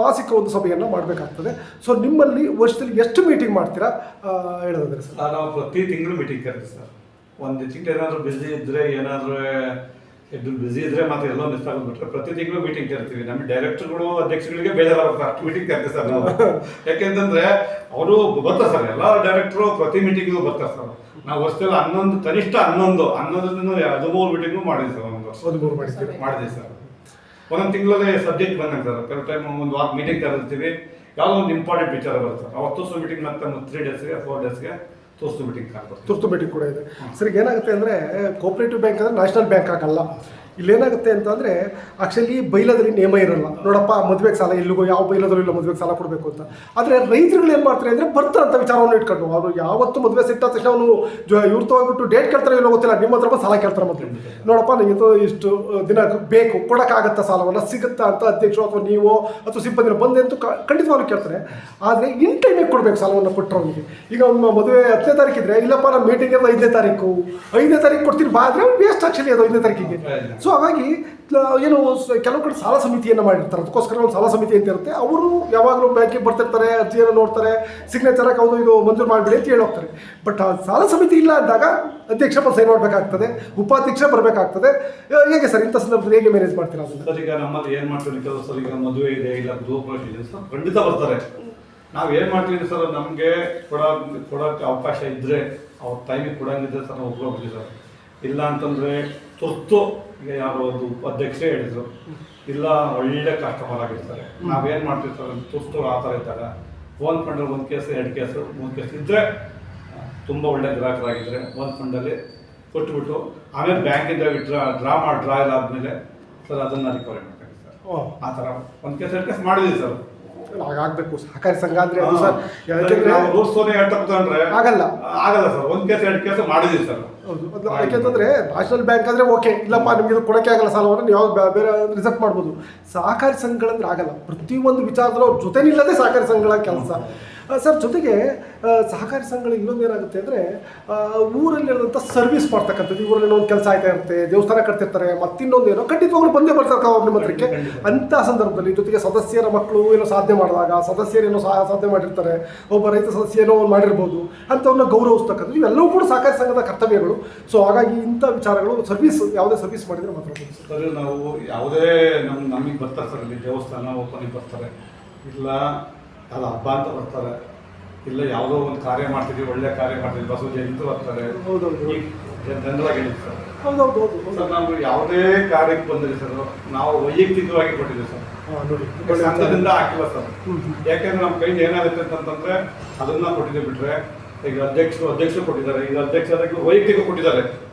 ಮಾಸಿಕ ಒಂದು ಸಭೆಯನ್ನು ಮಾಡಬೇಕಾಗ್ತದೆ. ಸೊ ನಿಮ್ಮಲ್ಲಿ ವರ್ಷದಲ್ಲಿ ಎಷ್ಟು ಮೀಟಿಂಗ್ ಮಾಡ್ತೀರಾ ಹೇಳೋದಾದ್ರೆ ಸರ್? ನಾವು ಪ್ರತಿ ತಿಂಗಳು ಮೀಟಿಂಗ್ ಕರಿತೀವಿ ಸರ್. ಒಂದು ತಿಂಗಳು ಏನಾದರೂ ಬಿಸಿ ಇದ್ದರೆ ಏನಾದರೂ ಶೆಡ್ಯೂಲ್ ಬಿಸಿ ಇದ್ದರೆ ಮಾತ್ರ ಎಲ್ಲೋ ಮಿಸ್ ಆಗೋದ್ಬಿಟ್ರೆ ಪ್ರತಿ ತಿಂಗಳು ಮೀಟಿಂಗ್ ಕರಿತೀವಿ. ನಮ್ಮ ಡೈರೆಕ್ಟರ್ಗಳು ಅಧ್ಯಕ್ಷಗಳಿಗೆ ಬೇಜಾರಾಗುತ್ತೆ, ಅಷ್ಟು ಮೀಟಿಂಗ್ ಕರಿತೀವಿ ಸರ್ ನಾವು. ಯಾಕೆಂತಂದ್ರೆ ಅವರು ಬರ್ತಾರೆ ಸರ್, ಎಲ್ಲ ಡೈರೆಕ್ಟರು ಪ್ರತಿ ಮೀಟಿಂಗಿಗೂ ಬರ್ತಾರೆ ಸರ್. ನಾವು ವರ್ಷದಲ್ಲಿ 11 ಕನಿಷ್ಠ 13 ಮೀಟಿಂಗು ಮಾಡಿದ್ವಿ ಸರ್. ಮಾಡಿದ್ವಿ ಸರ್. ಒಂದೊಂದು ತಿಂಗಳಲ್ಲಿ ಸಬ್ಜೆಕ್ಟ್ ಬಂದಂಗೆ ಸರ್. ಕರೆಕ್ಟ್ ಟೈಮ್ ಒಂದು ವಾರ ಮೀಟಿಂಗ್ ಕರೆದಿರ್ತೀವಿ. ಯಾವುದೋ ಒಂದು ಇಂಪಾರ್ಟೆಂಟ್ ವಿಚಾರ ಬರುತ್ತೆ ಸರ್. ಅವತ್ತು ಮೀಟಿಂಗ್ ಮತ್ತೆ 3 ಡೇಸ್ಗೆ 4 ಡೇಸ್ಗೆ ತುರ್ತು ಮೀಟಿಂಗ್ ಕೂಡ ಇದೆ ಸರ್. ಏನಾಗುತ್ತೆ ಅಂದರೆ ಕೋಆಪರೇಟಿವ್ ಬ್ಯಾಂಕ್ ಅಂದರೆ ನ್ಯಾಷನಲ್ ಬ್ಯಾಂಕ್ ಆಗಲ್ಲ. ಇಲ್ಲೇನಾಗುತ್ತೆ ಅಂತಂದರೆ ಆ್ಯಕ್ಚುಲಿ ಬೈಲದಲ್ಲಿ ನೇಮ ಇರಲ್ಲ. ನೋಡಪ್ಪ ಮದುವೆಗೆ ಸಾಲ ಇಲ್ಲಿಗೋ ಯಾವ ಬೈಲದರೂ ಇಲ್ಲ ಮದುವೆಗೆ ಸಾಲ ಕೊಡಬೇಕು ಅಂತ. ಆದರೆ ರೈತರುಗಳು ಏನು ಮಾಡ್ತಾರೆ ಅಂದರೆ ಬರ್ತಾರಂಥ ವಿಚಾರವನ್ನು ಇಟ್ಕೊಂಡು ಅವರು ಯಾವತ್ತು ಮದುವೆ ಸಿಟ್ಟ ತಕ್ಷಣ ಅವನು ಇವ್ರು ತೊಗೊಬಿಟ್ಟು ಡೇಟ್ ಕೇಳ್ತಾರೆ ಇಲ್ಲ ಗೊತ್ತಿಲ್ಲ, ನಿಮ್ಮ ಹತ್ರ ಸಾಲ ಕೇಳ್ತಾರೆ. ಮೊದಲು ನೋಡಪ್ಪ ನನಗೆ ಇಷ್ಟು ದಿನ ಬೇಕು, ಕೊಡೋಕ್ಕಾಗತ್ತಾ ಸಾಲವನ್ನು, ಸಿಗುತ್ತಾ ಅಂತ ಅಧ್ಯಕ್ಷರು ಅಥವಾ ನೀವು ಅಥವಾ ಸಿಬ್ಬಂದಿ ಬಂದೆ ಅಂತೂ ಖಂಡಿತವಾಗ್ಲೂ ಕೇಳ್ತಾರೆ. ಆದರೆ ಇನ್ ಟೈಮಿಗೆ ಕೊಡಬೇಕು ಸಾಲವನ್ನು ಕೊಟ್ಟರು ಅವನಿಗೆ. ಈಗ ಅವ್ನ ಮದುವೆ 10ನೇ ತಾರೀಕಿದ್ರೆ ಇಲ್ಲಪ್ಪ ನಮ್ಮ ಮೀಟಿಂಗ್ ಎಲ್ಲ 5ನೇ ತಾರೀಕು ಕೊಡ್ತೀನಿ ಬಾ ಅಂದರೆ ವೇಸ್ಟ್ ಆ್ಯಕ್ಚುಲಿ ಅದು 5ನೇ ತಾರೀಕಿಗೆ. ಸೊ ಹಾಗಾಗಿ ಏನು ಕೆಲವು ಕಡೆ ಸಾಲ ಸಮಿತಿಯನ್ನು ಮಾಡಿರ್ತಾರೆ. ಅದಕ್ಕೋಸ್ಕರ ಒಂದು ಸಾಲ ಸಮಿತಿ ಅಂತ ಇರುತ್ತೆ. ಅವರು ಯಾವಾಗಲೂ ಬ್ಯಾಂಕಿಗೆ ಬರ್ತಿರ್ತಾರೆ, ಅರ್ಜಿಯನ್ನು ನೋಡ್ತಾರೆ, ಸಿಗ್ನೇಚರ್ ಹೌದು ಇದು ಮಂಜೂರು ಮಾಡಿಬಿಡಿ ಅಂತ ಹೇಳಿ ಹೋಗ್ತಾರೆ. ಬಟ್ ಆ ಸಾಲ ಸಮಿತಿ ಇಲ್ಲ ಅಂದಾಗ ಅಧ್ಯಕ್ಷ ಸೈನ್ ಮಾಡಬೇಕಾಗ್ತದೆ, ಉಪಾಧ್ಯಕ್ಷ ಬರಬೇಕಾಗ್ತದೆ. ಹೇಗೆ ಸರ್ ಇಂಥ ಸಂದರ್ಭದಲ್ಲಿ ಹೇಗೆ ಮ್ಯಾನೇಜ್ ಮಾಡ್ತೀರಾ ಅದನ್ನು? ಸರ್, ಈಗ ನಮ್ಮಲ್ಲಿ ಏನು ಮಾಡ್ತೀವಿ ಸರ್, ಈಗ ಮದುವೆ ಇದೆ ಇಲ್ಲ ಗೃಹಪ್ರವೇಶ ಇದೆ ಸರ್, ಖಂಡಿತ ಬರ್ತಾರೆ. ನಾವು ಏನು ಮಾಡ್ತೀವಿ ಸರ್, ನಮಗೆ ಕೊಡೋಕ್ಕೆ ಅವಕಾಶ ಇದ್ದರೆ ಅವ್ರ ಟೈಮಿಗೆ ಕೊಡೋಂಗಿದ್ರೆ ಸರ್ ನಾವು ಒಪ್ಕೊಳ್ತೀವಿ ಸರ್. ಇಲ್ಲ ಅಂತಂದರೆ ತುರ್ತು, ಈಗ ಯಾರೋ ಒಂದು ಅಧ್ಯಕ್ಷ ಹೇಳಿದರು, ಇಲ್ಲ ಒಳ್ಳೆ ಕಸ್ಟಮರ್ ಆಗಿರ್ತಾರೆ, ನಾವೇನು ಮಾಡ್ತೀವಿ ಸರ್, ತುರ್ತು ಆ ಥರ ಇದ್ದಾಗ ಒಂದು ಫಂಡಲ್ಲಿ 1 ಕೇಸ್ 2 ಕೇಸು 3 ಕೇಸ್ ಇದ್ದರೆ ತುಂಬ ಒಳ್ಳೆ ಗ್ರಾಹಕರಾಗಿದ್ದರೆ ಒಂದು ಫಂಡಲ್ಲಿ ಕೊಟ್ಟುಬಿಟ್ಟು ಆಮೇಲೆ ಬ್ಯಾಂಕಿಂದ ಡ್ರಾ ಇಲ್ಲ ಆದಮೇಲೆ ಸರ್ ಅದನ್ನು ರಿಕವರಿ ಮಾಡ್ತೀವಿ ಸರ್. ಆ ಥರ 1 ಕೇಸ್ 2 ಕೇಸ್ ಮಾಡಿದ್ವಿ ಸರ್. ಹಾಗಾಗಬೇಕು. ಸಹಕಾರಿ ಸಂಘ ಅಂದರೆ ಅದು ಸರ್ ರೂಲ್ಸೋನೇ ಹೇಳ್ತಾ ಕೂತ್ಕೊಂಡ್ರೆ ಆಗಲ್ಲ ಸರ್. 1 ಕೇಸ್ 2 ಕೇಸ್ ಮಾಡಿದ್ವಿ ಸರ್. ಹೌದು. ಯಾಕೆಂತಂದರೆ ನ್ಯಾಷನಲ್ ಬ್ಯಾಂಕ್ ಅಂದರೆ ಓಕೆ, ಇಲ್ಲಪ್ಪ ನಿಮಗೆ ಕೊಡೋಕ್ಕೆ ಆಗಲ್ಲ ಸಾಲವನ್ನು, ನೀವು ಯಾವ್ದು ಬೇರೆ ರಿಸೆಪ್ಟ್ ಮಾಡ್ಬೋದು. ಸಹಕಾರಿ ಸಂಘಗಳಂದ್ರೆ ಆಗಲ್ಲ. ಪ್ರತಿಯೊಂದು ವಿಚಾರದಲ್ಲೂ ಅವ್ರ ಜೊತೆ ನಿಲ್ಲದೆ ಸಹಕಾರಿ ಸಂಘಗಳ ಕೆಲಸ ಸರ್. ಜೊತೆಗೆ ಸಹಕಾರಿ ಸಂಘಗಳು ಇನ್ನೊಂದು ಏನಾಗುತ್ತೆ ಅಂದರೆ ಊರಲ್ಲಿರೋಂಥ ಸರ್ವಿಸ್ ಮಾಡ್ತಕ್ಕಂಥದ್ದು. ಊರಲ್ಲಿ ಒಂದು ಕೆಲಸ ಆಯ್ತಾ ಇರುತ್ತೆ, ದೇವಸ್ಥಾನ ಕಟ್ತಿರ್ತಾರೆ, ಮತ್ತಿನ್ನೊಂದು ಏನೋ ಖಂಡಿತವಾಗ್ಲೂ ಬಂದೇ ಬರ್ತಾರೆ ಅವ್ರ ನಿಮ್ಮ ಹತ್ರಕ್ಕೆ. ಅಂಥ ಸಂದರ್ಭದಲ್ಲಿ ಜೊತೆಗೆ ಸದಸ್ಯರ ಮಕ್ಕಳು ಏನೋ ಸಾಧನೆ ಮಾಡಿದಾಗ ಸಾಧನೆ ಮಾಡಿರ್ತಾರೆ, ಒಬ್ಬ ರೈತ ಸದಸ್ಯ ಏನೋ ಒಂದು ಮಾಡಿರ್ಬೋದು, ಅಂಥವ್ರನ್ನ ಗೌರವಿಸ್ತಕ್ಕಂಥದ್ದು ಇವೆಲ್ಲವೂ ಕೂಡ ಸಹಕಾರಿ ಸಂಘದ ಕರ್ತವ್ಯಗಳು. ಸೊ ಹಾಗಾಗಿ ಇಂಥ ವಿಚಾರಗಳು ಸರ್ವಿಸ್ ಯಾವುದೇ ಸರ್ವಿಸ್ ಮಾಡಿದರೆ ಮಾತ್ರ ಸರ್. ನಾವು ಯಾವುದೇ ನಮಗೆ ಬರ್ತಾರೆ ಸರ್, ಇಲ್ಲಿ ದೇವಸ್ಥಾನ ಓಪನಿಗೆ ಬರ್ತಾರೆ, ಇಲ್ಲ ಅದು ಹಬ್ಬ ಅಂತ ಬರ್ತಾರೆ, ಇಲ್ಲ ಯಾವುದೋ ಒಂದು ಕಾರ್ಯ ಮಾಡ್ತಿದ್ವಿ, ಒಳ್ಳೆ ಕಾರ್ಯ ಮಾಡ್ತಿದ್ವಿ, ಬಸವ ಜಯಂತಿ ಬರ್ತಾರೆ. ಜನರಾಗಿ ಹೇಳಿದ್ವಿ ಸರ್. ಸರ್ ನಾವು ಯಾವುದೇ ಕಾರ್ಯಕ್ಕೆ ಬಂದಿದೆ ಸರ್, ನಾವು ವೈಯಕ್ತಿಕವಾಗಿ ಕೊಟ್ಟಿದ್ದೀವಿ ಸರ್, ಸಂಘದಿಂದ ಹಾಕಿಲ್ಲ ಸರ್. ಯಾಕೆಂದ್ರೆ ನಮ್ಮ ಕೈಲಿ ಏನಾಗುತ್ತೆ ಅಂತಂದ್ರೆ ಅದನ್ನ ಕೊಟ್ಟಿದ್ದೀವಿ ಬಿಟ್ರೆ, ಈಗ ಅಧ್ಯಕ್ಷರು ಕೊಟ್ಟಿದ್ದಾರೆ, ಈಗ ಅಧ್ಯಕ್ಷರಾಗಿ ವೈಯಕ್ತಿಕ ಕೊಟ್ಟಿದ್ದಾರೆ.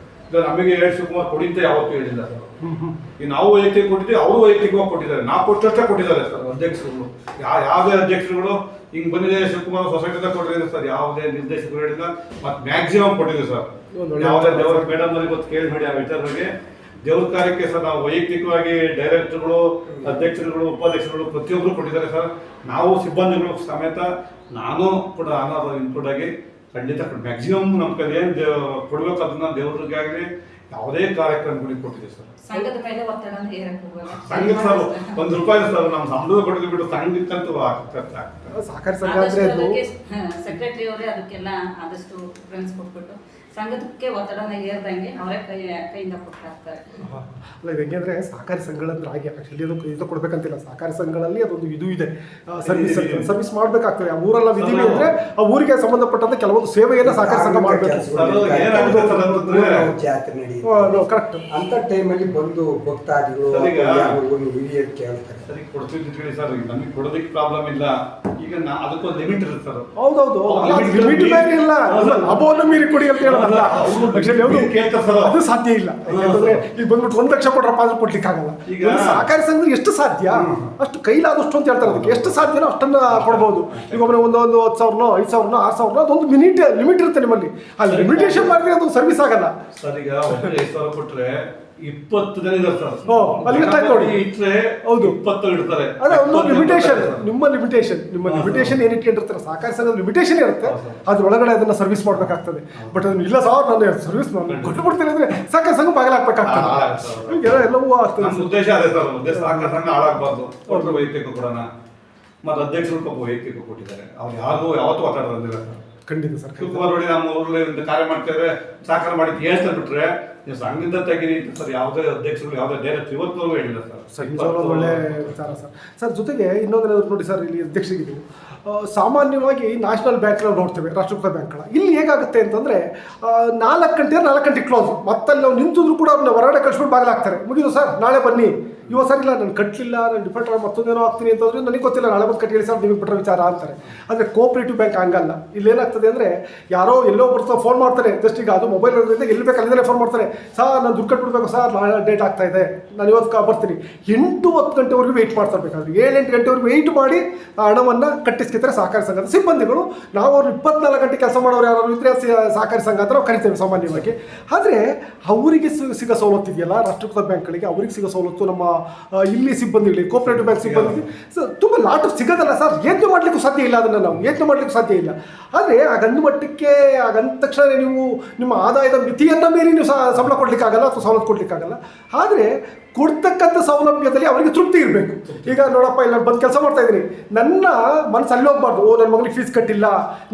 ಇಲ್ಲ ನಮಗೆ ಶಿವಕುಮಾರ್ ಕೊಡಿಂತ ಯಾವತ್ತೂ ಹೇಳಿಲ್ಲ ಸರ್. ಈಗ ನಾವು ವೈಯಕ್ತಿಕ ಕೊಟ್ಟಿದ್ದೀವಿ, ಅವರು ವೈಯಕ್ತಿಕವಾಗಿ ಕೊಟ್ಟಿದ್ದಾರೆ. ನಾವು ಕೊಟ್ಟಷ್ಟೇ ಕೊಟ್ಟಿದ್ದಾರೆ ಸರ್ ಅಧ್ಯಕ್ಷರುಗಳು. ಯಾವುದೇ ಅಧ್ಯಕ್ಷರುಗಳು ಹಿಂಗೆ ಬಂದಿದೆ ಶಿವಕುಮಾರ್ ಸೊಸೈಟಿದ ಕೊಟ್ಟಿದ್ದಾರೆ ಸರ್, ಯಾವುದೇ ನಿರ್ದೇಶಕರು ಹೇಳಿಲ್ಲ. ಮತ್ತು ಮ್ಯಾಕ್ಸಿಮಮ್ ಕೊಟ್ಟಿದ್ದೀವಿ ಸರ್. ಯಾವುದೇ ದೇವರ ಮೇಡಮ್ ಅವ್ರಿಗೆ ಗೊತ್ತು ಕೇಳಿಬೇಡಿ ಆ ವಿಚಾರವಾಗಿ. ದೇವ್ರ ಕಾರ್ಯಕ್ಕೆ ಸರ್ ನಾವು ವೈಯಕ್ತಿಕವಾಗಿ ಡೈರೆಕ್ಟರ್ಗಳು, ಅಧ್ಯಕ್ಷರುಗಳು, ಉಪಾಧ್ಯಕ್ಷರುಗಳು ಪ್ರತಿಯೊಬ್ಬರು ಕೊಟ್ಟಿದ್ದಾರೆ ಸರ್. ನಾವು ಸಿಬ್ಬಂದಿಗಳು ಸಮೇತ ನಾನು ಕೂಡ ಇನ್ಕ್ಲೂಡ್ ಆಗಿ ಖಂಡಿತ ಮ್ಯಾಕ್ಸಿಮಮ್ ನಮ್ಮ ಕೈ ಏನು ಕೊಡ್ಬೇಕು ಅದನ್ನ ದೇವ್ರಿಗಾಗಲಿ ಯಾವುದೇ ಕಾರ್ಯಕ್ರಮಗಳಿಗೆ ಕೊಟ್ಟಿದೆ ಸರ್. ಸಂಘದ ಮೇಲೆ ಒತ್ತಡ ಸಂಘ ಸರ್ ₹1 ಸರ್ ನಮ್ಮ ಸಂಬಳದ ಕೊಟ್ಟಿದ್ದು ಬಿಟ್ಟು ಸಂಘಕ್ಕಂತೂ ಸಹಕಾರಿ ಸಂಘ ಅಂದ್ರೆ ಸೆಕ್ರೆಟರಿ ಅವರೇ ಅದಕ್ಕೆಲ್ಲ ಆದಷ್ಟು ಪ್ರಿಫರೆನ್ಸ್ ಕೊಟ್ಬಿಟ್ಟು ಸಂಘಕ್ಕೆ ಒತ್ತಡನ ಏರ್ದಂಗೆ ಅವರೇ ಕೈಯಿಂದ ಕೊಟ್ಟಿರ್ತಾರೆ. ಅಲ್ಲ ಇದು ಹೆಂಗೆ ಸಹಕಾರಿ ಸಂಘಗಳಂದ್ರೆ ಹಾಗೆ ಆ್ಯಕ್ಚುಲಿ ಅದು ಇದು ಕೊಡಬೇಕಂತಿಲ್ಲ. ಸಹಕಾರಿ ಸಂಘಗಳಲ್ಲಿ ಅದೊಂದು ಇದು ಇದೆ, ಸರ್ವಿಸ್ ಮಾಡಬೇಕಾಗ್ತದೆ. ಆ ಊರೆಲ್ಲ ವಿಧಿ ಅಂದರೆ ಆ ಊರಿಗೆ ಸಂಬಂಧಪಟ್ಟಂತೆ ಕೆಲವೊಂದು ಸೇವೆಯನ್ನು ಸಹಕಾರಿ ಸಂಘ ಮಾಡಬೇಕು. ಕರೆಕ್ಟ್ ಅಂತ ಟೈಮಲ್ಲಿ ಬಂದು ಭಕ್ತಾದಿಗಳು ಕೇಳ್ತಾರೆ. ಸರಿ ಕೊಡ್ತಿದ್ವಿ ಸರ್, ನಮಗೆ ಕೊಡೋದಕ್ಕೆ ಪ್ರಾಬ್ಲಮ್ ಇಲ್ಲ. ಈಗ ಅದಕ್ಕೊಂದು ಲಿಮಿಟ್ ಇರುತ್ತೆ ಸರ್. ಹೌದೌದು, ಲಿಮಿಟ್ ಬೇರೆ ಇಲ್ಲ, ಅಬೋನ ಮೀರಿ ಕೊಡಿ ಅಂತ ಹೇಳೋದಲ್ಲ. ಅದು ಸಾಧ್ಯ ಇಲ್ಲ. ಯಾಕಂದ್ರೆ ಈಗ ಬಂದ್ಬಿಟ್ಟು 1 ಲಕ್ಷ ಕೊಡ್ರಪ್ಪ ಅಂದ್ರೆ ಕೊಡ್ಲಿಕ್ಕೆ ಆಗಲ್ಲ. ಈಗ ಸಹಕಾರಿ ಸಂಘ ಎಷ್ಟು ಸಾಧ್ಯ ಅಷ್ಟು ಕೈಲಾದಷ್ಟು ಅಂತ ಹೇಳ್ತಾರೆ. ಅದಕ್ಕೆ ಎಷ್ಟು ಸಾಧ್ಯನೋ ಅಷ್ಟನ್ನ ಕೊಡ್ಬೋದು. ಈಗ ಒಬ್ಬನೇ ಒಂದು 10,000 5,000 6,000 ಅದೊಂದು ಲಿಮಿಟ್ ಇರುತ್ತೆ ನಿಮ್ಮಲ್ಲಿ. ಅಲ್ಲಿ ಲಿಮಿಟೇಷನ್ ಮಾಡಿದ್ರೆ ಅದು ಸರ್ವಿಸ್ ಆಗಲ್ಲ ಸರ್. ಈಗ 5,000 ಕೊಟ್ರೆ 20 ಜನ ಇದ್ದಾರೆ ಸರ್. ಓ, ಅಲ್ಲಿಗೆ ಎಷ್ಟಾಯ್ತು ನೋಡಿ. ಇಟ್ರೆ ಹೌದು. 20 ಇಡ್ತಾರೆ. ಅದೇ ಒಂದು 20 ಲಿಮಿಟೇಷನ್, ಇರ್ತಾರೆ. ನಿಮ್ಮ ಲಿಮಿಟೇಷನ್ ಏನು ಇಟ್ಕೊಂಡಿರ್ತಾರೆ, ಸಹಕಾರಿ ಸಂಘದ ಲಿಮಿಟೇಷನ್ ಇರುತ್ತೆ, ಅದ್ರೊಳಗಡೆ ಅದನ್ನ ಸರ್ವಿಸ್ ಮಾಡಬೇಕಾಗ್ತದೆ. ಬಟ್ ಅದನ್ನ ಇಲ್ಲ ಸರ್ ನಾನು ಸರ್ವಿಸ್ ಕೊಟ್ಟು ಬಿಡ್ತೀನಿ ಅಂದ್ರೆ ಸಹಕಾರಿ ಸಂಘ ಬಾಗಿಲಾಕ್ಬೇಕಾಗ್ತದೆ. ಎಲ್ಲವೂ ಆಗ್ತದೆ. ನಮ್ಮ ಉದ್ದೇಶ ಅದೇ ಸರ್, ಉದ್ದೇಶ ಸಹಕಾರ ಸಂಘ ಹಾಳಾಗಬಾರ್ದು. ಕೊಟ್ಟರು ವೈಯಕ್ತಿಕ ಕೊಡೋಣ, ಮತ್ತು ಅಧ್ಯಕ್ಷರು ಪಾಪ ವೈಯಕ್ತಿಕ ಕೊಟ್ಟಿದ್ದಾರೆ. ಅವ್ರು ಯಾರಿಗೂ ಯಾವತ್ತೂ ಮಾತಾಡೋದಿಲ್ಲ ಸರ್. ಖಂಡಿತ ಸರ್. ಶಿವಕುಮಾರ್ ನೋಡಿ ನಮ್ಮ ಊರಲ್ಲಿ ಕಾರ್ಯ ಮಾಡ್ತಾರೆ, ಸಹಕಾರ ಮಾಡಿ ಹೇಳ್ತಾರೆ ಬಿಟ್ರೆ ನೀವು ಸಂಘದಿಂದ ತೆಗೀರಿ ಸರ್. ಯಾವುದೇ ಅಧ್ಯಕ್ಷರು ಯಾವುದೇ ಡೈರೆಕ್ಟ್ ಇವತ್ತು ಹೇಳಿಲ್ಲ ಸರ್. ಒಳ್ಳೆ ವಿಚಾರ ಸರ್. ಸರ್ ಜೊತೆಗೆ ಇನ್ನೊಂದೇನಾದ್ರು ನೋಡಿ ಸರ್, ಇಲ್ಲಿ ಅಧ್ಯಕ್ಷರಿಗೆ ಸಾಮಾನ್ಯವಾಗಿ ನ್ಯಾಷನಲ್ ಬ್ಯಾಂಕ್ ನಾವು ನೋಡ್ತೇವೆ, ರಾಷ್ಟ್ರೀಕೃತ ಬ್ಯಾಂಕ್ಗಳ ಇಲ್ಲಿ ಹೇಗಾಗುತ್ತೆ ಅಂತಂದರೆ 4 ಗಂಟೆ ಕ್ಲೋಸ್. ಮತ್ತಲ್ಲಿ ನಾವು ನಿಂತಿದ್ರು ಕೂಡ ಅವ್ರನ್ನ ಹೊರಗಡೆ ಕಳಿಸ್ಬಿಟ್ಟು ಬಾಗಿಲಾಗ್ತಾರೆ. ಮುಗಿದು ಸರ್ ನಾಳೆ ಬನ್ನಿ. ಇವಾಗ ಸರ್ ಇಲ್ಲ ನಾನು ಕಟ್ಟಲಿಲ್ಲ, ನಾನು ಡಿಫಾಲ್ಟ್ ಮತ್ತೊಂದೇನೋ ಆಗ್ತೀನಿ ಅಂತಂದ್ರೆ ನನಗೆ ಗೊತ್ತಿಲ್ಲ, ನಾಳೆ ಬಂದು ಕಟ್ಟಿ ಸರ್ ನಿಮಗೆ ಬಿಟ್ಟರೆ ವಿಚಾರ ಅಂತಾರೆ. ಆದರೆ ಕೋಆಪರೇಟಿವ್ ಬ್ಯಾಂಕ್ ಹಂಗಲ್ಲ. ಇಲ್ಲೇನಾಗ್ತದೆ ಅಂದರೆ ಯಾರೋ ಎಲ್ಲೋ ಬರ್ತಾ ಫೋನ್ ಮಾಡ್ತಾರೆ, ಜಸ್ಟ್ ಈಗ ಅದು ಮೊಬೈಲ್ ಇರೋದ್ರಿಂದ ಎಲ್ಲಿ ಬೇಕು ಅಲ್ಲಿಂದಲೇ ಫೋನ್ ಮಾಡ್ತಾರೆ, ಸರ್ ನಾನು ದುಡ್ಡು ಕಟ್ಬಿಡ್ಬೇಕು ಸರ್, ನಾಳೆ ಡೇಟ್ ಆಗ್ತಾ ಇದೆ, ನಾನು ಇವತ್ತು ಬರ್ತೀನಿ. 8-10 ಗಂಟೆವರೆಗೂ ವೆಯ್ಟ್ ಮಾಡ್ತಾ ಬೇಕಾದ್ರೆ 7-8 ಗಂಟೆವರೆಗೂ ವೆಯ್ಟ್ ಮಾಡಿ ಆ ಹಣವನ್ನು ಕಟ್ಟಿಸ್ಕಿದ್ರೆ ಸಹಕಾರಿ ಸಂಘದ ಸಿಬ್ಬಂದಿಗಳು. ನಾವು ಅವ್ರು 24 ಗಂಟೆ ಕೆಲಸ ಮಾಡೋರು ಯಾರು ಇದ್ರೆ ಸಹಕಾರಿ ಸಂಘ ಅಂತ ನಾವು ಕರಿತೇವೆ ಸಾಮಾನ್ಯವಾಗಿ. ಆದರೆ ಅವರಿಗೆ ಸಿಗೋ ಸವಲತ್ತು ಇದೆಯಲ್ಲ ರಾಷ್ಟ್ರೀಕೃತ ಬ್ಯಾಂಕ್ಗಳಿಗೆ, ಅವ್ರಿಗೆ ಸಿಗೋ ಸವಲತ್ತು ನಮ್ಮ ಇಲ್ಲಿ ಸಿಬ್ಬಂದಿಗಳಿಗೆ, ಕೋಆಪರೇಟಿವ್ ಬ್ಯಾಂಕ್ ಸಿಬ್ಬಂದಿಗೆ ತುಂಬ ಲಾಟ್ ಸಿಗೋದಲ್ಲ ಸರ್. ಯೋಚನೆ ಮಾಡಲಿಕ್ಕೂ ಸಾಧ್ಯ ಇಲ್ಲ, ಅದನ್ನು ನಾವು ಯೋಚನೆ ಮಾಡಲಿಕ್ಕೂ ಸಾಧ್ಯ ಇಲ್ಲ. ಆದರೆ ಆಗಂದು ಮಟ್ಟಕ್ಕೆ ಆಗಂದ ತಕ್ಷಣ ನೀವು ನಿಮ್ಮ ಆದಾಯದ ಮಿತಿಯನ್ನು ಮೀರಿ ನೀವು ಸಂಬಳ ಕೊಡಲಿಕ್ಕಾಗಲ್ಲ ಅಥವಾ ಸವಲತ್ತು ಕೊಡಲಿಕ್ಕಾಗಲ್ಲ. ಆದರೆ ಕೊಡ್ತಕ್ಕಂಥ ಸೌಲಭ್ಯದಲ್ಲಿ ಅವರಿಗೆ ತೃಪ್ತಿ ಇರಬೇಕು. ಈಗ ನೋಡಪ್ಪ ಇಲ್ಲ ಬಂದು ಕೆಲಸ ಮಾಡ್ತಾ ಇದ್ದೀನಿ, ನನ್ನ ಮನಸ್ಸು ಅಲ್ಲಿ ಹೋಗ್ಬಾರ್ದು, ಓ ನನ್ನ ಮಗಳಿಗೆ ಫೀಸ್ ಕಟ್ಟಿಲ್ಲ,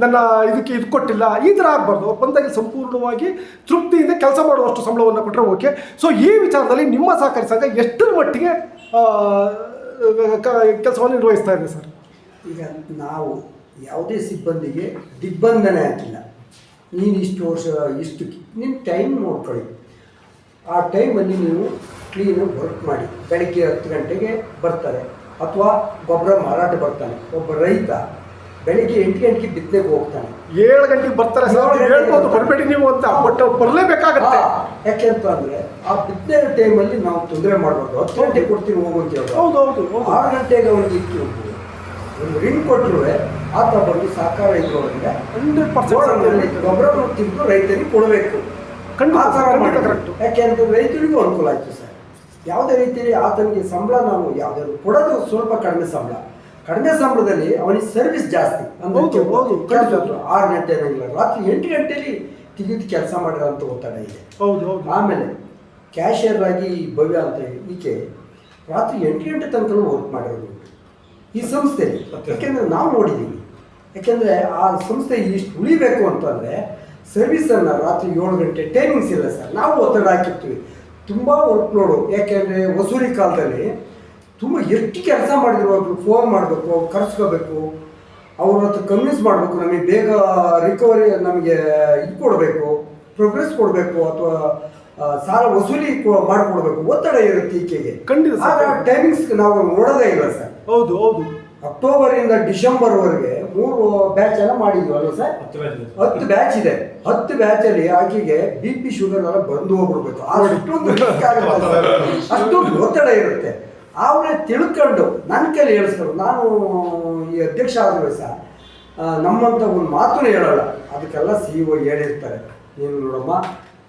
ನನ್ನ ಇದು ಕೊಟ್ಟಿಲ್ಲ, ಈ ಥರ ಆಗಬಾರ್ದು. ಅವ್ರು ಬಂದಾಗ ಸಂಪೂರ್ಣವಾಗಿ ತೃಪ್ತಿಯಿಂದ ಕೆಲಸ ಮಾಡುವಷ್ಟು ಸಂಬಳವನ್ನು ಕೊಟ್ಟರೆ ಓಕೆ. ಸೊ ಈ ವಿಚಾರದಲ್ಲಿ ನಿಮ್ಮ ಸಹಕಾರಿ ಸಂಘ ಎಷ್ಟರ ಮಟ್ಟಿಗೆ ಕೆಲಸವನ್ನು ನಿರ್ವಹಿಸ್ತಾ ಇದೆ ಸರ್? ಈಗ ನಾವು ಯಾವುದೇ ಸಿಬ್ಬಂದಿಗೆ ದಿಗ್ಬಂಧನೆ ಹಾಕಿಲ್ಲ. ನೀನು ಇಷ್ಟು ವರ್ಷ ಇಷ್ಟು ನಿಮ್ಮ ಟೈಮ್ ನೋಡ್ಕೊಳ್ಳಿ, ಆ ಟೈಮಲ್ಲಿ ನೀವು ಕ್ಲೀನಾಗಿ ವರ್ಕ್ ಮಾಡಿ. ಬೆಳಗ್ಗೆ 10 ಗಂಟೆಗೆ ಬರ್ತಾರೆ ಅಥವಾ ಗೊಬ್ಬರ ಮಾರಾಟ ಬರ್ತಾನೆ. ಒಬ್ಬ ರೈತ ಬೆಳಿಗ್ಗೆ 8 ಗಂಟೆಗೆ ಬಿತ್ತನೆಗೆ ಹೋಗ್ತಾನೆ, 7 ಗಂಟೆಗೆ ಬರ್ತಾರೆ ಸರ್, ಹೇಳ್ಬೋದು ಬರಬೇಡಿ ನೀವು ಅಂತ, ಬಟ್ ಬರಲೇಬೇಕಾಗತ್ತೆ. ಯಾಕೆ ಅಂತ ಅಂದರೆ ಆ ಬಿತ್ತನೆ ಟೈಮಲ್ಲಿ ನಾವು ತೊಂದರೆ ಮಾಡಬಾರ್ದು. 10 ಗಂಟೆಗೆ ಕೊಡ್ತೀನಿ ಹೋಗುವಂತ ಹೇಳ್ಬೋದು. ಹೌದು 6 ಗಂಟೆಗೆ ಅವನಿಗೆ ಇಟ್ಟು ಒಂದು ರಿಂಗ್ ಕೊಟ್ಟರು ಆತ ಬಂದು ಸಹಕಾರ ಇದ್ರೊಳಗೆ 100% ಗೊಬ್ಬರವನ್ನು ತಿಂದು ರೈತರಿಗೆ ಕೊಡಬೇಕು. ಆ ಥರ ಮಾಡಬೇಕು. ಯಾಕೆ ಅಂತಂದ್ರೆ ರೈತರಿಗೂ ಅನುಕೂಲ ಆಯಿತು ಸರ್. ಯಾವುದೇ ರೀತಿಯಲ್ಲಿ ಆತನಿಗೆ ಸಂಬಳ ನಾವು ಯಾವುದಾದ್ರು ಕೊಡೋದು ಸ್ವಲ್ಪ ಕಡಿಮೆ ಸಂಬಳದಲ್ಲಿ ಅವನಿಗೆ ಸರ್ವಿಸ್ ಜಾಸ್ತಿ. ಅಂದರೆ 6 ಗಂಟೆ ಅನ್ನಂಗಿಲ್ಲ, ರಾತ್ರಿ 8 ಗಂಟೆಯಲ್ಲಿ ತೆಗೆದು ಕೆಲಸ ಮಾಡಿರೋಂಥ ಒತ್ತಡ ಇದೆ. ಆಮೇಲೆ ಕ್ಯಾಶಿಯರ್ ಆಗಿ ಭವ್ಯ ಅಂತ ಈಕೆ ರಾತ್ರಿ 8 ಗಂಟೆ ತನಕ ವರ್ಕ್ ಮಾಡಿರೋದು ಈ ಸಂಸ್ಥೆ. ಯಾಕೆಂದರೆ ನಾವು ನೋಡಿದ್ದೀವಿ. ಯಾಕೆಂದರೆ ಆ ಸಂಸ್ಥೆ ಇಷ್ಟು ಉಳಿಬೇಕು ಅಂತಂದರೆ ಸರ್ವಿಸನ್ನು ರಾತ್ರಿ 7 ಗಂಟೆ ಟೈಮಿಂಗ್ಸ್ ಇಲ್ಲ ಸರ್. ನಾವು ಒತ್ತಡ ಹಾಕಿರ್ತೀವಿ, ತುಂಬ ವರ್ಕ್ ಲೋಡು. ಯಾಕೆಂದರೆ ವಸೂಲಿ ಕಾಲದಲ್ಲಿ ತುಂಬ ಎಷ್ಟು ಕೆಲಸ ಮಾಡಿದ್ರು ಅವ್ರಿಗೆ ಫೋನ್ ಮಾಡಬೇಕು, ಕರೆಸ್ಕೋಬೇಕು, ಅವ್ರ ಹತ್ರ ಕನ್ವಿನ್ಸ್ ಮಾಡಬೇಕು, ನಮಗೆ ಬೇಗ ರಿಕವರಿ ನಮಗೆ ಇದು ಕೊಡಬೇಕು, ಪ್ರೋಗ್ರೆಸ್ ಕೊಡಬೇಕು, ಅಥವಾ ಸಾಲ ವಸೂಲಿ ಮಾಡಿಕೊಡ್ಬೇಕು. ಒತ್ತಡ ಇರುತ್ತೆ ಈಕೆಗೆ. ಖಂಡಿತ ಟೈಮಿಂಗ್ಸ್ ನಾವು ನೋಡೋದೇ ಇಲ್ಲ ಸರ್. ಹೌದು ಅಕ್ಟೋಬರಿಂದ ಡಿಸೆಂಬರ್ವರೆಗೆ 3 ಬ್ಯಾಚ್ ಎಲ್ಲ ಮಾಡಿದ್ವಿ ಅಲ್ವ ಸರ್? 10 ಬ್ಯಾಚ್ ಇದೆ. 10 ಬ್ಯಾಚಲ್ಲಿ ಆಕೆಗೆ BP ಶುಗರ್ ಎಲ್ಲ ಬಂದು ಹೋಗ್ಬಿಡ್ಬೇಕು. ಅಷ್ಟೊಂದು ಒತ್ತಡ ಇರುತ್ತೆ. ಅವರೇ ತಿಳ್ಕೊಂಡು ನನ್ನ ಕೈಲಿ ಹೇಳಿಸ್ಕೊಂಡು, ನಾನು ಈ ಅಧ್ಯಕ್ಷ ಆದರೂ ಸಹ ನಮ್ಮಂಥ ಒಂದು ಮಾತನ್ನು ಹೇಳಲ್ಲ. ಅದಕ್ಕೆಲ್ಲ CEO ಹೇಳಿರ್ತಾರೆ, ನೀನು ನೋಡಮ್ಮ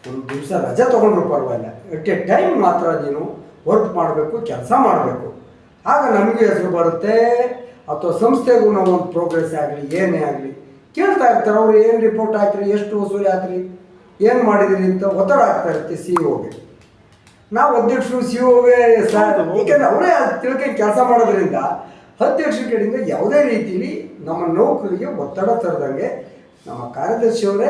ಒಂದು ದಿವಸ ರಜೆ ತೊಗೊಂಡ್ರು ಪರವಾಗಿಲ್ಲ, ಎಟ್ ಎ ಟೈಮ್ ಮಾತ್ರ ನೀನು ವರ್ಕ್ ಮಾಡಬೇಕು, ಕೆಲಸ ಮಾಡಬೇಕು. ಆಗ ನಮಗೆ ಹೆಸರು ಬರುತ್ತೆ, ಅಥವಾ ಸಂಸ್ಥೆಗೂ ನಾವು ಒಂದು ಪ್ರೋಗ್ರೆಸ್ ಆಗಲಿ ಏನೇ ಆಗಲಿ ಕೇಳ್ತಾ ಇರ್ತಾರೆ. ಅವ್ರು ಏನು ರಿಪೋರ್ಟ್ ಹಾಕಿರಿ, ಎಷ್ಟು ವಸೂಲಿ ಹಾಕಿರಿ, ಏನು ಮಾಡಿದಿರಿ ಅಂತ ಒತ್ತಡ ಆಗ್ತಾ ಇರುತ್ತೆ CEOಗೆ. ನಾವು ಅಧ್ಯಕ್ಷರು CEOಗೆ ಸರ್, ಏಕೆಂದರೆ ಅವರೇ ತಿಳ್ಕೊಂಡು ಕೆಲಸ ಮಾಡೋದ್ರಿಂದ ಅಧ್ಯಕ್ಷರ ಕಡೆಯಿಂದ ಯಾವುದೇ ರೀತಿಯಲ್ಲಿ ನಮ್ಮ ನೌಕರಿಗೆ ಒತ್ತಡ ತರದಂಗೆ ನಮ್ಮ ಕಾರ್ಯದರ್ಶಿಯವರೇ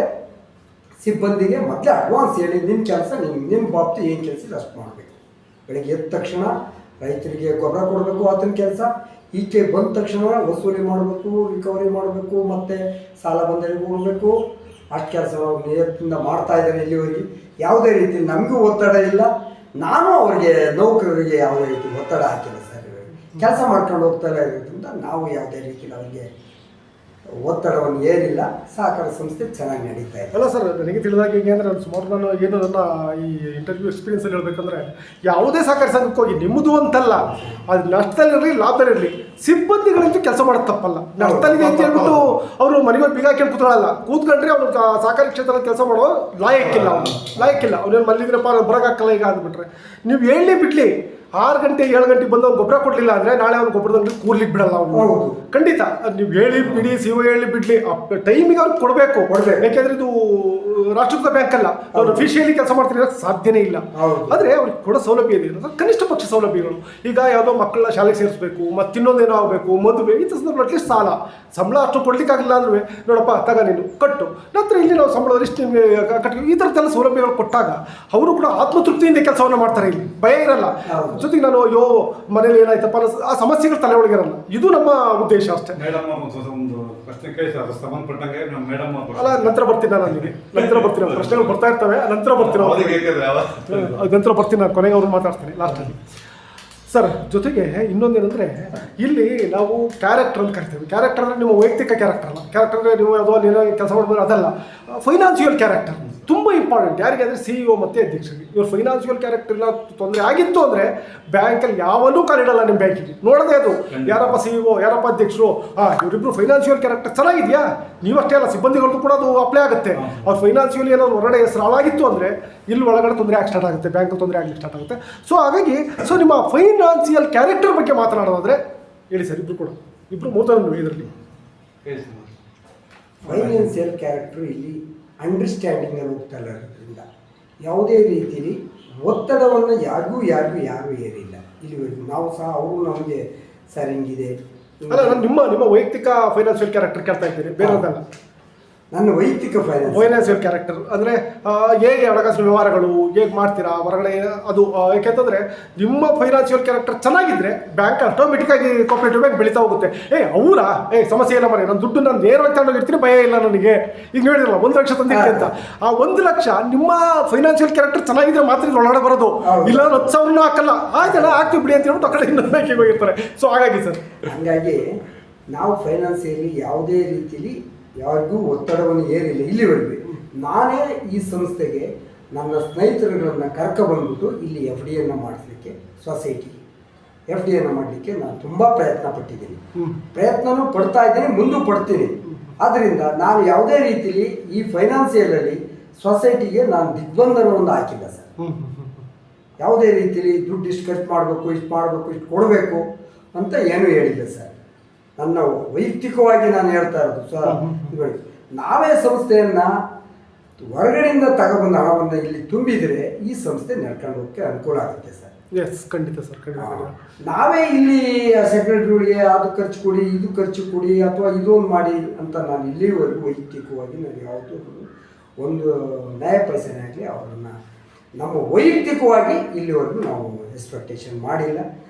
ಸಿಬ್ಬಂದಿಗೆ ಮೊದಲೇ ಅಡ್ವಾನ್ಸ್ ಹೇಳಿ, ನಿನ್ನ ಕೆಲಸ ನಿಮ್ಮ ಬಾಬ್ತು ಏನು ಕೆಲಸ ಇದೆ ಅಷ್ಟು ಮಾಡಬೇಕು. ಬೆಳಗ್ಗೆ ಎದ್ದ ತಕ್ಷಣ ರೈತರಿಗೆ ಗೊಬ್ಬರ ಕೊಡಬೇಕು, ಆತನ ಕೆಲಸ. ಈಚೆ ಬಂದ ತಕ್ಷಣ ವಸೂಲಿ ಮಾಡಬೇಕು, ರಿಕವರಿ ಮಾಡಬೇಕು, ಮತ್ತು ಸಾಲ ಬಂದವರಿಗೆ ಕೊಡಬೇಕು. ಅಷ್ಟು ಕೆಲಸ ನಾವು ನಿಯತ್ತಿಂದ ಮಾಡ್ತಾ ಇದ್ದಾರೆ ಇಲ್ಲಿವರೆಗೆ. ಯಾವುದೇ ರೀತಿ ನಮಗೂ ಒತ್ತಡ ಇಲ್ಲ, ನಾನು ಅವರಿಗೆ ನೌಕರರಿಗೆ ಯಾವುದೇ ರೀತಿ ಒತ್ತಡ ಹಾಕಿಲ್ಲ ಸರ್. ಕೆಲಸ ಮಾಡ್ಕೊಂಡು ಹೋಗ್ತಾರೆ ಇರೋದ್ರಿಂದ ನಾವು ಯಾವುದೇ ರೀತಿಯಲ್ಲಿ ಅವರಿಗೆ ಒತ್ತಡವನ್ನು ಏನಿಲ್ಲ. ಸಹಕಾರ ಸಂಸ್ಥೆ ಚೆನ್ನಾಗಿ ನಡೀತಾ ಇದೆ. ಅಲ್ಲ ಸರ್, ನನಗೆ ತಿಳಿದಾಗ ಹೇಗೆ ಅಂದರೆ ಸುಮಾರು ನಾನು ಏನು ನನ್ನ ಈ ಇಂಟರ್ವ್ಯೂ ಎಕ್ಸ್ಪೀರಿಯನ್ಸಲ್ಲಿ ಹೇಳ್ಬೇಕಂದ್ರೆ ಯಾವುದೇ ಸಹಕಾರಿ ಸಂಘಕ್ಕೆ ಹೋಗಿ ನಿಮ್ಮದು ಅಂತಲ್ಲ, ಅದು ನಷ್ಟದಲ್ಲಿರಲಿ ಲಾಭದಲ್ಲಿರಲಿ ಸಿಬ್ಬಂದಿಗಳಂತೂ ಕೆಲಸ ಮಾಡೋದು ತಪ್ಪಲ್ಲ. ನಷ್ಟದಲ್ಲಿದೆ ಅಂತ ಹೇಳ್ಬಿಟ್ಟು ಅವರು ಮನೆಗೆ ಬೀಗ ಹಾಕೊಂಡು ಕೂತ್ಕೊಳ್ಳಲ್ಲ. ಕೂತ್ಕೊಂಡ್ರೆ ಅವ್ರು ಸಹಕಾರಿ ಕ್ಷೇತ್ರದಲ್ಲಿ ಕೆಲಸ ಮಾಡೋ ಲಾಯಕ್ಕಿಲ್ಲ. ಅವ್ನೇನು ಮಲ್ಲಿದ್ರಪ್ಪ ಬರಗಾಕಲ್ಲ ಈಗ ಅಂದ್ಬಿಟ್ರೆ ನೀವು ಹೇಳಿ ಬಿಡ್ಲಿ 6 ಗಂಟೆ 7 ಗಂಟೆಗೆ ಬಂದು ಅವ್ನು ಗೊಬ್ಬರ ಕೊಡಲಿಲ್ಲ ಅಂದರೆ ನಾಳೆ ಅವ್ನು ಗೊಬ್ಬರದಲ್ಲಿ ಕೂರ್ಲಿಕ್ಕೆ ಬಿಡಲ್ಲ ಅವನು. ಖಂಡಿತ ನೀವು ಹೇಳಿ ಬಿಡಿ, ಸಿಒ ಹೇಳಿ ಬಿಡ್ಲಿ, ಟೈಮಿಗೆ ಅವ್ರಿಗೆ ಕೊಡಬೇಕು. ಯಾಕೆಂದ್ರೆ ಇದು ರಾಷ್ಟ್ರೀಕೃತ ಬ್ಯಾಂಕ್ ಅಲ್ಲ, ಅವ್ರು ಅಫಿಷಿಯಲಿ ಕೆಲಸ ಮಾಡ್ತಿರೋ ಸಾಧ್ಯನೇ ಇಲ್ಲ. ಆದರೆ ಅವ್ರಿಗೆ ಕೊಡೋ ಸೌಲಭ್ಯ ಇದೆ, ಕನಿಷ್ಠ ಪಕ್ಷ ಸೌಲಭ್ಯಗಳು. ಈಗ ಯಾವುದೋ ಮಕ್ಕಳನ್ನ ಶಾಲೆಗೆ ಸೇರಿಸ್ಬೇಕು, ಮತ್ತಿನ್ನೊಂದೇನೋ ಆಗಬೇಕು, ಮದುವೆ, ಈ ಸಂದರ್ಭ ಅಟ್ಲೀಸ್ಟ್ ಸಂಬಳ ಅಷ್ಟು ಕೊಡ್ಲಿಕ್ಕಾಗಿಲ್ಲ ಅಂದ್ರೆ ನೋಡಪ್ಪ ತಗ ನೀನು ಕಟ್ಟು, ನಂತರ ಇಲ್ಲಿ ನಾವು ಸಂಬಳದಲ್ಲಿ ಇಷ್ಟು ನಿಮಗೆ ಕಟ್ಟಿ, ಈ ಥರದ್ದೆಲ್ಲ ಸೌಲಭ್ಯಗಳು ಕೊಟ್ಟಾಗ ಅವರು ಕೂಡ ಆತ್ಮತೃಪ್ತಿಯಿಂದ ಕೆಲಸವನ್ನು ಮಾಡ್ತಾರೆ. ಇಲ್ಲಿ ಭಯ ಇರಲ್ಲ. ಜೊತೆಗೆ ನಾನು ಅಯ್ಯೋ ಮನೇಲಿ ಏನಾಯ್ತಪ್ಪ ಆ ಸಮಸ್ಯೆಗಳು ತಲೆ ಒಳಗಿರಲ್ಲ. ಇದು ನಮ್ಮ ಉದ್ದೇಶ ಅಷ್ಟೇ. ಮೇಡಮ್ ಒಂದು ಪ್ರಶ್ನೆ ಕೇಳಿ ಸರ್, ಸಂಬಂಧಪಟ್ಟಂಗೆ ಮೇಡಮ್ ಅಲ್ಲ, ನಂತರ ಬರ್ತೀನಿ ನಾನು ಅಲ್ಲಿಗೆ, ನಂತರ ಬರ್ತೀನಿ. ಪ್ರಶ್ನೆಗಳು ಬರ್ತಾ ಇರ್ತವೆ, ನಂತರ ಬರ್ತೀನಿ ನಾನು ಕೊನೆಗೆ ಅವ್ರನ್ನ ಮಾತಾಡ್ತೀನಿ ಲಾಸ್ಟಲ್ಲಿ. ಸರ್ ಜೊತೆಗೆ ಇನ್ನೊಂದೇನೆಂದರೆ ಇಲ್ಲಿ ನಾವು ಕ್ಯಾರೆಕ್ಟರ್ ಅಂತ ಕರಿತೀವಿ. ಕ್ಯಾರೆಕ್ಟರ್ ಅಂದರೆ ನಿಮ್ಮ ವೈಯಕ್ತಿಕ ಕ್ಯಾರೆಕ್ಟರ್ ಅಲ್ಲ. ಕ್ಯಾರೆಕ್ಟರ್ ಅಂದರೆ ನೀವು ಯಾವುದೋ ಅಲ್ಲಿ ಏನೋ ಕೆಲಸ ಮಾಡ್ಬೋದು ಅದಲ್ಲ. ಫೈನಾನ್ಷಿಯಲ್ ಕ್ಯಾರೆಕ್ಟರ್ ತುಂಬ ಇಂಪಾರ್ಟೆಂಟ್. ಯಾರಿಗೆ ಅಂದರೆ CEO ಮತ್ತು ಅಧ್ಯಕ್ಷರಿಗೆ. ಇವ್ರ ಫೈನಾನ್ಷಿಯಲ್ ಕ್ಯಾರೆಕ್ಟರ್ ಇಲ್ಲ ತೊಂದರೆ ಆಗಿತ್ತು ಅಂದರೆ ಬ್ಯಾಂಕಲ್ಲಿ ಯಾವನೂ ಕಾಲಿಡಲ್ಲ ನಿಮ್ಮ ಬ್ಯಾಂಕಿಗೆ. ನೋಡೋದೇ ಅದು ಯಾರಪ್ಪ CEO, ಯಾರಪ್ಪ ಅಧ್ಯಕ್ಷರು, ಇವರಿಬ್ರು ಫೈನಾನ್ಷಿಯಲ್ ಕ್ಯಾರೆಕ್ಟರ್ ಚೆನ್ನಾಗಿದೆಯಾ, ನೀವಷ್ಟೇ ಅಲ್ಲ ಸಿಬ್ಬಂದಿಗಳದ್ದು ಕೂಡ ಅದು ಅಪ್ಲೈ ಆಗುತ್ತೆ. ಅವ್ರ ಫೈನಾನ್ಷಿಯಲಿ ಏನಾದ್ರು ಹೊರಗಡೆ ಹೆಸರು ಹಾಳಾಗಿತ್ತು ಅಂದರೆ ಇಲ್ಲಿ ಒಳಗಡೆ ತೊಂದರೆ ಆಗಿ ಸ್ಟಾರ್ಟ್ ಆಗುತ್ತೆ, ಬ್ಯಾಂಕಲ್ಲಿ ತೊಂದರೆ ಆಗಲಿಕ್ಕೆ ಸ್ಟಾರ್ಟ್ ಆಗುತ್ತೆ. ಸೊ ಹಾಗಾಗಿ ನಿಮ್ಮ ಫೈನಾನ್ಷಿಯಲ್ ಕ್ಯಾರೆಕ್ಟರ್ ಬಗ್ಗೆ ಮಾತನಾಡೋದಾದರೆ ಹೇಳಿ ಸರ್, ಇಬ್ಬರು ಮೂತನೂ ಇದರಲ್ಲಿ. ಫೈನಾನ್ಷಿಯಲ್ ಕ್ಯಾರೆಕ್ಟರ್ ಇಲ್ಲಿ ಅಂಡರ್ಸ್ಟ್ಯಾಂಡಿಂಗ್ ಅಲ್ಲಿ ಹೋಗ್ತಾ ಇರೋದ್ರಿಂದ ಯಾವುದೇ ರೀತಿಯಲ್ಲಿ ಒತ್ತಡವನ್ನು ಯಾರು ಏರಿಲ್ಲ ಇಲ್ಲಿವರೆಗೂ. ನಾವು ಸಹ ಅವರು ನಮಗೆ ಸರ್ ಹಿಂಗಿದೆ. ಅಲ್ಲ, ನಾನು ನಿಮ್ಮ ವೈಯಕ್ತಿಕ ಫೈನಾನ್ಷಿಯಲ್ ಕ್ಯಾರೆಕ್ಟರ್ ಕೇಳ್ತಾ ಇದ್ದೀನಿ, ಬೇರೆದಲ್ಲ. ನನ್ನ ವೈಯಕ್ತಿಕ ಫೈನಾನ್ಷಿಯಲ್ ಕ್ಯಾರೆಕ್ಟರ್ ಅಂದರೆ ಹೇಗೆ ಹಣಕಾಸಿನ ವ್ಯವಹಾರಗಳು ಹೇಗೆ ಮಾಡ್ತೀರಾ ಹೊರಗಡೆ, ಅದು ಯಾಕೆಂತಂದರೆ ನಿಮ್ಮ ಫೈನಾನ್ಷಿಯಲ್ ಕ್ಯಾರೆಕ್ಟರ್ ಚೆನ್ನಾಗಿದ್ದರೆ ಬ್ಯಾಂಕ್ ಆಟೋಮೆಟಿಕ್ಕಾಗಿ ಕೋಆಪರೇಟಿವ್ ಬ್ಯಾಂಕ್ ಬೆಳೀತಾ ಹೋಗುತ್ತೆ. ಸಮಸ್ಯೆ ಇಲ್ಲ ಮನೆ, ನನ್ನ ದುಡ್ಡು ನಾನು ನೇರವಾಗಿ ತಗೊಂಡೋಗಿರ್ತೀನಿ, ಭಯ ಇಲ್ಲ ನನಗೆ. ಈಗ ಹೇಳಿರಲ್ಲ 1 ಲಕ್ಷ ತಂದಿದ್ದೆ ಅಂತ, ಆ 1 ಲಕ್ಷ ನಿಮ್ಮ ಫೈನಾನ್ಷಿಯಲ್ ಕ್ಯಾರೆಕ್ಟರ್ ಚೆನ್ನಾಗಿದ್ರೆ ಮಾತ್ರ ಇದು ಒಳಗಡೆ ಬರೋದು. ಇಲ್ಲ 10,000 ಹಾಕಲ್ಲ, ಆಯ್ತಲ್ಲ ಹಾಕ್ತೀವಿ ಬಿಡಿ ಅಂತ ಹೇಳ್ಬಿಟ್ಟು ಆ ಕಡೆ ಇನ್ನೊಂದು ಬ್ಯಾಂಕಿಗೆ ಹೋಗಿರ್ತಾರೆ. ಸೊ ಹಾಗಾಗಿ ಸರ್, ಹಾಗಾಗಿ ನಾವು ಫೈನಾನ್ಸಿಯಲಿ ಯಾವುದೇ ರೀತಿಯಲ್ಲಿ ಯಾರಿಗೂ ಒತ್ತಡವನ್ನು ಏರಿಲ್ಲ ಇಲ್ಲಿವರೆಗೂ. ನಾನೇ ಈ ಸಂಸ್ಥೆಗೆ ನನ್ನ ಸ್ನೇಹಿತರುಗಳನ್ನು ಕರ್ಕೊಬಂದ್ಬಿಟ್ಟು ಇಲ್ಲಿ FD ಮಾಡಿಸ್ಲಿಕ್ಕೆ, ಸೊಸೈಟಿಗೆ FD ಮಾಡಲಿಕ್ಕೆ ನಾನು ತುಂಬ ಪ್ರಯತ್ನ ಪಟ್ಟಿದ್ದೀನಿ, ಪ್ರಯತ್ನನೂ ಪಡ್ತಾ ಇದ್ದೀನಿ, ಮುಂದೂ ಪಡ್ತೀನಿ. ಆದ್ದರಿಂದ ನಾನು ಯಾವುದೇ ರೀತಿಯಲ್ಲಿ ಈ ಫೈನಾನ್ಸಿಯಲಲ್ಲಿ ಸೊಸೈಟಿಗೆ ನಾನು ದಿಗ್ಬಂಧನವನ್ನು ಹಾಕಿಲ್ಲ ಸರ್. ಯಾವುದೇ ರೀತಿಯಲ್ಲಿ ದುಡ್ಡು ಇಷ್ಟು ಖರ್ಚು ಮಾಡಬೇಕು, ಇಷ್ಟು ಕೊಡಬೇಕು ಅಂತ ಏನೂ ಹೇಳಿಲ್ಲ ಸರ್. ನನ್ನ ವೈಯಕ್ತಿಕವಾಗಿ ನಾನು ಹೇಳ್ತಾ ಇರೋದು ಸರ್, ನಾವೇ ಸಂಸ್ಥೆಯನ್ನು ಹೊರಗಡೆಯಿಂದ ತಗೊಬಂದ ಹಣವನ್ನು ಇಲ್ಲಿ ತುಂಬಿದರೆ ಈ ಸಂಸ್ಥೆ ನಡ್ಕೊಂಡು ಹೋಗೋಕ್ಕೆ ಅನುಕೂಲ ಆಗುತ್ತೆ ಸರ್. ಎಸ್, ಖಂಡಿತ ಸರ್, ಖಂಡಿತ. ನಾವೇ ಇಲ್ಲಿ ಸೆಕ್ರೆಟರಿಗಳಿಗೆ ಅದು ಖರ್ಚು ಕೊಡಿ, ಇದು ಖರ್ಚು ಕೊಡಿ, ಅಥವಾ ಇದೊಂದು ಮಾಡಿ ಅಂತ ನಾನು ಇಲ್ಲಿವರೆಗೂ ವೈಯಕ್ತಿಕವಾಗಿ ನಾನು ಯಾವುದೂ ಒಂದು ನ್ಯಾಯ ಪೈಸೆನೇ ಆಗಲಿ ಅವರನ್ನು ನಮ್ಮ ವೈಯಕ್ತಿಕವಾಗಿ ಇಲ್ಲಿವರೆಗೂ ನಾವು ಎಕ್ಸ್ಪೆಕ್ಟೇಷನ್ ಮಾಡಿಲ್ಲ,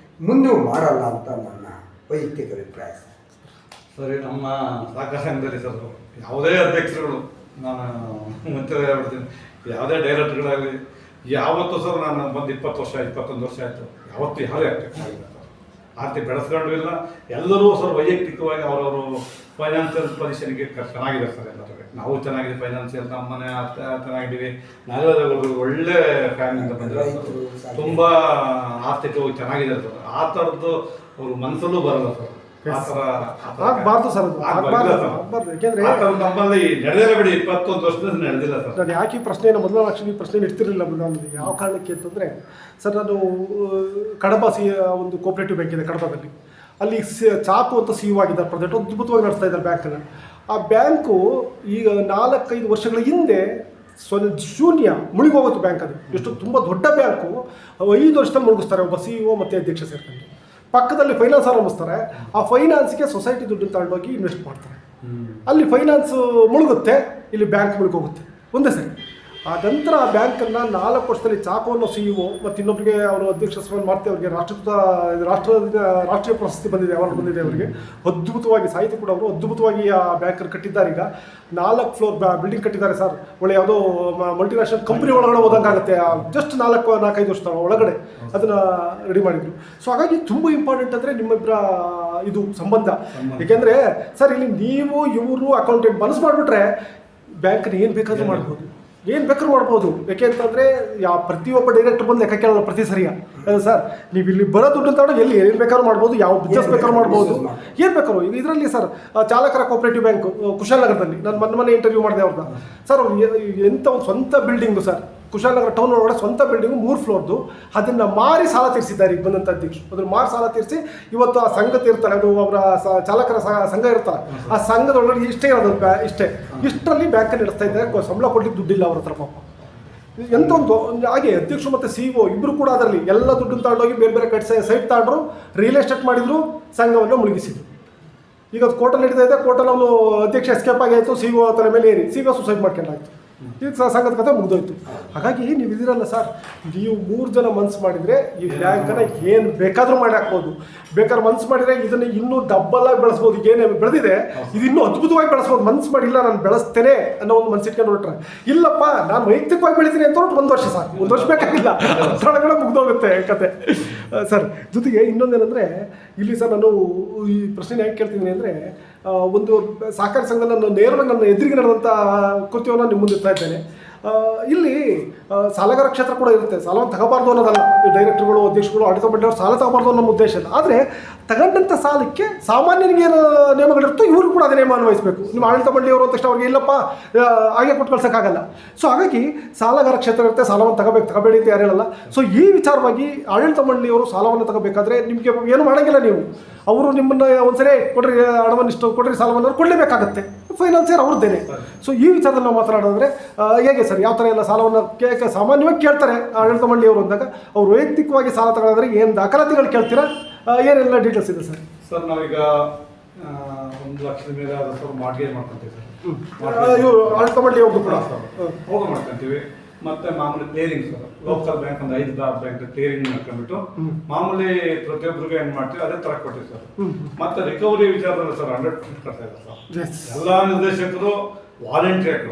ಮುಂದೆ ಮಾಡಲ್ಲ ಅಂತ ನನ್ನ ವೈಯಕ್ತಿಕ ಅಭಿಪ್ರಾಯ ಸರ್. ಸರಿ, ನಮ್ಮ ಸಹಕಾರ ಸಂಘದಲ್ಲಿ ಸರ್ ಯಾವುದೇ ಅಧ್ಯಕ್ಷರುಗಳು, ನಾನು ಮುಂಚೆ ಹೇಳ್ಬಿಡ್ತೀನಿ, ಯಾವುದೇ ಡೈರೆಕ್ಟರ್ಗಳಾಗಲಿ ಯಾವತ್ತೂ ಸರ್ ನಾನು ಬಂದು 20 ವರ್ಷ 21 ವರ್ಷ ಆಯಿತು, ಯಾವತ್ತೂ ಯಾವುದೇ ಅಧ್ಯಕ್ಷ ಆಗಿಲ್ಲ ಸರ್. ಆರ್ತಿ ಬೆಳೆಸ್ಕೊಂಡು ಇಲ್ಲ. ಎಲ್ಲರೂ ಸರ್ ವೈಯಕ್ತಿಕವಾಗಿ ಅವರವರು ಫೈನಾನ್ಷಿಯಲ್ ಪೊಸಿಷನ್ಗೆ ಚೆನ್ನಾಗಿದೆ ಸರ್. ಎಲ್ಲರೂ ನಾವು ಚೆನ್ನಾಗಿದೆ ಫೈನಾನ್ಷಿಯಲ್, ನಮ್ಮ ಮನೆ ಚೆನ್ನಾಗಿದ್ದೀವಿ, ನಾವೆಲ್ಲರೂ ಒಳ್ಳೆ ಫ್ಯಾಮಿಲಿಯಿಂದ ಬಂದಿರೋ ತುಂಬ ಆರ್ಥಿಕವಾಗಿ ಚೆನ್ನಾಗಿದೆ ಸರ್. ಆ ಥರದ್ದು ಅವ್ರ ಮನಸ್ಸಲ್ಲೂ ಬರಲ್ಲ ಸರ್. ಆಗಬಾರ್ದು ಸರ್, ಯಾಕೆಂದ್ರೆ ನಮ್ಮಲ್ಲಿ ನಡೆದಿಲ್ಲ ಬಿಡಿ, 21 ವರ್ಷದಿಂದ ನಡೆದಿಲ್ಲ ಸರ್. ನಾನು ಯಾಕೆ ಈ ಪ್ರಶ್ನೆಯನ್ನು ಮೊದಲ ಈ ಪ್ರಶ್ನೆ ಇಡ್ತಿರಲಿಲ್ಲ ನಾನು, ಯಾವ ಕಾರಣಕ್ಕೆ ಅಂತಂದರೆ ಸರ್, ನಾನು ಕಡಬ ಒಂದು ಕೋಆಪರೇಟಿವ್ ಬ್ಯಾಂಕ್ ಇದೆ ಕಡಬದಲ್ಲಿ, ಅಲ್ಲಿ ಚಾಕು ಅಂತ CEO ಆಗಿದ್ದಾರೆ ಪ್ರೆಸೆಂಟ್, ಅದ್ಭುತವಾಗಿ ನಡೆಸ್ತಾ ಇದ್ದಾರೆ ಬ್ಯಾಂಕನ್ನು. ಆ ಬ್ಯಾಂಕು ಈಗ 4-5 ವರ್ಷಗಳ ಹಿಂದೆ ಶೂನ್ಯ ಮುಳುಗೋಗುತ್ತೆ ಬ್ಯಾಂಕ್. ಅದು ಎಷ್ಟು ತುಂಬ ದೊಡ್ಡ ಬ್ಯಾಂಕು, 5 ವರ್ಷದಲ್ಲಿ ಮುಳುಗಿಸ್ತಾರೆ ಒಬ್ಬ CEO ಮತ್ತು ಅಧ್ಯಕ್ಷ ಸೇರ್ಕೊಂಡು. ಪಕ್ಕದಲ್ಲಿ ಫೈನಾನ್ಸ್ ಆರಂಭಿಸ್ತಾರೆ, ಆ ಫೈನಾನ್ಸ್ಗೆ ಸೊಸೈಟಿ ದುಡ್ಡನ್ನು ತಗೊಂಡೋಗಿ ಇನ್ವೆಸ್ಟ್ ಮಾಡ್ತಾರೆ. ಅಲ್ಲಿ ಫೈನಾನ್ಸ್ ಮುಳುಗುತ್ತೆ, ಇಲ್ಲಿ ಬ್ಯಾಂಕ್ ಮುಳುಗೋಗುತ್ತೆ ಒಂದೇ ಸರಿ. ಆ ನಂತರ ಆ ಬ್ಯಾಂಕನ್ನು 4 ವರ್ಷದಲ್ಲಿ ಚಾಕುವನ್ನು CEO ಮತ್ತು ಇನ್ನೊಬ್ಬರಿಗೆ ಅವರು ಅಧ್ಯಕ್ಷ ಮಾಡ್ತೇವೆ. ಅವರಿಗೆ ರಾಷ್ಟ್ರೀಯ ಪ್ರಶಸ್ತಿ ಬಂದಿದೆ, ಅವಾರ್ಡ್ ಬಂದಿದೆ ಅವರಿಗೆ. ಅದ್ಭುತವಾಗಿ ಸಾಹಿತ್ಯ ಕೂಡ ಅವರು ಅದ್ಭುತವಾಗಿ ಆ ಬ್ಯಾಂಕನ್ನು ಕಟ್ಟಿದ್ದಾರೆ. ಈಗ 4 ಫ್ಲೋರ್ ಬಿಲ್ಡಿಂಗ್ ಕಟ್ಟಿದ್ದಾರೆ ಸರ್. ಒಳ್ಳೆ ಯಾವುದೋ ಮಲ್ಟಿನ್ಯಾಷನಲ್ ಕಂಪ್ನಿ ಒಳಗಡೆ ಹೋದಂಗಾಗುತ್ತೆ. ಜಸ್ಟ್ 4-5 ವರ್ಷದ ಒಳಗಡೆ ಅದನ್ನು ರೆಡಿ ಮಾಡಿದ್ರು. ಸೊ ಹಾಗಾಗಿ ತುಂಬ ಇಂಪಾರ್ಟೆಂಟ್ ಅಂದರೆ ನಿಮ್ಮಿಬ್ಬರ ಇದು ಸಂಬಂಧ. ಏಕೆಂದರೆ ಸರ್, ಇಲ್ಲಿ ನೀವು ಇವರು ಅಕೌಂಟೆಂಟ್ ಮನಸ್ಸು ಮಾಡಿಬಿಟ್ರೆ ಬ್ಯಾಂಕನ್ನು ಏನು ಬೇಕಾದರೂ ಮಾಡ್ಬೋದು. ಏನು ಬೇಕಾದ್ರೂ ಮಾಡ್ಬೋದು. ಯಾಕೆ ಅಂತಂದರೆ ಪ್ರತಿಯೊಬ್ಬ ಡೈರೆಕ್ಟರ್ ಬಂದು ಲೆಕ್ಕ ಕೇಳಲ್ಲ ಪ್ರತಿ ಸರಿಯ ಸರ್ ನೀವು ಇಲ್ಲಿ ಬರೋ ದುಡ್ಡು ತಗೊಂಡು ಎಲ್ಲಿ ಏನು ಬೇಕಾದ್ರೂ ಮಾಡ್ಬೋದು, ಯಾವ ಬಿಸ್ನೆಸ್ ಬೇಕಾದ್ರೂ ಮಾಡ್ಬೋದು, ಏನು ಬೇಕಾದ್ರು. ಈಗ ಇದರಲ್ಲಿ ಸರ್ ಚಾಲಕರ ಕೋಆಪರೇಟಿವ್ ಬ್ಯಾಂಕ್ ಕುಶಾಲನಗರದಲ್ಲಿ ನಾನು ಮೊನ್ನೆ ಇಂಟರ್ವ್ಯೂ ಮಾಡಿದೆ ಅವ್ರನ್ನ. ಸರ್ ಅವ್ರು ಎಂಥ ಒಂದು ಸ್ವಂತ ಬಿಲ್ಡಿಂಗು ಸರ್, ಕುಶಾಲನಗರ ಟೌನ್ ಒಳಗಡೆ ಸ್ವಂತ ಬಿಲ್ಡಿಂಗು 3 ಫ್ಲೋರ್ದು, ಅದನ್ನು ಮಾರಿ ಸಾಲ ತೀರಿಸಿದ್ದಾರೆ ಈಗ ಬಂದಂಥ ಅಧ್ಯಕ್ಷರು. ಅದನ್ನು ಮಾರಿ ಸಾಲ ತೀರಿಸಿ ಇವತ್ತು ಆ ಸಂಘ ಇರ್ತಾರೆ, ಅದು ಅವರ ಚಾಲಕರ ಸಂಘ ಇರ್ತಾರೆ, ಆ ಸಂಘದೊಳಗಡೆ ಇಷ್ಟೇ ಇರೋದು ಇಷ್ಟರಲ್ಲಿ ಬ್ಯಾಂಕಲ್ಲಿ ನಡೆಸ್ತಾ ಇದ್ದಾರೆ. ಸಂಬಳ ಕೊಡ್ಲಿಕ್ಕೆ ದುಡ್ಡಿಲ್ಲ ಅವ್ರ ಹತ್ರ ಪಾಪ. ಎಂಥ ಒಂದು ಹಾಗೆ ಅಧ್ಯಕ್ಷರು ಮತ್ತು CEO ಇಬ್ಬರು ಕೂಡ ಅದರಲ್ಲಿ ಎಲ್ಲ ದುಡ್ಡನ್ನು ತಗೊಂಡೋಗಿ ಬೇರೆ ಬೇರೆ ಕಡೆ ಸೈಟ್ ತಗೊಂಡ್ರು, ರಿಯಲ್ ಎಸ್ಟೇಟ್ ಮಾಡಿದ್ರು, ಸಂಘವನ್ನು ಮುಳುಗಿಸಿದ್ರು. ಈಗ ಅದು ಕೋರ್ಟಲ್ಲಿ ನಡೀತಾ ಇದೆ. ಕೋರ್ಟಲ್ಲಿ ಅವನು ಅಧ್ಯಕ್ಷ ಎಸ್ಕೇಪ್ ಆಗಾಯಿತು, CEO ತಲೆ ಮೇಲೆ ಏರಿ CEO ಸುಸೈಡ್ ಮಾಡ್ಕೊಂಡಾಯ್ತು. ಈಗ ಸಂಘದ ಕಥೆ ಮುಗಿದೋಯ್ತು. ಹಾಗಾಗಿ ನೀವು ಇದಿರಲ್ಲ ಸರ್, ನೀವು 3 ಜನ ಮನ್ಸು ಮಾಡಿದರೆ ಈ ಬ್ಯಾಂಕನ್ನು ಏನು ಬೇಕಾದರೂ ಮಾಡಿ ಹಾಕ್ಬೋದು. ಬೇಕಾದ್ರೆ ಮನ್ಸು ಮಾಡಿದರೆ ಇದನ್ನು ಇನ್ನೂ ಡಬ್ಬಲಾಗಿ ಬೆಳೆಸ್ಬೋದು. ಏನೇ ಬೆಳೆದಿದೆ ಇದು ಇನ್ನೂ ಅದ್ಭುತವಾಗಿ ಬೆಳೆಸ್ಬೋದು. ಮನ್ಸು ಮಾಡಿಲ್ಲ ನಾನು ಬೆಳೆಸ್ತೇನೆ ಅನ್ನೋ ಒಂದು ಮನ್ಸಿಟ್ಕೊಂಡು ಹೊರಟ್ರೆ, ಇಲ್ಲಪ್ಪ ನಾನು ವೈಯಕ್ತಿಕವಾಗಿ ಬೆಳಿತೀನಿ ಅಂತ ಹೊರಟು 1 ವರ್ಷ ಸಾಕು, 1 ವರ್ಷ ಬೇಕಾಗಿಲ್ಲ, ಅದರೊಳಗಡೆ ಮುಗ್ದೋಗುತ್ತೆ ಕತೆ ಸರ್. ಜೊತೆಗೆ ಇನ್ನೊಂದೇನೆಂದರೆ ಇಲ್ಲಿ ಸರ್ ನಾನು ಈ ಪ್ರಶ್ನೆ ಯಾಕೆ ಕೇಳ್ತೀನಿ ಅಂದರೆ, ಒಂದು ಸಹಕಾರಿ ಸಂಘದಲ್ಲಿ ನಾನು ನೇರವಾಗಿ ನನ್ನ ಎದುರಿಗೆ ನಡೆದಂಥ ಕೃತ್ಯವನ್ನು ನಿಮ್ಮ ಮುಂದೆ ಇಡ್ತಾ ಇದ್ದೇನೆ. ಇಲ್ಲಿ ಸಾಲಗಾರ ಕ್ಷೇತ್ರ ಕೂಡ ಇರುತ್ತೆ. ಸಾಲವನ್ನು ತಗೋಬಾರ್ದು ಅನ್ನೋದಲ್ಲ, ಈ ಡೈರೆಕ್ಟರ್ಗಳು, ಅಧ್ಯಕ್ಷಗಳು, ಆಡಳಿತ ಮಂಡಳಿಯವರು ಸಾಲ ತಗೋಬಾರ್ದು ಅನ್ನೋ ಉದ್ದೇಶ ಇಲ್ಲ. ಆದರೆ ತಗೊಂಡಂಥ ಸಾಲಕ್ಕೆ ಸಾಮಾನ್ಯನಿಗೆ ಏನು ನಿಯಮಗಳಿರುತ್ತೋ ಇವರು ಕೂಡ ಅದೇ ನಿಯಮ ಅನ್ವಯಿಸಬೇಕು. ನಿಮ್ಮ ಆಡಳಿತ ಮಂಡಳಿಯವರು ಅಂತ ತಕ್ಷಣ ಅವ್ರಿಗೆ ಇಲ್ಲಪ್ಪ ಹಾಗೆ ಕೊಟ್ಟು ಕಳ್ಸೋಕ್ಕಾಗಲ್ಲ. ಸೊ ಹಾಗಾಗಿ ಸಾಲಗಾರ ಕ್ಷೇತ್ರ ಇರುತ್ತೆ, ಸಾಲವನ್ನು ತಗೋಬೇಡಿ ಅಂತ ಯಾರು ಹೇಳಲ್ಲ. ಸೊ ಈ ವಿಚಾರವಾಗಿ ಆಡಳಿತ ಮಂಡಳಿಯವರು ಸಾಲವನ್ನು ತಗೋಬೇಕಾದ್ರೆ ನಿಮಗೆ ಏನು ಮಾಡೋಂಗಿಲ್ಲ. ನೀವು ಅವರು ನಿಮ್ಮನ್ನು ಒಂದ್ಸರಿ ಕೊಡ್ರಿ ಹಣವನ್ನು ಇಷ್ಟು ಕೊಡ್ರಿ ಸಾಲವನ್ನು ಕೊಡಲೇಬೇಕಾಗತ್ತೆ. ಫೈನಾನ್ಸಿಯರ್ ಅವ್ರದ್ದೇನೆ. ಸೊ ಈ ವಿಚಾರದಲ್ಲಿ ನಾವು ಮಾತನಾಡಿದ್ರೆ ಹೇಗೆ ಸರ್, ಯಾವ ಥರ ಎಲ್ಲ ಸಾಲವನ್ನು ಸಾಮಾನ್ಯವಾಗಿ ಕೇಳ್ತಾರೆ ಆಡಳಿತ ಮಂಡಳಿಯವರು ಅಂದಾಗ, ಅವ್ರು ವೈಯಕ್ತಿಕವಾಗಿ ಸಾಲ ತಗೊಳ್ಳೋದ್ರೆ ಏನು ದಾಖಲಾತಿಗಳು ಕೇಳ್ತೀರಾ, ಏನೆಲ್ಲ ಡೀಟೇಲ್ಸ್ ಇದೆ ಸರ್? ಸರ್ ನಾವೀಗ 1 ಲಕ್ಷದ ಮೇಲೆ ಸರ್ ಮಾರ್ಗೇಜ್ ಮಾಡ್ಕೊಂತೀವಿ ಸರ್. ಇವರು ಆಡಳಿತ ಮಂಡಳಿಯವ್ರದ್ದು ಕೂಡ ಹೋಗ ಮಾಡ್ಕೊಂತೀವಿ. ಮತ್ತೆ ಮಾಮೂಲಿ ಕ್ಲಿಯರಿಂಗ್ ಸರ್, ಲೋಕಲ್ ಬ್ಯಾಂಕ್ ಒಂದು 5 ಬ್ಯಾಂಕ್ ಕ್ಲಿಯರಿಂಗ್ ಮಾಡ್ಕೊಂಡ್ಬಿಟ್ಟು ಮಾಮೂಲಿ ಪ್ರತಿಯೊಬ್ಬರಿಗೆ ಏನು ಮಾಡ್ತೀವಿ ಅದೇ ತರ ಕೊಟ್ಟಿವಿ ಸರ್. ಮತ್ತೆ ರಿಕವರಿ ವಿಚಾರದಲ್ಲಿ ಸರ್ 100% ಕಟ್ತಾ ಇದ್ದಾರೆ ಸರ್. ಎಲ್ಲ ನಿರ್ದೇಶಕರು ವಾಲಂಟ್ರಿ ಆಗಿ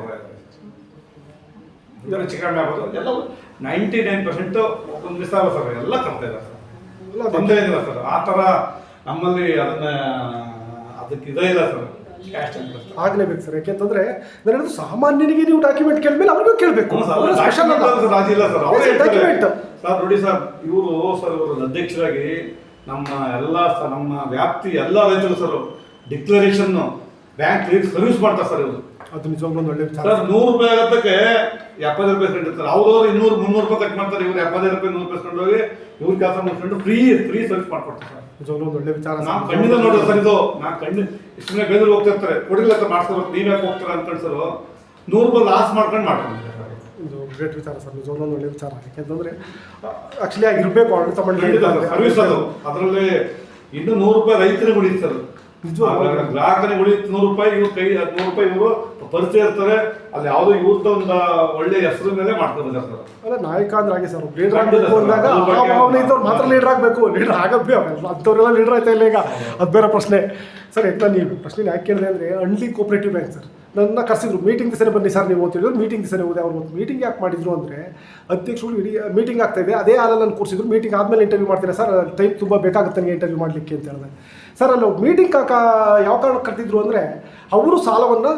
ಹೆಚ್ಚು ಕಡಿಮೆ ಆಗೋದು ಎಲ್ಲ 99% ಒಂದು ದಿವಸ ಸರ್ ಎಲ್ಲ ಕಟ್ತಾ ಇದ್ದಾರೆ ಸರ್. ತೊಂದರೆ ಇಲ್ಲ ಸರ್. ಆ ಥರ ನಮ್ಮಲ್ಲಿ ಅದಕ್ಕೆ ಇದೇ ಇಲ್ಲ ಸರ್. ಆಗಲೇಬೇಕು ಸರ್. ಯಾಕೆಂತಂದ್ರೆ ನಾನು ಹೇಳೋದು ಸಾಮಾನ್ಯನಿಗೆ ನೀವು ಡಾಕ್ಯುಮೆಂಟ್ ಕೇಳಿದ್ಮೇಲೆ ಅವ್ರಿಗೂ ಕೇಳಬೇಕು. ರಾಜಿ ಇಲ್ಲ ಸರ್. ಸರ್ ನೋಡಿ ಸರ್, ಇವರು ಅಧ್ಯಕ್ಷರಾಗಿ ನಮ್ಮ ವ್ಯಾಪ್ತಿ ಎಲ್ಲ ರೈತರು ಸರ್ ಡಿಕ್ಲರೇಷನ್ ಬ್ಯಾಂಕ್ ಸರ್ವಿಸ್ ಮಾಡ್ತಾರೆ ಸರ್. ಇವರು ಅದು ನಿಜವಾಗ್ಲೂ ಒಂದು ಒಳ್ಳೆ ವಿಚಾರ ಸರ್. 100 ರೂಪಾಯಿ ಆಗೋದಕ್ಕೆ 70 ರೂಪಾಯಿ ಕಂಡಿರ್ತಾರೆ. ಅವ್ರವ್ರು 200-300 ರೂಪಾಯಿ ಕಟ್ ಮಾಡ್ತಾರೆ. ಇವ್ರು 75 ರೂಪಾಯಿ 100 ರೂಪಾಯಿ ಕೊಂಡೋಗಿ ಇವ್ರ ಕೆಲಸ ಮಾಡ್ಕೊಂಡು ಫ್ರೀ ಸರ್ವಿಸ್ ಮಾಡ್ಕೊಡ್ತಾರೆ ಸರ್. ನಿಜವಾಗ್ಲೂ ಒಂದು ಒಳ್ಳೆ ವಿಚಾರ. ನಾವು ಕಣ್ಣಿಂದ ನೋಡಿದ್ರೆ ಸರ್, ಇದು ನಾನು ಕಣ್ಣು ಇಷ್ಟನೇ ಬೇದರು ಹೋಗ್ತಾ ಇರ್ತಾರೆ, ಕೊಡಿಲ್ಲ ಅಂತ ಮಾಡಿಸ್ಕೋಬೇಕು, ನೀವ್ ಯಾಕೆ ಹೋಗ್ತಾರೆ ಅನ್ಕೊಂಡು ಸರ್ 100 ರೂಪಾಯಿ ಲಾಸ್ ಮಾಡ್ಕೊಂಡು ಮಾಡ್ಕೊಂಡಿದ್ದಾರೆ. ಇದು ಗ್ರೇಟ್ ವಿಚಾರ ಸರ್, ನಿಜವಾಗ್ಲೂ ಒಂದು ಒಳ್ಳೆ ವಿಚಾರ. ಯಾಕೆಂತಂದ್ರೆ ಆಕ್ಚುಲಿ ಆಗಿರ್ಬೇಕು ಆಡಳಿತ ಮಂಡಳಿ ಸರ್ವಿಸ್ ಅದು. ಅದರಲ್ಲಿ ಇನ್ನು 100 ರೂಪಾಯಿ ರೈತರಿಗೆ ಉಳಿಯುತ್ತೆ ಸರ್. ಗ್ರಾಹಕರಿಗೆ ಉಳಿಯುತ್ತೆ 100 ರೂಪಾಯಿ. ಇವ್ರ ಕೈ 100 ರೂಪಾಯಿ ಇವರು ಪರಿಚಯ ಇರ್ತಾರೆ. ಅಲ್ಲಿ ಯಾವುದೋ ಇವ್ರದ್ದು ಒಂದು ಒಳ್ಳೆ ಹೆಸರು ಮೇಲೆ ಮಾಡ್ತಾರೆ ಸರ್. ಅಲ್ಲ ನಾಯಕ ಅಂದ್ರೆ ಹಾಗೆ ಸರ್, ಲೀಡರ್ ಆಗಬೇಕು ಅಂದಾಗ ಭಾವನೆ ಇದ್ದವ್ರು ಮಾತ್ರ ಲೀಡರ್ ಆಗಬೇಕು. ಲೀಡರ್ ಆಗಬೇಕು ಅಂಥವ್ರೆಲ್ಲ ಲೀಡರ್ ಆಯ್ತಾ ಇಲ್ಲ ಈಗ, ಅದು ಬೇರೆ ಪ್ರಶ್ನೆ ಸರ್. ಯಾಕೆ ನೀವು ಪ್ರಶ್ನೆ ಯಾಕೆ ಕೇಳಿದೆ ಅಂದರೆ, ಅಂಡ್ಲಿ ಕೋಆಪರೇಟಿವ್ ಬ್ಯಾಂಕ್ ಸರ್ ನನ್ನ ಕರೆಸಿದ್ರು. ಮೀಟಿಂಗ್ ದಿವಸನೇ ಬನ್ನಿ ಸರ್ ನೀವು ಅಂತ ಹೇಳಿದ್ರು. ಮೀಟಿಂಗ್ ದಿವಸನೇ ಹೋದೆ. ಅವ್ರು ಮೀಟಿಂಗ್ ಯಾಕೆ ಮಾಡಿದ್ರು ಅಂದರೆ, ಅಧ್ಯಕ್ಷರು ಇಡೀ ಮೀಟಿಂಗ್ ಆಗ್ತಾಯಿದೆ, ಅದೇ ಹಾಲಲ್ಲಿ ನಾನು ಕೂರಿಸಿದ್ರು. ಮೀಟಿಂಗ್ ಆದಮೇಲೆ ಇಂಟರ್ವ್ಯೂ ಮಾಡ್ತೀರಾ ಸರ್, ಟೈಮ್ ತುಂಬ ಬೇಕಾಗುತ್ತೆ ನನಗೆ ಇಂಟರ್ವ್ಯೂ ಮಾಡಲಿಕ್ಕೆ ಅಂತ ಹೇಳಿದೆ ಸರ್. ಅಲ್ಲಿ ಮೀಟಿಂಗ್ ಯಾವ ಕಾರಣಕ್ಕೆ ಕರೆದಿದ್ರು ಅಂದರೆ, ಅವರು ಸಾಲವನ್ನು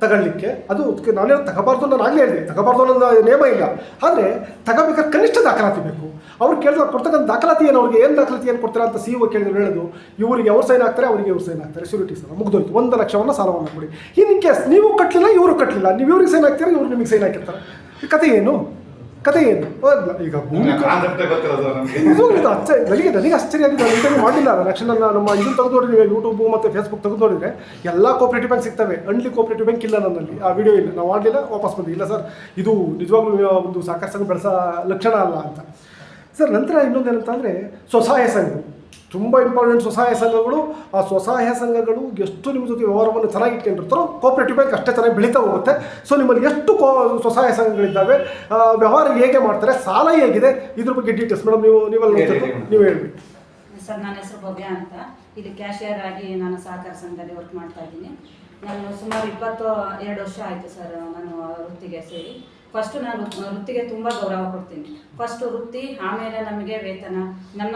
ತಗೊಳ್ಳಿಕ್ಕೆ, ಅದು ನಾನೇ ತಗೋಬಾರ್ದು, ನಾನು ಆಗಲೇ ಹೇಳಿದೆ ತಗೋಬಾರ್ದು ಅನ್ನೋ ನಿಯಮ ಇಲ್ಲ. ಆದರೆ ತಗೋಬೇಕಾದ್ರೆ ಕನಿಷ್ಠ ದಾಖಲಾತಿ ಬೇಕು. ಅವ್ರು ಕೇಳಿದ್ರೆ ಕೊಡ್ತಕ್ಕಂಥ ದಾಖಲಾತಿ ಏನು, ಅವ್ರಿಗೆ ಏನು ದಾಖಲಾತಿ ಏನು ಕೊಡ್ತಾರೆ ಅಂತ CEO ಕೇಳಿದ್ರು. ಹೇಳೋದು ಇವರಿಗೆ ಅವ್ರು ಸೈನ್ ಆಗ್ತಾರೆ, ಅವರಿಗೆ ಇವ್ರು ಸೈನ್ ಆಗ್ತಾರೆ, ಶ್ಯೂರಿಟಿ ಸರ್ ಮುಗ್ದೋಯ್ತು. 1 ಲಕ್ಷವನ್ನು ಸಾಲವನ್ನು ಕೊಡಿ. ಇನ್ ಕೇಸ್ ನೀವು ಕಟ್ಟಲಿಲ್ಲ, ಇವರು ಕಟ್ಟಲಿಲ್ಲ, ನೀವು ಇವ್ರಿಗೆ ಸೈನ್ ಹಾಕ್ತೀರಾ, ಇವ್ರು ನಿಮಗೆ ಸೈನ್ ಹಾಕಿರ್ತಾರೆ. ಕತೆ ಏನು ಈಗ ನನಗೆ ಆಶ್ಚರ್ಯ ಆಗಿದೆ. ನಾನು ಇಂಟರ್ವ್ಯೂ ಮಾಡಲಿಲ್ಲ. ನೆಕ್ಸ್ಟ್ ನಮ್ಮ ಇದನ್ನು ತೆಗೆದು ನೋಡಿದ್ರೆ, ಯೂಟ್ಯೂಬ್ ಮತ್ತು ಫೇಸ್ಬುಕ್ ತೆಗೆದು ನೋಡಿದರೆ ಎಲ್ಲ ಕೋಆಪರೇಟಿವ್ ಬ್ಯಾಂಕ್ ಸಿಗ್ತವೆ. ಅಂಡ್ಲಿ ಕೋಆಪರೇಟಿವ್ ಬ್ಯಾಂಕ್ ಇಲ್ಲ ನನ್ನಲ್ಲಿ. ಆ ವಿಡಿಯೋ ಇಲ್ಲ, ನಾವು ಮಾಡಲಿಲ್ಲ, ವಾಪಸ್ ಬಂದು ಇಲ್ಲ ಸರ್, ಇದು ನಿಜವಾಗ್ಲೂ ಒಂದು ಸಹಕಾರ ಸಂಘ ಬೆಳೆಸೋ ಲಕ್ಷಣ ಅಲ್ಲ ಅಂತ ಸರ್. ನಂತರ ಇನ್ನೊಂದೇನಂತಂದರೆ ಸ್ವಸಹಾಯ ಸಂಘಗಳು ತುಂಬ ಇಂಪಾರ್ಟೆಂಟ್. ಸ್ವಸಹಾಯ ಸಂಘಗಳು, ಆ ಸ್ವಸಹಾಯ ಸಂಘಗಳು ಎಷ್ಟು ನಿಮ್ಮ ಜೊತೆ ವ್ಯವಹಾರವನ್ನು ಚೆನ್ನಾಗಿ ಇಟ್ಕೊಂಡಿರ್ತಾರೋ ಕೋಆಪರೇಟಿವ್ ಬ್ಯಾಂಕ್ ಅಷ್ಟೇ ಚೆನ್ನಾಗಿ ಬೆಳೀತಾ ಹೋಗುತ್ತೆ. ಸೊ ನಿಮ್ಮಲ್ಲಿ ಎಷ್ಟು ಸ್ವಸಹಾಯ ಸಂಘಗಳಿದ್ದಾವೆ, ವ್ಯವಹಾರ ಹೇಗೆ ಮಾಡ್ತಾರೆ, ಸಾಲ ಹೇಗಿದೆ, ಇದ್ರ ಬಗ್ಗೆ ಡೀಟೇಲ್ಸ್ ಮೇಡಮ್ ನೀವೆಲ್ಲ ನೀವು ಹೇಳ್ಬಿಡಿ ಸರ್. ನನ್ನ ಹೆಸರು ಭವ್ಯ ಅಂತ. ಇಲ್ಲಿ ಕ್ಯಾಶಿಯರ್ ಆಗಿ ನಾನು ಸಹಕಾರ ಸಂಘದಲ್ಲಿ ವರ್ಕ್ ಮಾಡ್ತಾ ಇದ್ದೀನಿ. ನಾನು ಸುಮಾರು 22 ವರ್ಷ ಆಯಿತು ಸರ್ ನಾನು ವೃತ್ತಿಗೆ ಸೇರಿ. ಫಸ್ಟು ನಾನು ವೃತ್ತಿಗೆ ತುಂಬ ಗೌರವ ಕೊಡ್ತೀನಿ. ಫಸ್ಟು ವೃತ್ತಿ, ಆಮೇಲೆ ನಮಗೆ ವೇತನ. ನನ್ನ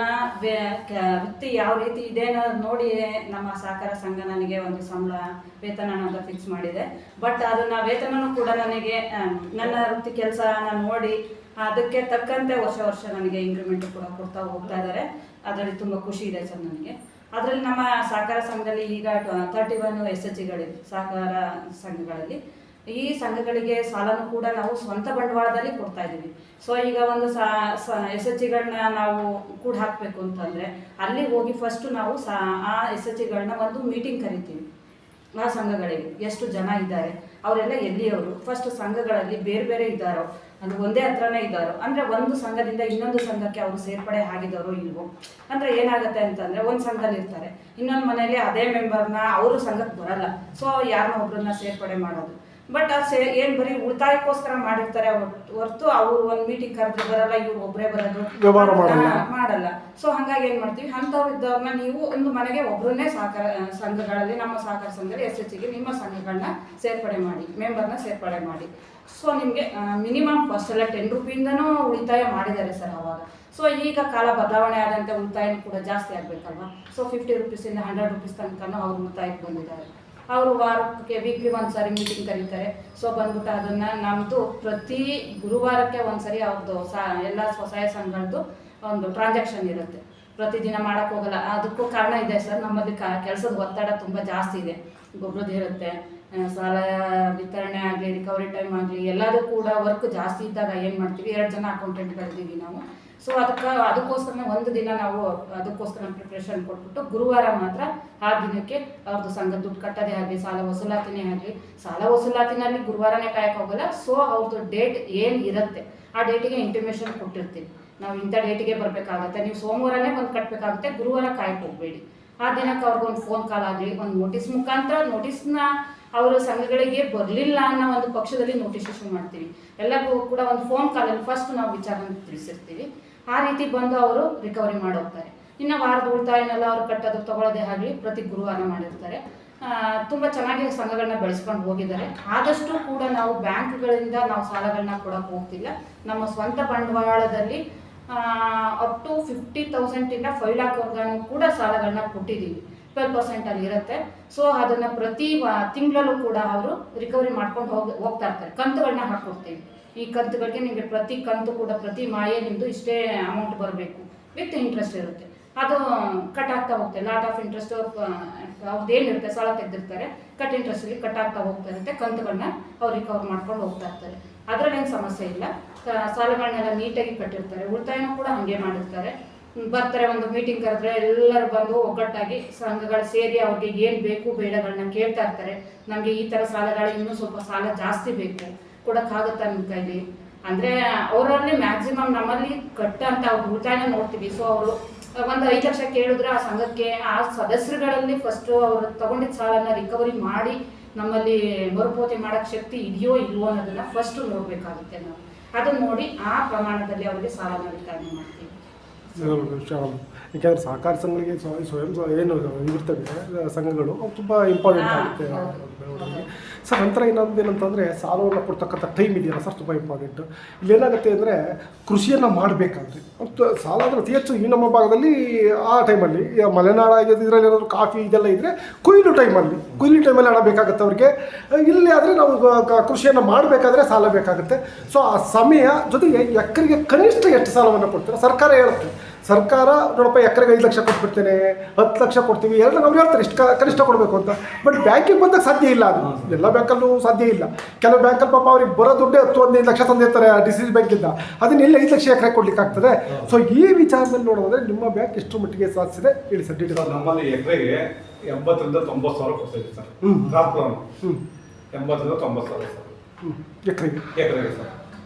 ವೃತ್ತಿ ಯಾವ ರೀತಿ ಇದೆ ಅನ್ನೋದು ನೋಡಿ ನಮ್ಮ ಸಹಕಾರ ಸಂಘ ನನಗೆ ಒಂದು ಸಂಬಳ ವೇತನ ಅಂತ ಫಿಕ್ಸ್ ಮಾಡಿದೆ. ಬಟ್ ಅದನ್ನು ವೇತನನೂ ಕೂಡ ನನಗೆ ನನ್ನ ವೃತ್ತಿ ಕೆಲಸ ನಾನು ನೋಡಿ ಅದಕ್ಕೆ ತಕ್ಕಂತೆ ವರ್ಷ ನನಗೆ ಇಂಕ್ರಿಮೆಂಟ್ ಕೂಡ ಕೊಡ್ತಾ ಹೋಗ್ತಾ ಇದ್ದಾರೆ. ಅದರಲ್ಲಿ ತುಂಬ ಖುಷಿ ಇದೆ ಸರ್ ನನಗೆ. ಅದರಲ್ಲಿ ನಮ್ಮ ಸಹಕಾರ ಸಂಘದಲ್ಲಿ ಈಗ 31 SHGಗಳಿದೆ ಸಹಕಾರ ಸಂಘಗಳಲ್ಲಿ. ಈ ಸಂಘಗಳಿಗೆ ಸಾಲನೂ ಕೂಡ ನಾವು ಸ್ವಂತ ಬಂಡವಾಳದಲ್ಲಿ ಕೊಡ್ತಾ ಇದ್ದೀವಿ. ಸೊ ಈಗ ಒಂದು SHGಗಳನ್ನ ನಾವು ಕೂಡ ಹಾಕಬೇಕು ಅಂತಂದರೆ ಅಲ್ಲಿ ಹೋಗಿ ಫಸ್ಟು ನಾವು ಆ SHGಗಳನ್ನ ಒಂದು ಮೀಟಿಂಗ್ ಕರಿತೀವಿ. ಆ ಸಂಘಗಳಿಗೆ ಎಷ್ಟು ಜನ ಇದ್ದಾರೆ, ಅವರೆಲ್ಲ ಎಲ್ಲಿಯವರು, ಫಸ್ಟ್ ಸಂಘಗಳಲ್ಲಿ ಬೇರೆ ಬೇರೆ ಇದ್ದಾರೋ, ಅಂದರೆ ಒಂದೇ ಹತ್ರನೇ ಇದ್ದಾರೋ, ಅಂದರೆ ಒಂದು ಸಂಘದಿಂದ ಇನ್ನೊಂದು ಸಂಘಕ್ಕೆ ಅವರು ಸೇರ್ಪಡೆ ಆಗಿದ್ದಾರೋ ಇಲ್ವೋ. ಅಂದರೆ ಏನಾಗುತ್ತೆ ಅಂತಂದರೆ ಒಂದು ಸಂಘದಲ್ಲಿ ಇರ್ತಾರೆ, ಇನ್ನೊಂದು ಮನೆಯಲ್ಲಿ ಅದೇ ಮೆಂಬರ್ನ ಅವರು ಸಂಘಕ್ಕೆ ಬರಲ್ಲ. ಸೊ ಯಾರನ್ನ ಒಬ್ಬರನ್ನ ಸೇರ್ಪಡೆ ಮಾಡೋದು. ಬಟ್ ಅದು ಏನು ಬರೀ ಉಳಿತಾಯಕ್ಕೋಸ್ಕರ ಮಾಡಿರ್ತಾರೆ ಹೊರತು ಅವರು ಒಂದು ಮೀಟಿಂಗ್ ಕರೆದು ಬರಲ್ಲ, ಇವ್ರು ಒಬ್ಬರೇ ಬರೋದು ವ್ಯವಹಾರ ಮಾಡಲ್ಲ. ಸೊ ಹಾಗಾಗಿ ಏನು ಮಾಡ್ತೀವಿ, ಅಂಥವ್ರು ಇದ್ದವ್ರನ್ನ ನೀವು ಒಂದು ಮನೆಗೆ ಒಬ್ಬರನ್ನೇ ಸಹಕಾರ ಸಂಘಗಳಲ್ಲಿ, ನಮ್ಮ ಸಹಕಾರ ಸಂಘದಲ್ಲಿ SHG ನಿಮ್ಮ ಸಂಘಗಳನ್ನ ಸೇರ್ಪಡೆ ಮಾಡಿ, ಮೆಂಬರ್ನ ಸೇರ್ಪಡೆ ಮಾಡಿ. ಸೊ ನಿಮಗೆ ಮಿನಿಮಮ್ ಫಸ್ಟ್ ಎಲ್ಲ 10 ರೂಪಾಯಿಂದನೂ ಉಳಿತಾಯ ಮಾಡಿದ್ದಾರೆ ಸರ್ ಅವಾಗ. ಸೊ ಈಗ ಕಾಲ ಬದಲಾವಣೆ ಆದಂತೆ ಉಳಿತಾಯ ಕೂಡ ಜಾಸ್ತಿ ಆಗಬೇಕಲ್ವಾ. ಸೊ 50 ರೂಪೀಸಿಂದ 100 ರೂಪೀಸ್ ತನಕನೂ ಅವ್ರು ಉಳಿತಾಯಕ್ಕೆ ಬಂದಿದ್ದಾರೆ. ಅವರು ವಾರಕ್ಕೆ ವೀಕ್ಲಿ ಒಂದ್ಸರಿ ಮೀಟಿಂಗ್ ಕರೀತಾರೆ. ಸೊ ಬಂದ್ಬಿಟ್ಟು ಅದನ್ನು ನಮ್ಮದು ಪ್ರತಿ ಗುರುವಾರಕ್ಕೆ ಒಂದ್ಸರಿ ಅವ್ರದ್ದು ಎಲ್ಲ ಸ್ವಸಹಾಯ ಸಂಘಗಳದ್ದು ಒಂದು ಟ್ರಾನ್ಸಾಕ್ಷನ್ ಇರುತ್ತೆ. ಪ್ರತಿದಿನ ಮಾಡೋಕ್ಕೆ ಹೋಗಲ್ಲ. ಅದಕ್ಕೂ ಕಾರಣ ಇದೆ ಸರ್, ನಮ್ಮಲ್ಲಿ ಕೆಲಸದ ಒತ್ತಡ ತುಂಬ ಜಾಸ್ತಿ ಇದೆ. ಗೊಬ್ಬರದ್ದು ಇರುತ್ತೆ, ಸಾಲ ವಿತರಣೆ ಆಗಲಿ, ರಿಕವರಿ ಟೈಮ್ ಆಗಲಿ, ಎಲ್ಲದೂ ಕೂಡ ವರ್ಕ್ ಜಾಸ್ತಿ ಇದ್ದಾಗ ಏನು ಮಾಡ್ತೀವಿ, 2 ಜನ ಅಕೌಂಟೆಂಟ್ಗಳಿದ್ದೀವಿ ನಾವು. ಸೊ ಅದಕ್ಕೋಸ್ಕರ ಒಂದು ದಿನ ನಾವು ಅದಕ್ಕೋಸ್ಕರ ಪ್ರಿಪ್ರೇಷನ್ ಕೊಟ್ಬಿಟ್ಟು ಗುರುವಾರ ಮಾತ್ರ ಆ ದಿನಕ್ಕೆ ಅವ್ರದ್ದು ಸಂಘ ದುಡ್ಡು ಕಟ್ಟೋದೇ ಆಗಲಿ, ಸಾಲ ವಸೂಲಾತಿನೇ ಆಗಲಿ, ಸಾಲ ವಸೂಲಾತಿನಲ್ಲಿ ಗುರುವಾರನೇ ಕಾಯಕ್ಕೆ ಹೋಗಲ್ಲ. ಸೊ ಅವ್ರದ್ದು ಡೇಟ್ ಏನು ಇರುತ್ತೆ ಆ ಡೇಟಿಗೆ ಇಂಟಿಮೇಷನ್ ಕೊಟ್ಟಿರ್ತೀವಿ. ನಾವು ಇಂಥ ಡೇಟಿಗೆ ಬರಬೇಕಾಗುತ್ತೆ, ನೀವು ಸೋಮವಾರನೇ ಬಂದು ಕಟ್ಟಬೇಕಾಗುತ್ತೆ, ಗುರುವಾರ ಕಾಯಕ್ಕೆ ಹೋಗಬೇಡಿ. ಆ ದಿನಕ್ಕೆ ಅವ್ರಿಗೊಂದು ಫೋನ್ ಕಾಲ್ ಆಗಲಿ, ಒಂದು ನೋಟಿಸ್ ಮುಖಾಂತರ ನೋಟಿಸ್ನ ಅವರು ಸಂಘಗಳಿಗೆ ಬರಲಿಲ್ಲ ಅನ್ನೋ ಒಂದು ಪಕ್ಷದಲ್ಲಿ ನೋಟಿಸ್ ಇಶ್ಯೂ ಮಾಡ್ತೀವಿ. ಎಲ್ಲರಿಗೂ ಕೂಡ ಒಂದು ಫೋನ್ ಕಾಲಲ್ಲಿ ಫಸ್ಟ್ ನಾವು ವಿಚಾರನ ತಿಳಿಸಿರ್ತೀವಿ. ಆ ರೀತಿ ಬಂದು ಅವರು ರಿಕವರಿ ಮಾಡೋಗ್ತಾರೆ. ಇನ್ನು ವಾರದ ಉಳಿತಾಯನೆಲ್ಲ ಅವ್ರು ಕಟ್ಟೋದು ತಗೊಳ್ಳೋದೇ ಆಗಲಿ ಪ್ರತಿ ಗುರುವಾರ ಮಾಡಿರ್ತಾರೆ. ತುಂಬ ಚೆನ್ನಾಗಿ ಸಂಘಗಳನ್ನ ಬೆಳೆಸ್ಕೊಂಡು ಹೋಗಿದ್ದಾರೆ. ಆದಷ್ಟು ಕೂಡ ನಾವು ಬ್ಯಾಂಕ್ಗಳಿಂದ ನಾವು ಸಾಲಗಳನ್ನ ಕೊಡೋಕೆ ಹೋಗ್ತಿಲ್ಲ. ನಮ್ಮ ಸ್ವಂತ ಬಂಡವಾಳದಲ್ಲಿ ಅಪ್ ಟು 50,000 5 lakhವರೆಗೂ ಕೂಡ ಸಾಲಗಳನ್ನ ಕೊಟ್ಟಿದ್ದೀವಿ. 12% ಅಲ್ಲಿ ಇರುತ್ತೆ. ಸೊ ಅದನ್ನು ಪ್ರತಿ ತಿಂಗಳಲ್ಲೂ ಕೂಡ ಅವರು ರಿಕವರಿ ಮಾಡ್ಕೊಂಡು ಹೋಗ್ತಾ ಇರ್ತಾರೆ. ಕಂತುಗಳನ್ನ ಹಾಕ್ಕೊಡ್ತೀವಿ. ಈ ಕಂತುಗಳಿಗೆ ನಿಮಗೆ ಪ್ರತಿ ಕಂತು ಕೂಡ ಪ್ರತಿ ಮಾಯೆ ನಿಮ್ಮದು ಇಷ್ಟೇ ಅಮೌಂಟ್ ಬರಬೇಕು ವಿತ್ ಇಂಟ್ರೆಸ್ಟ್ ಇರುತ್ತೆ. ಅದು ಕಟ್ ಆಗ್ತಾ ಹೋಗುತ್ತೆ. ಲಾಟ್ ಆಫ್ ಇಂಟ್ರೆಸ್ಟ್ ಅವ್ರದ್ದು ಏನಿರುತ್ತೆ ಸಾಲ ತೆಗೆದಿರ್ತಾರೆ, ಕಟ್ ಇಂಟ್ರೆಸ್ಟಲ್ಲಿ ಕಟ್ ಆಗ್ತಾ ಹೋಗ್ತಾ ಇರುತ್ತೆ. ಕಂತುಗಳನ್ನ ಅವ್ರು ರಿಕವರ್ ಮಾಡ್ಕೊಂಡು ಹೋಗ್ತಾ ಇರ್ತಾರೆ. ಅದರಲ್ಲೇನು ಸಮಸ್ಯೆ ಇಲ್ಲ. ಸಾಲಗಳನ್ನೆಲ್ಲ ನೀಟಾಗಿ ಕಟ್ಟಿರ್ತಾರೆ. ಉಳಿತಾಯನೂ ಕೂಡ ಹಾಗೆ ಮಾಡಿರ್ತಾರೆ. ಬರ್ತಾರೆ, ಒಂದು ಮೀಟಿಂಗ್ ಕರೆದ್ರೆ ಎಲ್ಲರೂ ಬಂದು ಒಗ್ಗಟ್ಟಾಗಿ ಸಂಘಗಳು ಸೇರಿ ಅವ್ರಿಗೆ ಏನು ಬೇಕು ಬೇಡಗಳನ್ನ ಕೇಳ್ತಾ ಇರ್ತಾರೆ. ನಮಗೆ ಈ ಥರ ಸಾಲಗಳು ಇನ್ನೂ ಸ್ವಲ್ಪ ಸಾಲ ಜಾಸ್ತಿ ಬೇಕು, ಕೊಡೋಕ್ಕಾಗುತ್ತಾ ನಿಮ್ಮ ಕೈಲಿ ಅಂದರೆ ಅವರಲ್ಲಿ ಮ್ಯಾಕ್ಸಿಮಮ್ ನಮ್ಮಲ್ಲಿ ಅಂತ ಅವ್ರು ಉಳಿತಾಯನ ನೋಡ್ತೀವಿ. ಸೊ ಅವರು ಒಂದು 5 ಲಕ್ಷ ಕೇಳಿದ್ರೆ ಆ ಸಂಘಕ್ಕೆ ಆ ಸದಸ್ಯರುಗಳಲ್ಲಿ ಫಸ್ಟು ಅವರು ತಗೊಂಡಿದ್ದ ಸಾಲನ ರಿಕವರಿ ಮಾಡಿ ನಮ್ಮಲ್ಲಿ ಮರುಪಾವತಿ ಮಾಡೋಕ್ಕೆ ಶಕ್ತಿ ಇದೆಯೋ ಇಲ್ವೋ ಅನ್ನೋದನ್ನು ಫಸ್ಟು ನೋಡಬೇಕಾಗುತ್ತೆ ನಾವು. ಅದನ್ನು ನೋಡಿ ಆ ಪ್ರಮಾಣದಲ್ಲಿ ಅವರಿಗೆ ಸಾಲನ ವಿತರಣೆ ಮಾಡ್ತೀವಿ. ಯಾಕೆಂದರೆ ಸಹಕಾರ ಸಂಘಗಳಿಗೆ ಸ್ವಯಂ ಏನು ಇರ್ತವೆ ಸಂಘಗಳು ಅವು ತುಂಬ ಇಂಪಾರ್ಟೆಂಟ್ ಆಗುತ್ತೆ ಬೆಳವಣಿಗೆ. ಸರ್ ನಂತರ ಇನ್ನೊಂದು ಏನಂತಂದರೆ ಸಾಲವನ್ನು ಕೊಡ್ತಕ್ಕಂಥ ಟೈಮ್ ಇದೆಯಲ್ಲ ಸರ್, ತುಂಬ ಇಂಪಾರ್ಟೆಂಟ್. ಇಲ್ಲೇನಾಗುತ್ತೆ ಅಂದರೆ ಕೃಷಿಯನ್ನು ಮಾಡಬೇಕಾದ್ರೆ ಸಾಲ ಅಂದರೆ ಅತಿ ಹೆಚ್ಚು ಈ ನಮ್ಮ ಭಾಗದಲ್ಲಿ ಆ ಟೈಮಲ್ಲಿ ಮಲೆನಾಡು ಇದರಲ್ಲಿ ಏನಾದರೂ ಕಾಫಿ ಇದೆಲ್ಲ ಇದ್ದರೆ ಕೊಯ್ಲು ಟೈಮಲ್ಲಿ ಹಣ ಬೇಕಾಗುತ್ತೆ ಅವ್ರಿಗೆ. ಇಲ್ಲಿ ಆದರೆ ನಾವು ಕೃಷಿಯನ್ನು ಮಾಡಬೇಕಾದ್ರೆ ಸಾಲ ಬೇಕಾಗುತ್ತೆ. ಸೊ ಆ ಸಮಯ ಜೊತೆಗೆ ಎಕರೆಗೆ ಕನಿಷ್ಠ ಎಷ್ಟು ಸಾಲವನ್ನು ಕೊಡ್ತಾರೆ ಸರ್ಕಾರ ಹೇಳುತ್ತೆ. ಸರ್ಕಾರ ನೋಡಪ್ಪ ಎಕರೆಗೆ 5 ಲಕ್ಷ ಕೊಟ್ಬಿಡ್ತೇನೆ, 10 ಲಕ್ಷ ಕೊಡ್ತೀವಿ, ಎಲ್ಲ ಅವ್ರು ಹೇಳ್ತಾರೆ ಇಷ್ಟು ಕನಿಷ್ಠ ಕೊಡಬೇಕು ಅಂತ. ಬಟ್ ಬ್ಯಾಂಕಿಗೆ ಬಂದಾಗ ಸಾಧ್ಯ ಇಲ್ಲ. ಅದು ಎಲ್ಲ ಬ್ಯಾಂಕಲ್ಲೂ ಸಾಧ್ಯ ಇಲ್ಲ. ಕೆಲವು ಬ್ಯಾಂಕಲ್ಲಿ ಪಾಪ ಅವ್ರಿಗೆ ಬರೋ ದುಡ್ಡೇ 15 ಲಕ್ಷ ತಂದಿರ್ತಾರೆ DCC ಬ್ಯಾಂಕಿಂದ, ಅದನ್ನ ಎಲ್ಲಿ 5 ಲಕ್ಷ ಎಕರೆ ಕೊಡ್ಲಿಕ್ಕೆ ಆಗ್ತದೆ. ಸೊ ಈ ವಿಚಾರದಲ್ಲಿ ನೋಡೋದಾದ್ರೆ ನಿಮ್ಮ ಬ್ಯಾಂಕ್ ಎಷ್ಟು ಮಟ್ಟಿಗೆ ಸಾಧಿಸಿದೆ ಹೇಳಿ ಸರ್ ಡೀಟೇಲ್. ನಮ್ಮಲ್ಲಿ ಎಕರೆಗೆ 80 ರಿಂದ 90 ಸಾವಿರ ಕೊಡ್ತೀವಿ ಸರ್. 80 ರಿಂದ 90 ಸಾವಿರ ಸರ್ ಎಕರೆಗೆ ಸರ್.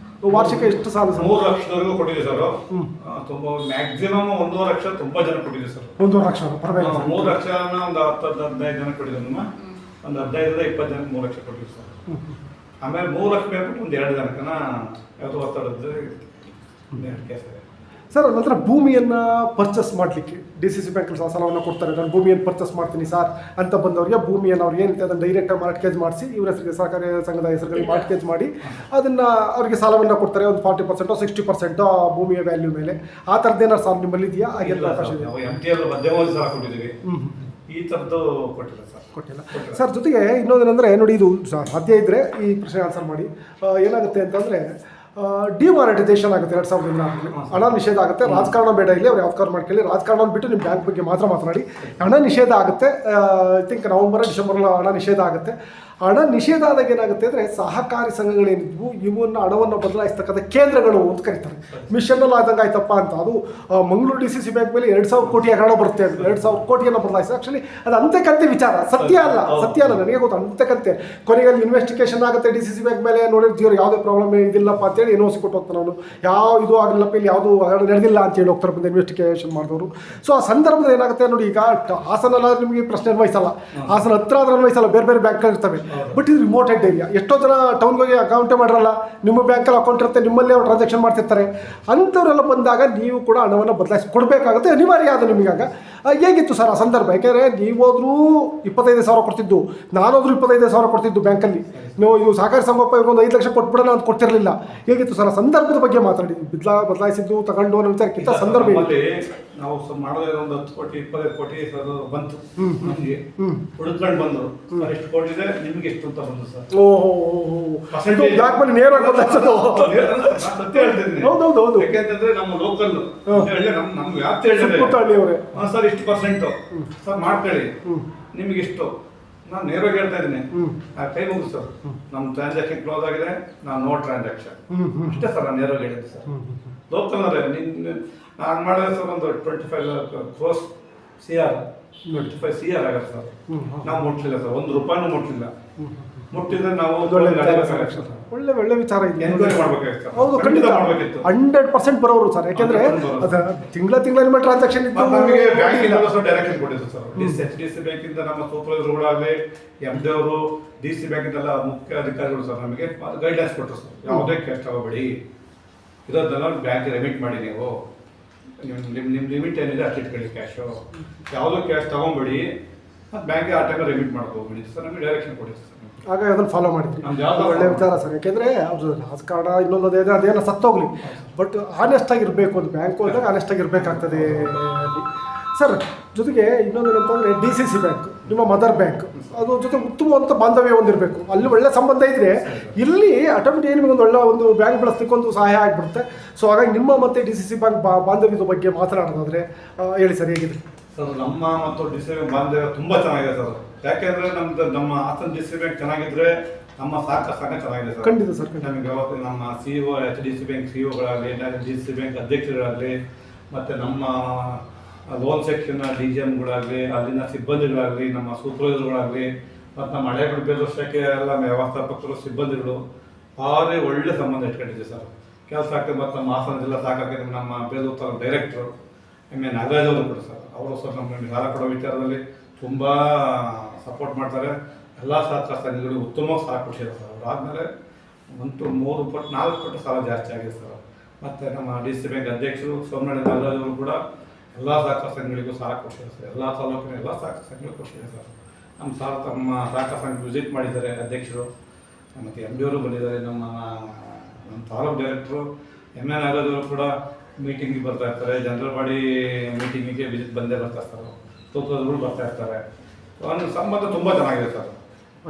ವಾರ್ಷಿಕ ಎಷ್ಟು ಸಾಲ ಸರ್? 3 ಲಕ್ಷದವರೆಗೂ ಕೊಟ್ಟಿದ್ದೀವಿ ಸರ್. ತುಂಬ ಮ್ಯಾಕ್ಸಿಮಮ್ 1.5 ಲಕ್ಷ ತುಂಬ ಜನ ಕೊಟ್ಟಿದ್ದೀವಿ ಸರ್. 1.5 ಲಕ್ಷ ಪರವಾಗಿಲ್ಲ. 3 ಲಕ್ಷನ ಒಂದು 10-15 ಜನ ಕೊಟ್ಟಿದ್ದೀವಿ. ನಮ್ಮ ಒಂದು 15 ರಿಂದ 20 ಜನಕ್ಕೆ 3 ಲಕ್ಷ ಕೊಟ್ಟಿದ್ದೀವಿ ಸರ್. ಆಮೇಲೆ 3 ಲಕ್ಷ ಬೇಕ್ಬಿಟ್ಟು ಒಂದು 2 ಜನಕ್ಕನ ಯಾವುದು ಒತ್ತಡದ್ದು ಕೇಸ್ ಇದೆ. ಸರ್ ನಂತರ ಭೂಮಿಯನ್ನು ಪರ್ಚೇಸ್ ಮಾಡಲಿಕ್ಕೆ DCC ಬ್ಯಾಂಕಲ್ಲಿ ಸಾಲವನ್ನು ಕೊಡ್ತಾರೆ. ನಾನು ಭೂಮಿಯನ್ನು ಪರ್ಚೇಸ್ ಮಾಡ್ತೀನಿ ಸರ್ ಅಂತ ಬಂದವರಿಗೆ ಭೂಮಿಯನ್ನು ಅವ್ರು ಏನಿದೆ ಅದನ್ನು ಡೈರೆಕ್ಟಾಗಿ ಮಾರ್ಟ್ಗೇಜ್ ಮಾಡಿಸಿ ಇವರ ಹೆಸರಿಗೆ ಸಹಕಾರಿ ಸಂಘದ ಹೆಸರುಗಳಿಗೆ ಮಾರ್ಟ್ಗೇಜ್ ಮಾಡಿ ಅದನ್ನು ಅವರಿಗೆ ಸಾಲವನ್ನು ಕೊಡ್ತಾರೆ. ಒಂದು 40% 60% ಆ ಭೂಮಿಯ ವ್ಯಾಲ್ಯೂ ಮೇಲೆ. ಆ ಥರದ್ದೇನಾದ್ರು ಸಾಲ ನಿಮ್ಮಲ್ಲಿ ಇದೆಯಾ? ಆಗಿಲ್ಲ ಅವಕಾಶ ಇದೆ? ನಾವು MTL ಮಧ್ಯಮವಾಗಿ ಸಾಲ ಕೊಟ್ಟಿದ್ದೀವಿ. ಈ ಥರದ್ದು ಕೊಟ್ಟಿಲ್ಲ ಸರ್. ಕೊಟ್ಟಿಲ್ಲ ಸರ್. ಜೊತೆಗೆ ಇನ್ನೊಂದೇನೆಂದರೆ ನೋಡಿ, ಇದು ಸಾಧ್ಯ ಇದ್ದರೆ ಈ ಪ್ರಶ್ನೆ ಆನ್ಸರ್ ಮಾಡಿ. ಏನಾಗುತ್ತೆ ಅಂತಂದರೆ ಡಿಮಾನಿಟೈಸೇಷನ್ ಆಗುತ್ತೆ 2014 ಹಣ ನಿಷೇಧ ಆಗುತ್ತೆ. ರಾಜಕಾರಣ ಬೇಡ, ಇಲ್ಲಿ ಅವ್ರು ಯಾವ್ದು ಮಾಡ್ಕೊಳ್ಳಿ, ರಾಜಕಾರಣ ಬಿಟ್ಟು ನಿಮ್ಮ ಬ್ಯಾಂಕ್ ಬಗ್ಗೆ ಮಾತ್ರ ಮಾತನಾಡಿ. ಹಣ ನಿಷೇಧ ಆಗುತ್ತೆ. ಐ ಥಿಂಕ್ ನವಂಬರ್ ಡಿಸೆಂಬರ್ ಹಣ ನಿಷೇಧ ಆಗುತ್ತೆ. ಹಣ ನಿಷೇಧ ಆದಾಗ ಏನಾಗುತ್ತೆ ಅಂದರೆ ಸಹಕಾರಿ ಸಂಘಗಳೇನಿದ್ವು ಇವನ್ನ ಹಣವನ್ನು ಬದಲಾಯಿಸ್ತಕ್ಕಂಥ ಕೇಂದ್ರಗಳು ಅಂತ ಕರೀತಾರೆ. ಮಿಷನ್ನಲ್ಲಿ ಆದಂಗೆ ಆಯ್ತಪ್ಪ ಅಂತ. ಅದು ಮಂಗಳೂರು DCC ಬ್ಯಾಂಕ್ ಮೇಲೆ 2,000 ಕೋಟಿ ಹಣ ಬರುತ್ತೆ. 2,000 ಕೋಟಿಯನ್ನು ಬದಲಾಯಿಸಿ ಆ್ಯಕ್ಚುಲಿ ಅದು ಅಂತೆಕಂತೆ ವಿಚಾರ, ಸತ್ಯ ಅಲ್ಲ ನನಗೆ ಗೊತ್ತು. ಅಂತೆಕಂತೆ ಕೊನೆಗೆ ಇನ್ವೆಸ್ಟಿಗೇಷನ್ ಆಗುತ್ತೆ DCC ಬ್ಯಾಂಕ್ ಮೇಲೆ. ನೋಡಿ ಜೀರೋ ಯಾವುದೇ ಪ್ರಾಬ್ಲಮ್ ಇದಿಲ್ಲಪ್ಪ ಅಂತೇಳಿ NOC ಕೊಟ್ಟು ಹೋಗ್ತಾನೆ ಅವನು. ಯಾವ ಇದು ಆಗಲಿಲ್ಲಪ್ಪ, ಇಲ್ಲಿ ಯಾವುದು ನಡೆದಿಲ್ಲ ಅಂತೇಳಿ ಹೋಗ್ತಾರೆ ಬಂದು ಇನ್ವೆಸ್ಟಿಗೇಷನ್ ಮಾಡಿದವರು. ಸೊ ಆ ಸಂದರ್ಭದಲ್ಲಿ ಏನಾಗುತ್ತೆ ನೋಡಿ, ಈಗ ಹಾಸನಲ್ಲಾದ್ರೆ ನಿಮಗೆ ಪ್ರಶ್ನೆ ಅನ್ವಯಿಸಲ್ಲ, ಹಾಸನ ಹತ್ರ ಆದ್ರೆ ಅನ್ವಯಿಸಲ್ಲ, ಬೇರೆ ಬೇರೆ ಬ್ಯಾಂಕ್ಗಳು ಇರ್ತವೆ. ಬಟ್ ಇದು ರಿಮೋಟೆಡ್ ಏರಿಯಾ. ಎಷ್ಟೋ ಜನ ಟೌನ್ಗೆ ಹೋಗಿ ಅಕೌಂಟೇ ಮಾಡಿರಲ್ಲ, ನಿಮ್ಮ ಬ್ಯಾಂಕಲ್ಲಿ ಅಕೌಂಟ್ ಇರುತ್ತೆ, ನಿಮ್ಮಲ್ಲೇ ಅವ್ರು ಟ್ರಾನ್ಸಾಕ್ಷನ್ ಮಾಡ್ತಿರ್ತಾರೆ. ಅಂಥವರೆಲ್ಲ ಬಂದಾಗ ನೀವು ಕೂಡ ಹಣವನ್ನು ಬದಲಾಯಿಸಿ ಕೊಡಬೇಕಾಗುತ್ತೆ, ಅನಿವಾರ್ಯ ಅದು ನಿಮಗಾಗ. ಹೇಗಿತ್ತು ಸರ್ ಆ ಸಂದರ್ಭ? ಯಾಕೆಂದರೆ ನೀವೋದ್ರೂ 25,000 ಕೊಡ್ತಿದ್ದು, ನಾನೋದ್ರೂ 25,000 ಕೊಡ್ತಿದ್ದು ಬ್ಯಾಂಕಲ್ಲಿ. ನೀವು ಇದು ಸಹಕಾರಿ ಸಂಘಪ್ಪ ಇವ್ರಿಗೊಂದು 5 ಲಕ್ಷ ಕೊಟ್ಬಿಡೋಣ ಅಂತ ಕೊಡ್ತಿರಲಿಲ್ಲ. ಹೇಗಿತ್ತು ಸರ್ ಆ ಸಂದರ್ಭದ ಬಗ್ಗೆ ಮಾತಾಡಿ. ಬದಲಾಯಿಸಿದ್ದು ತಗೊಂಡು ಅನ್ನೋ ವಿಚಾರಕ್ಕಿಂತ ಸಂದರ್ಭ ನಾವು ಮಾಡೋದೇ ಒಂದು 10 ಕೋಟಿ 25 ಕೋಟಿ ಬಂತು ನಮಗೆ, ಹುಡುಕೊಂಡು ಬಂದರು. ಎಷ್ಟು ಕೋಟಿ ಇದೆ ನಿಮ್ಗೆ ಎಷ್ಟು ಅಂತ ಬಂದು ಸರ್. ಬ್ಯಾಂಕ್ ಮೇಲೆ ನೇರವಾಗಿ ಬದಲಾಯಿಸೋದು. ಸತ್ಯ ಹೇಳ್ತಿದ್ದೀನಿ. ಹೌದು. ಯಾಕೆಂತಂದ್ರೆ ನಮ್ಮ ಲೋಕಲ್ ನಮ್ಗೆ ವ್ಯಾಪ್ತಿ ಹೇಳಿದ್ರೆ ಸರ್ ಇಷ್ಟು % ಸರ್ ಮಾಡ್ಕೊಳ್ಳಿ, ನಿಮ್ಗೆ ಇಷ್ಟು. ನಾನು ನೇರವಾಗಿ ಹೇಳ್ತಾ ಇದ್ದೀನಿ, ಆ ಕೈ ಮುಗಿದು ಸರ್ ನಮ್ಮ ಟ್ರಾನ್ಸಾಕ್ಷನ್ ಕ್ಲೋಸ್ ಆಗಿದೆ, ನೋ ಟ್ರಾನ್ಸಾಕ್ಷನ್ ಅಷ್ಟೇ ಸರ್. ನಾನು ನೇರವಾಗಿ ಹೇಳಿದ್ದೆ ಸರ್. ಲೋಕಲ್ನಲ್ಲೇ ನಾನು ಮಾಡಿದ್ರೆ ಸರ್ ಒಂದು 25 crores CR 25 CR ಆಗುತ್ತೆ ಸರ್. ನಾವು ಮುಟ್ಲಿಲ್ಲ ಸರ್, ₹1 ಮುಟ್ಲಿಲ್ಲ. ಮುಟ್ಟಿದ್ರೆ ನಾವು ಒಳ್ಳೆ ವಿಚಾರ ಇದೆ. ಎನ್ಕ್ವೈರಿ ಮಾಡ್ಬೇಕಾಗಿತ್ತು. ಹೌದು, ಖಂಡಿತ 100% ಬರೋರು ಸರ್. ಯಾಕೆಂದ್ರೆ ತಿಂಗಳ ನಿಮ್ಮ ಟ್ರಾನ್ಸಾಕ್ಷನ್ ಇತ್ತು. ನಮಗೆ ಬ್ಯಾಂಕಿಂದ ಡೈರೆಕ್ಷನ್ ಕೊಟ್ಟಿದ್ರು ಸರ್. HDFC ಬ್ಯಾಂಕಿಂದ ನಮ್ಮ ಸೂಪರ್ವೈಸರ್ಗಳಾಗಲಿ, MD ಅವರು, DC ಬ್ಯಾಂಕಿಂದೆಲ್ಲ ಮುಖ್ಯ ಅಧಿಕಾರಿಗಳು ಸರ್ ನಮಗೆ ಗೈಡ್ಲೈನ್ಸ್ ಕೊಟ್ಟರು ಸರ್. ಯಾವುದೇ ಕ್ಯಾಶ್ ತಗೋಬೇಡಿ, ಇರೋದೆಲ್ಲ ಬ್ಯಾಂಕ್ ರೆಮಿಟ್ ಮಾಡಿ, ನೀವು ನಿಮ್ಮ ಲಿಮಿಟ್ ಏನಿದೆ ಅಷ್ಟು ಇಟ್ಕೊಳ್ಳಿ ಕ್ಯಾಶು, ಯಾವುದೋ ಕ್ಯಾಶ್ ತಗೊಂಬೇಡಿ, ಮತ್ತು ಬ್ಯಾಂಕಿಗೆ ಆ ಟೈಮಲ್ಲಿ ರೆಮಿಟ್ ಮಾಡ್ಕೋಬೇಡಿ ಸರ್. ನಮಗೆ ಡೈರೆಕ್ಷನ್ ಕೊಟ್ಟಿದ್ರು ಸರ್. ಹಾಗಾಗಿ ಅದನ್ನು ಫಾಲೋ ಮಾಡಿದ್ವಿ. ಒಳ್ಳೆ ವಿಚಾರ ಸರ್. ಯಾಕೆಂದರೆ ಅದು ರಾಜಕಾರಣ ಇನ್ನೊಂದು ಅದೇನೋ ಸತ್ತೋಗ್ಲಿ, ಬಟ್ ಆನೆಸ್ಟಾಗಿರಬೇಕು. ಅದು ಬ್ಯಾಂಕ್ ಹೋದಾಗ ಆನೆಸ್ಟಾಗಿರಬೇಕಾಗ್ತದೆ ಅಲ್ಲಿ ಸರ್. ಜೊತೆಗೆ ಇನ್ನೊಂದು ಏನಂತಂದರೆ DCC ಬ್ಯಾಂಕ್ ನಿಮ್ಮ ಮದರ್ ಬ್ಯಾಂಕ್, ಅದು ಜೊತೆ ಉತ್ತಮವಾದಂಥ ಬಾಂಧವ್ಯ ಹೊಂದಿರಬೇಕು. ಅಲ್ಲಿ ಒಳ್ಳೆ ಸಂಬಂಧ ಇದ್ದರೆ ಇಲ್ಲಿ ಆಟೋಮೆಟಿಕ್ ನಿಮಗೆ ಒಂದು ಬ್ಯಾಂಕ್ ಬೆಳೆಸ್ಲಿಕ್ಕೆ ಒಂದು ಸಹಾಯ ಆಗಿಬಿಡುತ್ತೆ. ಸೊ ಹಾಗಾಗಿ ನಿಮ್ಮ ಮತ್ತು DCC ಬ್ಯಾಂಕ್ ಬಾಂಧವ್ಯದ ಬಗ್ಗೆ ಮಾತನಾಡೋದಾದರೆ ಹೇಳಿ ಸರ್, ಹೇಗಿದೆ ಸರ್? ನಮ್ಮ ಮತ್ತು DCC ಬ್ಯಾಂಕ್ ಬಾಂಧವ್ಯ ತುಂಬ ಚೆನ್ನಾಗಿದೆ ಸರ್. ಯಾಕೆಂದರೆ ನಮ್ಮ ಹಾಸನ DCC ಬ್ಯಾಂಕ್ ಚೆನ್ನಾಗಿದ್ರೆ ನಮ್ಮ ಸಹಕಾರ ಸಂಘ ಚೆನ್ನಾಗಿದೆ ಸರ್. ಖಂಡಿತ ಸರ್. ನಮಗೆ ಯಾವತ್ತು ನಮ್ಮ CEO HDFC ಬ್ಯಾಂಕ್ CEOಗಳಾಗಲಿ, DCC ಬ್ಯಾಂಕ್ ಅಧ್ಯಕ್ಷರಾಗಲಿ, ಮತ್ತು ನಮ್ಮ ಲೋನ್ ಸೆಕ್ಷನ್ DGMಗಳಾಗಲಿ, ಅಲ್ಲಿನ ಸಿಬ್ಬಂದಿಗಳಾಗಲಿ, ನಮ್ಮ ಸೂಪರ್ವೈಸರ್ಗಳಾಗಲಿ, ಮತ್ತು ನಮ್ಮ ಹಳೆಗಳು ಬೇದೋಷಕ್ಕೆ ಎಲ್ಲ ವ್ಯವಸ್ಥಾಪಕರು, ಸಿಬ್ಬಂದಿಗಳು ಭಾರಿ ಒಳ್ಳೆ ಸಂಬಂಧ ಇಟ್ಕೊಂಡಿದ್ದೀವಿ ಸರ್. ಕೆಲಸ ಆಗ್ತದೆ. ಮತ್ತು ನಮ್ಮ ಹಾಸನ ಜಿಲ್ಲಾ ಸಹಕಾರ ನಮ್ಮ ಬೇಲೂರು ಡೈರೆಕ್ಟ್ರು ನಾಗರಾಜ್ ಅವರು ಕೂಡ ಸರ್, ಅವರು ಸರ್ ನಮಗೆ ಸಾಲ ಕೊಡೋ ವಿಚಾರದಲ್ಲಿ ತುಂಬ ಸಪೋರ್ಟ್ ಮಾಡ್ತಾರೆ. ಎಲ್ಲ ಸಹಕಾರ ಸಂಘಗಳಿಗೆ ಉತ್ತಮವಾಗಿ ಸಾಲ ಕೊಡ್ಸಿದ್ದಾರೆ ಸರ್. ಅವ್ರು ಆದಮೇಲೆ 3 ಪಟ್ಟು 4 ಪಟ್ಟು ಸಾಲ ಜಾಸ್ತಿ ಆಗಿದೆ ಸರ್. ಮತ್ತು ನಮ್ಮ DCC ಬ್ಯಾಂಕ್ ಅಧ್ಯಕ್ಷರು ಸೋಮನಾಡಿ ನಾಗರಾಜ್ ಅವರು ಕೂಡ ಎಲ್ಲ ಸಹಕಾರ ಸಂಘಗಳಿಗೂ ಸಾಲ ಕೊಡ್ಸಿದ್ದಾರೆ ಸರ್. ಎಲ್ಲ ತಾಲೂಕಿನ ಎಲ್ಲ ಸಹಕಾರ ಸಂಘಗಳು ಕೊಡ್ಸಿದ್ದಾರೆ ಸರ್. ನಮ್ಮ ಸಹಕಾರ ಸಂಘ ವಿಸಿಟ್ ಮಾಡಿದ್ದಾರೆ ಅಧ್ಯಕ್ಷರು, ಮತ್ತು MD ಅವರು ಬಂದಿದ್ದಾರೆ. ನಮ್ಮ ತಾಲೂಕು ಡೈರೆಕ್ಟ್ರು ನಾಗರಾಜ್ ಅವರು ಕೂಡ ಮೀಟಿಂಗಿಗೆ ಬರ್ತಾ ಇರ್ತಾರೆ. ಜನರಲ್ ಬಾಡಿ ಮೀಟಿಂಗಿಗೆ ವಿಸಿಟ್ ಬಂದೇ ಬರ್ತಾ ಇರ್ತಾರೆ. ಸೂಪರ್ವೈಸರ್ಗಳು ಬರ್ತಾ ಇರ್ತಾರೆ. ಒಂದು ಸಂಬಂಧ ತುಂಬ ಚೆನ್ನಾಗಿದೆ ಸರ್.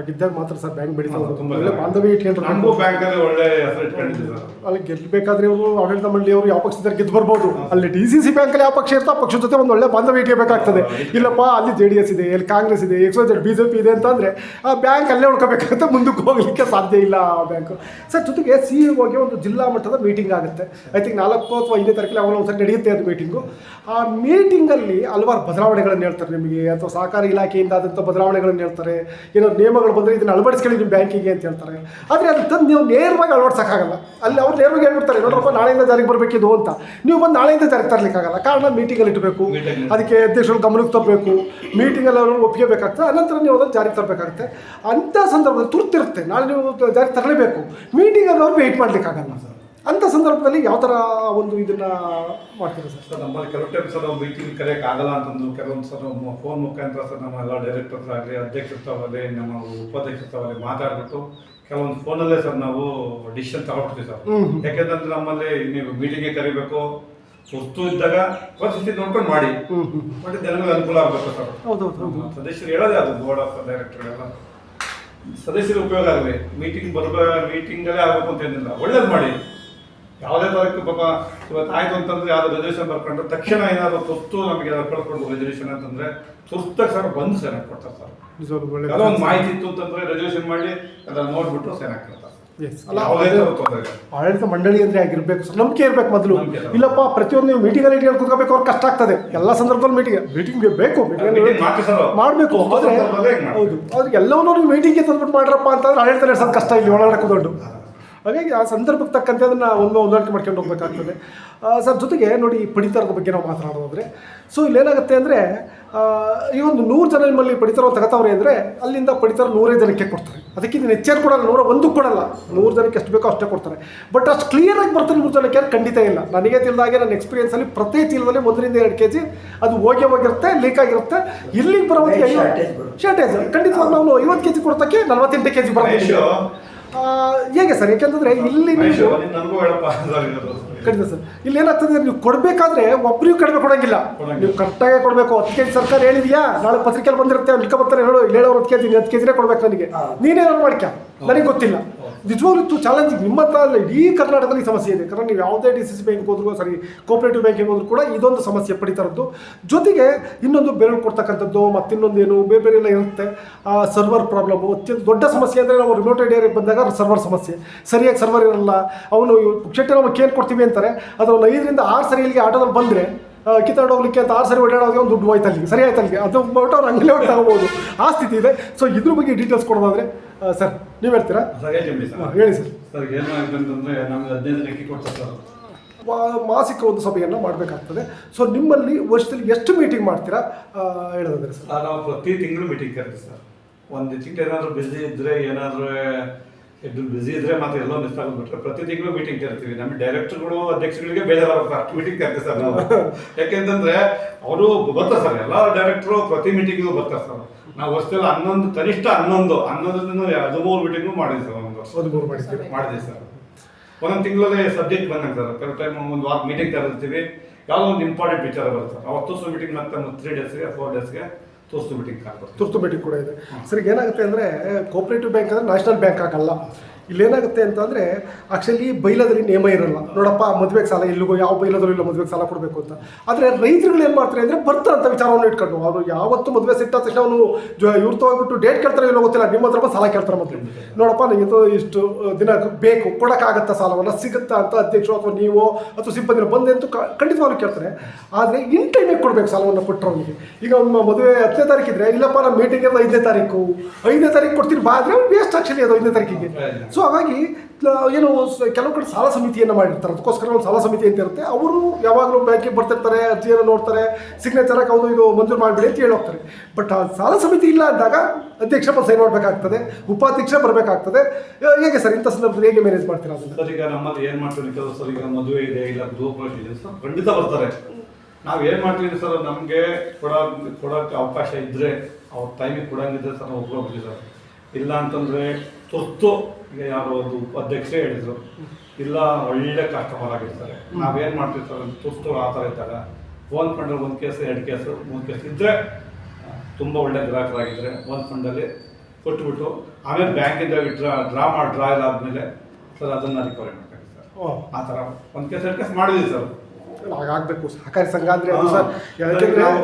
ಆಗಿದ್ದಾಗ ಮಾತ್ರ ಸರ್ ಬ್ಯಾಂಕ್ ಬೆಳೀತಾ ತುಂಬ ಒಳ್ಳೆ ಬಾಂಧವ್ಯ ಇಟ್ಕೊಂಡ್ರೆ ನಮಗೂ ಬ್ಯಾಂಕಲ್ಲಿ ಒಳ್ಳೆ ಹೆಸರು ಇಟ್ಕೊಂಡಿದ್ದೀವಿ ಸರ್. ಅಲ್ಲಿ ಗೆಲ್ಲಬೇಕಾದ್ರೆ ಅವರು ಆಡಳಿತ ಮಂಡಳಿಯವರು ಯಾವ ಪಕ್ಷದಲ್ಲಿ ಗೆದ್ದು ಬರ್ಬೋದು. ಅಲ್ಲಿ DCC ಬ್ಯಾಂಕಲ್ಲಿ ಯಾವ ಪಕ್ಷ ಇರ್ತೋ ಆ ಪಕ್ಷದ ಜೊತೆ ಒಂದು ಒಳ್ಳೆ ಬಾಂಧವ್ಯ ಇಟ್ಕೋಬೇಕಾಗ್ತದೆ. ಇಲ್ಲಪ್ಪ ಅಲ್ಲಿ JDS ಇದೆ, ಇಲ್ಲಿ ಕಾಂಗ್ರೆಸ್ ಇದೆ, XYZ BJP ಇದೆ ಅಂತಂದರೆ ಆ ಬ್ಯಾಂಕ್ ಅಲ್ಲೇ ಉಳ್ಕೋಬೇಕಾಗುತ್ತೆ, ಮುಂದಕ್ಕೆ ಹೋಗಲಿಕ್ಕೆ ಸಾಧ್ಯ ಇಲ್ಲ ಆ ಬ್ಯಾಂಕು ಸರ್. ಜೊತೆಗೆ CEOಗೆ ಒಂದು ಜಿಲ್ಲಾ ಮಟ್ಟದ ಮೀಟಿಂಗ್ ಆಗುತ್ತೆ. ಐ ಥಿಂಕ್ 4 ಅಥವಾ 5ನೇ ತಾರೀಕಲ್ಲಿ ಅವಾಗ ಒಂದ್ಸರಿ ನಡೆಯುತ್ತೆ ಅದು ಮೀಟಿಂಗು. ಆ ಮೀಟಿಂಗಲ್ಲಿ ಹಲವಾರು ಬದಲಾವಣೆಗಳನ್ನು ಹೇಳ್ತಾರೆ ನಿಮಗೆ, ಅಥವಾ ಸಹಕಾರಿ ಇಲಾಖೆಯಿಂದ ಆದಂಥ ಬದಲಾವಣೆಗಳನ್ನು ಹೇಳ್ತಾರೆ. ಏನೋ ನಿಯಮಗಳು ಬಂದರೆ ಇದನ್ನು ಅಳವಡಿಸ್ಕೊಳ್ಳಿ ನಿಮ್ಮ ಬ್ಯಾಂಕಿಗೆ ಅಂತ ಹೇಳ್ತಾರೆ. ಆದರೆ ಅದು ತಂದು ನೀವು ನೇರವಾಗಿ ಅಳವಡಿಸೋಕ್ಕಾಗಲ್ಲ. ಅಲ್ಲಿ ಅವ್ರು ನೇರವಾಗಿ ಹೇಳ್ಬಿಡ್ತಾರೆ, ನೋಡ್ರಪ್ಪ ನಾಳೆಯಿಂದ ಜಾರಿಗೆ ಬರಬೇಕಿದು ಅಂತ. ನೀವು ಬಂದು ನಾಳೆಯಿಂದ ಜಾರಿಗೆ ತರಲಿಕ್ಕಾಗಲ್ಲ. ಕಾರಣ ಮೀಟಿಂಗಲ್ಲಿ ಇಟ್ಟಬೇಕು, ಅದಕ್ಕೆ ಅಧ್ಯಕ್ಷರು ಗಮನಕ್ಕೆ ತರಬೇಕು, ಮೀಟಿಂಗಲ್ಲಿ ಅವರು ಒಪ್ಪಿಗೆ ಬೇಕಾಗ್ತದೆ. ಅನಂತರ ನೀವು ಅದನ್ನು ಜಾರಿಗೆ ತರಬೇಕಾಗುತ್ತೆ. ಅಂಥ ಸಂದರ್ಭದಲ್ಲಿ ತುರ್ತಿರುತ್ತೆ, ನಾಳೆ ನೀವು ಜಾರಿಗೆ ತರಲೇಬೇಕು. ಮೀಟಿಂಗಲ್ಲಿ ಅವ್ರು ವೆಯ್ಟ್ ಮಾಡಲಿಕ್ಕಾಗಲ್ಲ ಸರ್. ಅಂಥ ಸಂದರ್ಭದಲ್ಲಿ ಯಾವ ಥರ ಒಂದು ಇದನ್ನ ಮಾಡ್ತೀರಾ ಸರ್? ಸರ್ ನಮ್ಮಲ್ಲಿ ಕೆಲವು ಟೈಮ್ ಸರ್ ನಾವು ಮೀಟಿಂಗ್ ಕರೆಯೋಕೆ ಆಗಲ್ಲ ಅಂತಂದು ಕೆಲವೊಂದು ಸರ್ ಫೋನ್ ಮುಖಾಂತರ ಸರ್ ನಮ್ಮೆಲ್ಲ ಡೈರೆಕ್ಟರ್ಸ್ ಆಗಲಿ ಅಧ್ಯಕ್ಷರಿರ್ತಾವಲ್ಲಿ ನಮ್ಮ ಉಪಾಧ್ಯಕ್ಷರಿರ್ತಾವಲ್ಲಿ ಮಾತಾಡ್ಬಿಟ್ಟು ಕೆಲವೊಂದು ಫೋನಲ್ಲೇ ಸರ್ ನಾವು ಡಿಸಿಷನ್ ತಗೊಳ್ತೀವಿ ಸರ್. ಯಾಕೆಂದ್ರೆ ನಮ್ಮಲ್ಲಿ ನೀವು ಮೀಟಿಂಗ್ಗೆ ಕರಿಬೇಕು, ಸುಸ್ತು ಇದ್ದಾಗ ಪರಿಸ್ಥಿತಿ ನೋಡ್ಕೊಂಡು ಮಾಡಿ ಜನಗಳಿಗೆ ಅನುಕೂಲ ಆಗಬೇಕು ಸರ್. ಹೌದೌದು. ಸದಸ್ಯರು ಹೇಳೋದೇ ಅದು ಬೋರ್ಡ್ ಆಫ್ ಡೈರೆಕ್ಟರ್ಗಳೆಲ್ಲ ಸದಸ್ಯರು ಉಪಯೋಗ ಆಗಲಿ, ಮೀಟಿಂಗಲ್ಲೇ ಆಗಬೇಕು ಅಂತ ಏನಿಲ್ಲ, ಒಳ್ಳೇದು ಮಾಡಿ. ಯಾವುದೇ ತಾರೀಕು ಪಾಪ ಇವತ್ತು ಆಯ್ತು ಅಂತಂದ್ರೆ ಯಾವ್ದು ರೆಸಲ್ಯೂಷನ್ ಬರ್ಕೊಂಡ್ರೆ ತಕ್ಷಣ ಏನಾದ್ರು ತುರ್ತು ನಮಗೆ ಏನಾದ್ರು ಕಳ್ಕೊಡ್ಬೋದು ರೆಸಲ್ಯೂಷನ್ ಅಂತಂದ್ರೆ ತುರ್ತಾಗಿ ಸರ್ ಬಂದು ಸೈನ್ ಹಾಕ್ಕೊಡ್ತಾರೆ ಸರ್. ಯಾವುದೋ ಒಂದು ಮಾಹಿತಿ ಇತ್ತು ಅಂತಂದ್ರೆ ರೆಸಲ್ಯೂಷನ್ ಮಾಡಿ ಅದನ್ನ ನೋಡ್ಬಿಟ್ಟು ಸೈನ್ ಹಾಕ್ತಾರೆ. ಆಡಳಿತ ಮಂಡಳಿ ಅಂದ್ರೆ ಆಗಿರ್ಬೇಕು ಸರ್, ನಂಬಿಕೆ ಇರ್ಬೇಕು ಮೊದಲು. ಇಲ್ಲಪ್ಪ ಪ್ರತಿಯೊಂದು ನೀವು ಮೀಟಿಂಗಲ್ಲಿ ಇಟ್ಕೊಂಡು ಕೂತ್ಕೋಬೇಕು, ಅವ್ರಿಗೆ ಕಷ್ಟ ಆಗ್ತದೆ. ಎಲ್ಲ ಸಂದರ್ಭದಲ್ಲಿ ಮೀಟಿಂಗ್ ಬೇಕು, ಮಾಡಬೇಕು. ಆದರೆ ಹೌದು, ಅವ್ರಿಗೆ ಎಲ್ಲವನ್ನೂ ನೀವು ಮೀಟಿಂಗ್ಗೆ ತಂದ್ಬಿಟ್ಟು ಮಾಡ್ರಪ್ಪ ಅಂತಂದ್ರೆ ಆಡಳಿತ ನಡೆಸೋದು ಕಷ್ಟ ಇಲ್ಲಿ ಒಳಗಡೆ ಕೂತ್ಕೊಂಡು. ಹಾಗಾಗಿ ಆ ಸಂದರ್ಭಕ್ಕೆ ತಕ್ಕಂತೆ ಅದನ್ನು ಹೊಂದಾಣಿಕೆ ಮಾಡ್ಕೊಂಡು ಹೋಗ್ಬೇಕಾಗ್ತದೆ ಸರ್. ಜೊತೆಗೆ ನೋಡಿ, ಪಡಿತರದ ಬಗ್ಗೆ ನಾವು ಮಾತನಾಡೋದಾದ್ರೆ, ಸೊ ಇಲ್ಲೇನಾಗುತ್ತೆ ಅಂದರೆ ಈ ಒಂದು 100 ಜನ ನಿಮ್ಮಲ್ಲಿ ಪಡಿತರ ತಗೋತಾವ್ರೆ ಅಂದರೆ ಅಲ್ಲಿಂದ ಪಡಿತರ 100 ಜನಕ್ಕೆ ಕೊಡ್ತಾರೆ. ಅದಕ್ಕಿಂತ ಹೆಚ್ಚೇನು ಕೊಡಲ್ಲ, 101 ಕೊಡಲ್ಲ, 100 ಜನಕ್ಕೆ ಎಷ್ಟು ಬೇಕೋ ಅಷ್ಟೇ ಕೊಡ್ತಾರೆ. ಬಟ್ ಅಷ್ಟು ಕ್ಲಿಯರಾಗಿ ಬರ್ತಾರೆ 100 ಜನಕ್ಕೆ ಖಂಡಿತ ಇಲ್ಲ. ನನಗೆ ತಿಳಿದಾಗೆ ನನ್ನ ಎಕ್ಸ್ಪೀರಿಯನ್ಸಲ್ಲಿ ಪ್ರತಿ ಚೀಲದಲ್ಲಿ 1 ರಿಂದ 2 kg ಅದು ಹೋಗಿರುತ್ತೆ, ಲೀಕ್ ಆಗಿರುತ್ತೆ. ಇಲ್ಲಿಗೆ ಬರೋದಕ್ಕೆ ಶಾರ್ಟೇಜ್ ಖಂಡಿತವಾಗಿ ನಾವು 50 kg ಕೊಡ್ತಕ್ಕೆ 48 kg ಬರೋದು ಹೇಗೆ ಸರ್? ಯಾಕೆಂತಂದ್ರೆ ಇಲ್ಲಿ ಖಂಡಿತ ಸರ್, ಇಲ್ಲಿ ಏನಾಗ್ತದೆ, ನೀವು ಕೊಡಬೇಕಾದ್ರೆ ಒಬ್ಬರಿಗೂ ಕಡಿಮೆ ಕೊಡೋಂಗಿಲ್ಲ, ನೀವು ಕರೆಕ್ಟಾಗಿ ಕೊಡಬೇಕು. 10 kg ಸರ್ಕಾರ ಹೇಳಿದ್ಯಾ, ನಾಳೆ ಪತ್ರಿಕೆಯಲ್ಲಿ ಬಂದಿರುತ್ತೆ, ಇಳ್ಕೊ ಬರ್ತಾರೆ, ಹೇಳೋರು 10 kg 10 kg ಕೊಡ್ಬೇಕು ನನಗೆ, ನೀನೇನಾದ್ರು ಮಾಡ್ಕ್ಯಾ, ನನಗೆ ಗೊತ್ತಿಲ್ಲ. ನಿಜವಾಗ್ಲೂ ಚಾಲೆಂಜಿಂಗ್. ನಿಮ್ಮ ಹತ್ರ ಇಡೀ ಕರ್ನಾಟಕದಲ್ಲಿ ಸಮಸ್ಯೆ ಇದೆ. ಕಾರಣ ನೀವು ಯಾವುದೇ DCC ಬ್ಯಾಂಕ್ ಹೋದ್ರು, ಸರಿ ಕೋಆಪರೇಟಿವ್ ಬ್ಯಾಂಕಿಗೆ ಹೋದ್ರು ಕೂಡ ಇದೊಂದು ಸಮಸ್ಯೆ ಪಡಿತಾರದ್ದು. ಜೊತೆಗೆ ಇನ್ನೊಂದು ಬೇರೆ ಕೊಡ್ತಕ್ಕಂಥದ್ದು, ಮತ್ತಿನ್ನೊಂದೇನು ಬೇರೆ ಬೇರೆ ಎಲ್ಲ ಇರುತ್ತೆ. ಸರ್ವರ್ ಪ್ರಾಬ್ಲಮ್ಮು ಅತ್ಯಂತ ದೊಡ್ಡ ಸಮಸ್ಯೆ ಅಂದರೆ, ನಾವು ರಿಮೋಟ್ ಏರಿಯಾಗೆ ಬಂದಾಗ ಸರ್ವರ್ ಸಮಸ್ಯೆ, ಸರಿಯಾಗಿ ಸರ್ವರ್ ಇರಲ್ಲ. ಅವನು ಪುಕ್ಷಟ್ಟೆ ನಾವು ಕೇರ್ ಕೊಡ್ತೀವಿ ಅಂತಾರೆ, ಅದು 5 ರಿಂದ 6 ಸರಿ ಇಲ್ಲಿಗೆ ಆಟೋದಲ್ಲಿ ಬಂದರೆ ಕಿತ್ತಾಡಿ ಹೋಗ್ಲಿಕ್ಕೆ ಅಂತ 6 ಸರಿ ಓಡಾಡೋಗೆ ಒಂದು ದುಡ್ಡು ಹೋಯ್ತು ಅಲ್ಲಿಗೆ, ಸರಿ ಆಯ್ತು ಅಲ್ಲಿಗೆ, ಅದು ಬಿಟ್ಟು ಅವ್ರು ಹಂಗೆ ಹೋಗಿ ತಗೋಬೋದು. ಆ ಸ್ಥಿತಿ ಇದೆ. ಸೊ ಇದ್ರ ಬಗ್ಗೆ ಡೀಟೇಲ್ಸ್ ಕೊಡೋದಾದ್ರೆ ಸರ್ ನೀವು ಹೇಳ್ತೀರಾ? ಹೇಳಿ ಸರ್. ಸರ್ ಏನಾಗುತ್ತೆ ಅಂತಂದ್ರೆ ನಮ್ಗೆ 15 ಲೆಕ್ಕಿ ಕೊಡ್ತಾರೆ ಸರ್. ಮಾಸಿಕ ಒಂದು ಸಭೆಯನ್ನು ಮಾಡಬೇಕಾಗ್ತದೆ. ಸೊ ನಿಮ್ಮಲ್ಲಿ ವರ್ಷದಲ್ಲಿ ಎಷ್ಟು ಮೀಟಿಂಗ್ ಮಾಡ್ತೀರಾ ಹೇಳೋದಾದ್ರೆ ಸರ್? ನಾವು ಪ್ರತಿ ತಿಂಗಳು ಮೀಟಿಂಗ್ ಕರಿತೀವಿ ಸರ್. ಒಂದು ಚಿಕ್ಕ ಏನಾದರೂ ಬಿಸಿ ಇದ್ರೆ, ಏನಾದರೂ ಬಿಸಿ ಇದ್ರೆ ಮಾತ್ರ ಎಲ್ಲೋ ಮಿಸ್ ಆಗೋದ್ಬಿಟ್ರೆ ಪ್ರತಿ ತಿಂಗಳು ಮೀಟಿಂಗ್ ಕರಿತೀವಿ. ನಮ್ಮ ಡೈರೆಕ್ಟರ್ಗಳು ಅಧ್ಯಕ್ಷಗಳಿಗೆ ಬೇಜಾರಾಗುತ್ತೆ, ಅಷ್ಟು ಮೀಟಿಂಗ್ ಕರಿತೀವಿ ಸರ್ ನಾವು. ಯಾಕೆಂತಂದ್ರೆ ಅವರು ಬರ್ತಾರೆ ಸರ್, ಎಲ್ಲ ಡೈರೆಕ್ಟರು ಪ್ರತಿ ಮೀಟಿಂಗಿಗೂ ಬರ್ತಾರೆ ಸರ್. ನಾವು ವರ್ಷದಲ್ಲಿ 11 ಕನಿಷ್ಠ 13 ಮೀಟಿಂಗು ಮಾಡಿದ್ವಿ ಸರ್. ಒಂದು ವರ್ಷ ಮಾಡಿದ್ವಿ ಸರ್. ಒಂದೊಂದು ತಿಂಗಳಲ್ಲಿ ಸಬ್ಜೆಕ್ಟ್ ಬಂದಂಗೆ ಸರ್. ಕೆಲವು ಟೈಮ್ ಒಂದು ವಾರ ಮೀಟಿಂಗ್ ಕರೆದಿರ್ತೀವಿ, ಯಾವುದೋ ಒಂದು ಇಂಪಾರ್ಟೆಂಟ್ ವಿಚಾರ ಬರುತ್ತೆ ಸರ್. ಅವತ್ತು ಮೀಟಿಂಗ್ ಮತ್ತೆ 3 ಡೇಸ್ಗೆ 4 ಡೇಸ್ಗೆ ತುರ್ತು ಮೀಟಿಂಗ್ ಕೂಡ ಇದೆ. ಸರಿ, ಏನಾಗುತ್ತೆ ಅಂದರೆ ಕೋಆಪರೇಟಿವ್ ಬ್ಯಾಂಕ್ ಅಂದರೆ ನ್ಯಾಷನಲ್ ಬ್ಯಾಂಕ್ ಆಗಲ್ಲ. ಇಲ್ಲೇನಾಗುತ್ತೆ ಅಂತಂದರೆ ಆ್ಯಕ್ಚುಲಿ ಬೈಲದಲ್ಲಿ ನಿಯಮ ಇರಲ್ಲ. ನೋಡಪ್ಪ ಮದುವೆಗೆ ಸಾಲ ಇಲ್ಲಿಗೋ ಯಾವ ಬೈಲದಲ್ಲೂ ಇಲ್ಲ ಮದುವೆಗೆ ಸಾಲ ಕೊಡಬೇಕು ಅಂತ. ಆದರೆ ರೈತರುಗಳು ಏನು ಮಾಡ್ತಾರೆ ಅಂದರೆ ಬರ್ತಾರೆ ಅಂತ ವಿಚಾರವನ್ನು ಇಟ್ಕೊಂಡು, ಅವರು ಯಾವತ್ತು ಮದುವೆ ಸಿಟ್ಟ ತಕ್ಷಣ ಅವನು ಇವ್ರು ತೊಗೊಬಿಟ್ಟು ಡೇಟ್ ಕೇಳ್ತಾರೆ ಇಲ್ಲೋ ಗೊತ್ತಿಲ್ಲ, ನಿಮ್ಮ ಹತ್ರ ಬಂದು ಸಾಲ ಕೇಳ್ತಾರೆ. ಮೊದಲು ನೋಡಪ್ಪ ನನಗೆ ಇಷ್ಟು ದಿನ ಬೇಕು, ಕೊಡೋಕ್ಕಾಗತ್ತಾ ಸಾಲವನ್ನು, ಸಿಗುತ್ತಾ ಅಂತ ಅಧ್ಯಕ್ಷರು ಅಥವಾ ನೀವು ಅಥವಾ ಸಿಬ್ಬಂದಿ ಬಂದೆ ಅಂತೂ ಖಂಡಿತವಾಗ್ಲೂ ಕೇಳ್ತಾರೆ. ಆದರೆ ಇನ್ ಟೈಮಿಗೆ ಕೊಡಬೇಕು ಸಾಲವನ್ನು ಕೊಟ್ಟರು ಅವನಿಗೆ. ಈಗ ಒಂದು ಮದುವೆ 10ನೇ ತಾರೀಕು ಇದ್ದರೆ, ಇಲ್ಲಪ್ಪ ನಮ್ಮ ಮೀಟಿಂಗ್ ಇರೋದು 5ನೇ ತಾರೀಕು ಕೊಡ್ತೀನಿ ಬಾ ಅಂದರೆ ವೇಸ್ಟ್ ಆ್ಯಕ್ಚುಲಿ ಅದು 5ನೇ ತಾರೀಕಿಗೆ. ಸೊ ಹಾಗಾಗಿ ಏನು ಕೆಲವು ಕಡೆ ಸಾಲ ಸಮಿತಿಯನ್ನು ಮಾಡಿರ್ತಾರೆ, ಅದಕ್ಕೋಸ್ಕರ ಒಂದು ಸಾಲ ಸಮಿತಿ ಅಂತ ಇರುತ್ತೆ. ಅವರು ಯಾವಾಗಲೂ ಬ್ಯಾಂಕಿಗೆ ಬರ್ತಿರ್ತಾರೆ, ಅರ್ಜಿಯನ್ನು ನೋಡ್ತಾರೆ, ಸಿಗ್ನೇಚರ್ ಹಾಕಿ ಹೌದು ಇದು ಮಂಜೂರು ಮಾಡಿಬಿಡಿ ಅಂತ ಹೇಳಿ ಹೋಗ್ತಾರೆ. ಬಟ್ ಆ ಸಾಲ ಸಮಿತಿ ಇಲ್ಲ ಅಂದಾಗ ಅಧ್ಯಕ್ಷ ಸೈನ್ ಮಾಡಬೇಕಾಗ್ತದೆ, ಉಪಾಧ್ಯಕ್ಷ ಬರಬೇಕಾಗ್ತದೆ. ಹೇಗೆ ಸರ್ ಇಂಥ ಸಂದರ್ಭದಲ್ಲಿ ಹೇಗೆ ಮ್ಯಾನೇಜ್ ಮಾಡ್ತೀರಾ ಅದನ್ನು? ಸರ್ ಈಗ ನಮ್ಮಲ್ಲಿ ಏನು ಮಾಡ್ತೀವಿ ಕೆಲವು ಸರ್, ಈಗ ಮದುವೆ ಇದೆ, ಇಲ್ಲ ಗೃಹಪ್ರವೇಶ ಇದೆ ಸರ್, ಖಂಡಿತ ಬರ್ತಾರೆ. ನಾವು ಏನು ಮಾಡ್ತೀವಿ ಸರ್, ನಮಗೆ ಕೊಡೋಕ್ಕೆ ಅವಕಾಶ ಇದ್ದರೆ ಅವ್ರ ಟೈಮಿಗೆ ಕೊಡೋಂಗಿದ್ರೆ ಸರ್ ನಾವು ಒಪ್ಪಿಗೆ ಸರ್. ಇಲ್ಲ ಅಂತಂದರೆ ತುರ್ತು, ಈಗ ಯಾರೋ ಒಂದು ಅಧ್ಯಕ್ಷರೇ ಹೇಳಿದರು, ಇಲ್ಲ ಒಳ್ಳೆ ಕಸ್ಟಮರ್ ಆಗಿರ್ತಾರೆ, ನಾವೇನು ಮಾಡ್ತೀವಿ ಸರ್, ತುರ್ತು ಆ ಥರ ಇದ್ದಾಗ ಒಂದು ಫಂಡಲ್ಲಿ 1 ಕೇಸ್ 2 ಕೇಸು 3 ಕೇಸ್ ಇದ್ದರೆ, ತುಂಬ ಒಳ್ಳೆ ಗ್ರಾಹಕರಾಗಿದ್ದರೆ ಒಂದು ಫಂಡಲ್ಲಿ ಕೊಟ್ಟುಬಿಟ್ಟು ಆಮೇಲೆ ಬ್ಯಾಂಕಿಂದ ಡ್ರಾ ಇಲ್ಲ ಆದಮೇಲೆ ಸರ್ ಅದನ್ನು ರಿಕವರಿ ಮಾಡ್ತೀವಿ ಸರ್. ಆ ಥರ 1 ಕೇಸ್ 2 ಕೇಸ್ ಮಾಡಿದ್ವಿ ಸರ್. ಆಗಬೇಕು ಸಹಕಾರಿ ಸಂಘ ಅಂದರೆ ಅದು ಸರ್,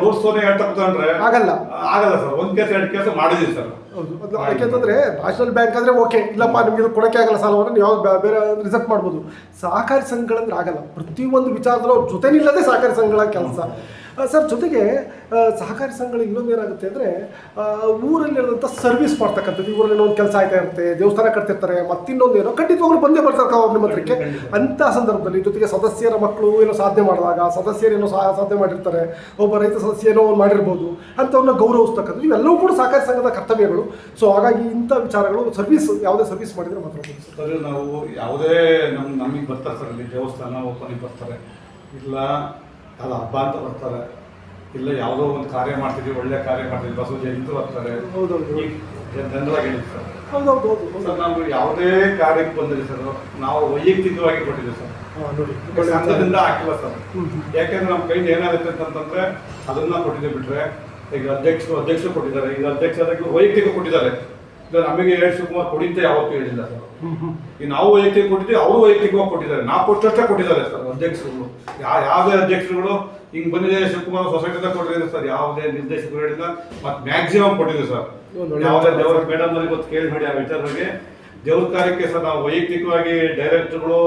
ರೂಲ್ಸ್ ಹೇಳ್ತಾ ಕೂತ್ಕೊಂಡ್ರೆ ಆಗಲ್ಲ ಸರ್. 1 ಕೇಸ್ 2 ಕೇಸ್ ಮಾಡಿದ್ವಿ ಸರ್. ಹೌದು, ಅದು ಯಾಕೆಂತಂದರೆ ನ್ಯಾಷನಲ್ ಬ್ಯಾಂಕ್ ಅಂದರೆ ಓಕೆ, ಇಲ್ಲಪ್ಪ ನಿಮಗೆ ಇದು ಕೊಡೋಕ್ಕೆ ಆಗಲ್ಲ ಸಾಲವನ್ನು, ನೀವು ಯಾವ್ದು ಬೇರೆ ರಿಸೆಪ್ಟ್ ಮಾಡ್ಬೋದು. ಸಹಕಾರಿ ಸಂಘಗಳಂದ್ರೆ ಆಗಲ್ಲ. ಪ್ರತಿಯೊಂದು ವಿಚಾರದಲ್ಲೂ ಅವ್ರ ಜೊತೆ ನಿಲ್ಲದೆ ಸಹಕಾರಿ ಸಂಘಗಳ ಕೆಲಸ. ಸರ್ ಜೊತೆಗೆ ಸಹಕಾರಿ ಸಂಘಗಳು ಇನ್ನೊಂದು ಏನಾಗುತ್ತೆ ಅಂದರೆ ಊರಲ್ಲಿರೋಂಥ ಸರ್ವಿಸ್ ಮಾಡ್ತಕ್ಕಂಥದ್ದು, ಊರಲ್ಲಿ ಒಂದು ಕೆಲಸ ಆಯ್ತಾ ಇರುತ್ತೆ, ದೇವಸ್ಥಾನ ಕಟ್ತಿರ್ತಾರೆ, ಮತ್ತಿನ್ನೊಂದೇನೋ ಖಂಡಿತವಾಗ್ಲೂ ಬಂದೇ ಬರ್ತಾರೆ ನಿಮ್ಮ ಹತ್ರಕ್ಕೆ. ಅಂಥ ಸಂದರ್ಭದಲ್ಲಿ ಜೊತೆಗೆ ಸದಸ್ಯರ ಮಕ್ಕಳು ಏನೋ ಸಾಧನೆ ಮಾಡಿದಾಗ, ಸದಸ್ಯರೇನೋ ಸಾಧನೆ ಮಾಡಿರ್ತಾರೆ, ಒಬ್ಬ ರೈತ ಸದಸ್ಯ ಏನೋ ಮಾಡಿರ್ಬೋದು, ಅಂಥವ್ರನ್ನ ಗೌರವಿಸ್ತಕ್ಕಂಥದ್ದು ಇವೆಲ್ಲವೂ ಕೂಡ ಸಹಕಾರಿ ಸಂಘದ ಕರ್ತವ್ಯಗಳು. ಸೊ ಹಾಗಾಗಿ ಇಂಥ ವಿಚಾರಗಳು ಸರ್ವಿಸ್ ಯಾವುದೇ ಸರ್ವಿಸ್ ಮಾಡಿದರೆ ಮಾತ್ರ ಸರ್ ನಾವು ಯಾವುದೇ ನಮಗೆ ಬರ್ತಾರೆ ಸರ್, ಇಲ್ಲಿ ದೇವಸ್ಥಾನ ಓಪನಿಂಗ್ ಬರ್ತಾರೆ, ಇಲ್ಲ ಅದು ಹಬ್ಬ ಅಂತ ಬರ್ತಾರೆ, ಇಲ್ಲ ಯಾವುದೋ ಒಂದು ಕಾರ್ಯ ಮಾಡ್ತಿದ್ವಿ, ಒಳ್ಳೆ ಕಾರ್ಯ ಮಾಡ್ತಿದ್ವಿ, ಬಸವ ಜಯಂತಿ ಬರ್ತಾರೆ. ಹೌದೌದು. ಈಗ ಜನರಾಗಿ ಹೇಳಿ ಸರ್, ಹೌದೌದು. ಸರ್ ನಾವು ಯಾವುದೇ ಕಾರ್ಯಕ್ಕೆ ಬಂದಿರಿ ಸರ್, ನಾವು ವೈಯಕ್ತಿಕವಾಗಿ ಕೊಟ್ಟಿದ್ದೀವಿ ಸರ್, ನೋಡಿ ಸಂಘದಿಂದ ಹಾಕಿಲ್ಲ ಸರ್. ಯಾಕೆಂದ್ರೆ ನಮ್ಮ ಕೈಲಿ ಏನಾಗುತ್ತೆ ಅಂತಂದ್ರೆ ಅದನ್ನ ಕೊಟ್ಟಿದ್ದೀವಿ ಬಿಟ್ರೆ, ಈಗ ಅಧ್ಯಕ್ಷರು ಕೊಟ್ಟಿದ್ದಾರೆ, ಈಗ ಅದಕ್ಕೆ ವೈಯಕ್ತಿಕ ಕೊಟ್ಟಿದ್ದಾರೆ. ಈಗ ನಮಗೆ ಶಿವಕುಮಾರ್ ಕೊಡಿಂತ ಯಾವತ್ತೂ ಹೇಳಿಲ್ಲ ಸರ್. ಈಗ ನಾವು ವೈಯಕ್ತಿಕ ಕೊಟ್ಟಿದ್ದೀವಿ, ಅವರು ವೈಯಕ್ತಿಕವಾಗಿ ಕೊಟ್ಟಿದ್ದಾರೆ, ನಾವು ಕೊಟ್ಟಷ್ಟೇ ಕೊಟ್ಟಿದ್ದಾರೆ ಸರ್ ಅಧ್ಯಕ್ಷರುಗಳು. ಯಾವುದೇ ಅಧ್ಯಕ್ಷರುಗಳು ಹಿಂಗ್ ಬಂದಿದೆ ಶಿವಕುಮಾರ್ ಸೊಸೈಟಿದಾಗ ಕೊಟ್ಟಿದ್ದಾರೆ ಸರ್, ಯಾವುದೇ ನಿರ್ದೇಶಕರು ಹೇಳಿಲ್ಲ. ಮತ್ತೆ ಮ್ಯಾಕ್ಸಿಮಮ್ ಕೊಟ್ಟಿದ್ದೀವಿ ಸರ್. ಯಾವುದೇ ದೇವರ ಮೇಡಮ್ ನನಗೆ ಗೊತ್ತು ಕೇಳಿಬೇಡಿ ಆ ವಿಚಾರವಾಗಿ. ದೇವ್ರ ಕಾರ್ಯಕ್ಕೆ ಸರ್ ನಾವು ವೈಯಕ್ತಿಕವಾಗಿ ಡೈರೆಕ್ಟರ್ಗಳು,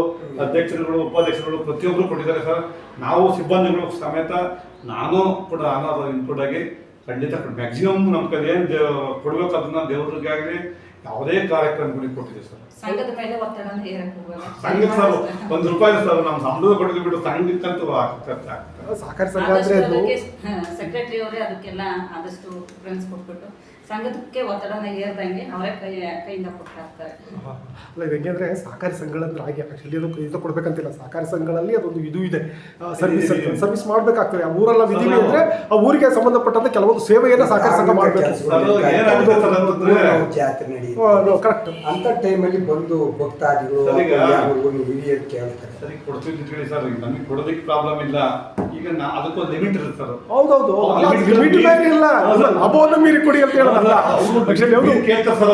ಅಧ್ಯಕ್ಷರುಗಳು, ಉಪಾಧ್ಯಕ್ಷರುಗಳು ಪ್ರತಿಯೊಬ್ಬರು ಕೊಟ್ಟಿದ್ದಾರೆ ಸರ್. ನಾವು ಸಿಬ್ಬಂದಿಗಳು ಸಮೇತ ನಾನು ಕೂಡ ಅನ್ನೋದು ಇನ್ಪುಟ್ ಆಗಿ ಖಂಡಿತ ಮ್ಯಾಕ್ಸಿಮಮ್ ನಮ್ಮ ಕೈ ಏನು ಕೊಡ್ಬೇಕು ಅದನ್ನ ದೇವ್ರಿಗಾಗಲಿ ಯಾವುದೇ ಕಾರ್ಯಕ್ರಮಗಳಿಗೆ ಕೊಟ್ಟಿದ್ದೀವಿ ಸರ್. ಸಂಘದ ಮೇಲೆ ಒತ್ತಡ ಸಂಘಕ್ಕೆ ಸರ್ ₹1 ಸರ್ ನಮ್ಮ ಸಂಬಳ ಕೊಟ್ಟಿದ್ದು ಬಿಟ್ಟು ಸಂಘಕ್ಕಂತೂ ಸಹಕಾರಿ ಸಂಘ ಅಂದರೆ ಅದು ಸೆಕ್ರೆಟರಿ ಅವರೇ ಅದಕ್ಕೆಲ್ಲ ಆದಷ್ಟು ಪ್ರಿಫರೆನ್ಸ್ ಕೊಟ್ಬಿಟ್ಟು ಸಂಘದಕ್ಕೆ ಒತ್ತಡನ ಏರ್ದಂಗೆ ಅವರೇ ಕೈಯಿಂದ ಕೊಟ್ಟಾಗ್ತಾರೆ. ಅಲ್ಲ ಇದು ಹೆಂಗೆ ಅಂದರೆ ಸಹಕಾರಿ ಸಂಘಗಳಂದ್ರೆ ಹಾಗೆ ಆ್ಯಕ್ಚುಲಿ ಅದು ಇದು ಕೊಡಬೇಕಂತಿಲ್ಲ. ಸಹಕಾರಿ ಸಂಘಗಳಲ್ಲಿ ಅದೊಂದು ಇದು ಇದೆ, ಸರ್ವಿಸ್ ಮಾಡಬೇಕಾಗ್ತದೆ. ಆ ಊರೆಲ್ಲ ವಿಧಿವಿ ಅಂದರೆ ಆ ಊರಿಗೆ ಸಂಬಂಧಪಟ್ಟಂತೆ ಕೆಲವೊಂದು ಸೇವೆಯನ್ನು ಸಹಕಾರಿ ಸಂಘ ಮಾಡಬೇಕು. ಜಾತ್ರೆ ನಡೆಯುತ್ತೆ ಕರೆಕ್ಟ್. ಅಂತ ಟೈಮಲ್ಲಿ ಬಂದು ಭಕ್ತಾದಿಗಳು ಹಿರಿಯರು ಕೇಳ್ತಾರೆ. ಸರಿ ಕೊಡ್ತಿದ್ವಿ ಸರ್, ಈಗ ನಮಗೆ ಕೊಡೋದಕ್ಕೆ ಪ್ರಾಬ್ಲಮ್ ಇಲ್ಲ. ಈಗ ಅದಕ್ಕೊಂದು ಲಿಮಿಟ್ ಇರುತ್ತೆ ಸರ್. ಹೌದೌದು, ಲಿಮಿಟ್ ಬೇರೆ ಇಲ್ಲ, ಲಾಭವನ್ನು ಮೀರಿ ಕೊಡಿ ಅಂತ ಹೇಳೋದಲ್ಲ.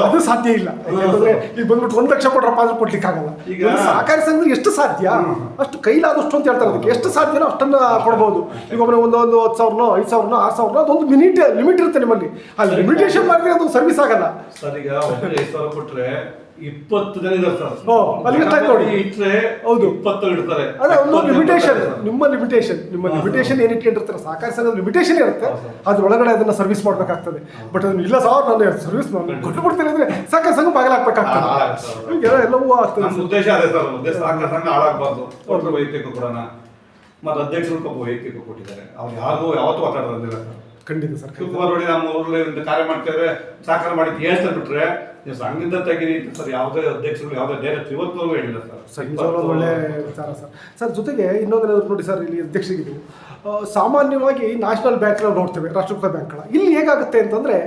ಅದು ಸಾಧ್ಯ ಇಲ್ಲ. ಯಾಕಂದ್ರೆ ಈಗ ಬಂದ್ಬಿಟ್ಟು 1 ಲಕ್ಷ ಕೊಡ್ರಪ್ಪ ಅಂದ್ರೆ ಕೊಡ್ಲಿಕ್ಕೆ ಆಗಲ್ಲ. ಈಗ ಸಹಕಾರಿ ಸಂಘದಲ್ಲಿ ಎಷ್ಟು ಸಾಧ್ಯ ಅಷ್ಟು ಕೈಲಾದಷ್ಟು ಅಂತ ಹೇಳ್ತಾರೆ. ಅದಕ್ಕೆ ಎಷ್ಟು ಸಾಧ್ಯನೋ ಅಷ್ಟನ್ನ ಕೊಡ್ಬೋದು. ಈಗ ಒಬ್ಬನೇ ಒಂದು 10,000 5,000 6,000 ಅದೊಂದು ಲಿಮಿಟ್ ಇರುತ್ತೆ ನಿಮ್ಮಲ್ಲಿ. ಆ ಲಿಮಿಟೇಷನ್ ಮಾಡಿದ್ರೆ ಅದು ಸರ್ವಿಸ್ ಆಗಲ್ಲ ಸರ್. ಈಗ 5,000 ಕೊಟ್ರೆ 20 ಜನ ಇದ್ದಾರೆ ಸರ್. ಅಲ್ಲಿ ಎಷ್ಟಾಯ್ತು ನೋಡಿ. ಇಟ್ರೆ ಹೌದು 20 ಇಡ್ತಾರೆ. ಅದೇ ಒಂದು ಲಿಮಿಟೇಷನ್. ನಿಮ್ಮ ಲಿಮಿಟೇಷನ್ ಏನು ಇಟ್ಕೊಂಡಿರ್ತಾರೆ ಸಹಕಾರಿ ಸಂಘದ ಲಿಮಿಟೇಷನ್ ಇರುತ್ತೆ. ಅದ್ರೊಳಗಡೆ ಅದನ್ನ ಸರ್ವಿಸ್ ಮಾಡ್ಬೇಕಾಗ್ತದೆ. ಬಟ್ ಅದನ್ನ ಇಲ್ಲ ಸರ್ ನಾನು ಸರ್ವಿಸ್ ಕೊಟ್ಟು ಬಿಡ್ತೀನಿ ಅಂದ್ರೆ ಸಹಕಾರಿ ಸಂಘ ಬಾಗಿಲಾಕ್ಬೇಕಾಗ್ತದೆ. ಎಲ್ಲವೂ ಆಗ್ತದೆ. ನಮ್ಮ ಉದ್ದೇಶ ಅದೇ ಸರ್. ಸಹಕಾರಿ ಸಂಘ ಹಾಳಾಗಬಾರ್ದು. ಒಬ್ಬರು ವೈಯಕ್ತಿಕ ಕೊಡೋಣ. ಮತ್ತೆ ಅಧ್ಯಕ್ಷರು ವೈಯಕ್ತಿಕ ಕೊಟ್ಟಿದ್ದಾರೆ. ಅವ್ರು ಯಾರಿಗೂ ಯಾವತ್ತೂ ಮಾತಾಡೋದಿಲ್ಲ ಸರ್. ಖಂಡಿತ ಸರ್. ಶಿವಕುಮಾರ್ ನೋಡಿ ನಮ್ಮ ಊರಲ್ಲಿ ಕಾರ್ಯ ಮಾಡ್ತೇವೆ, ಸಹಕಾರ ಮಾಡಿದ್ದು ಹೇಳ್ತಾರೆ ಬಿಟ್ರೆ ನೀವು ಸಂಘದಿಂದ ತೆಗೀರಿ ಸರ್. ಯಾವುದೇ ಅಧ್ಯಕ್ಷರು ಯಾವುದೇ ಡೈರೆಕ್ಟ್ ಇವತ್ತು ಹೇಳಿಲ್ಲ ಸರ್. ಒಳ್ಳೆ ವಿಚಾರ ಸರ್. ಸರ್ ಜೊತೆಗೆ ಇನ್ನೊಂದೇನಾದ್ರು ನೋಡಿ ಸರ್, ಇಲ್ಲಿ ಅಧ್ಯಕ್ಷರಿಗೆ ಸಾಮಾನ್ಯವಾಗಿ ನ್ಯಾಷನಲ್ ಬ್ಯಾಂಕ್ ನಾವು ನೋಡ್ತೇವೆ, ರಾಷ್ಟ್ರೀಕೃತ ಬ್ಯಾಂಕ್ಗಳ. ಇಲ್ಲಿ ಹೇಗಾಗುತ್ತೆ ಅಂತಂದರೆ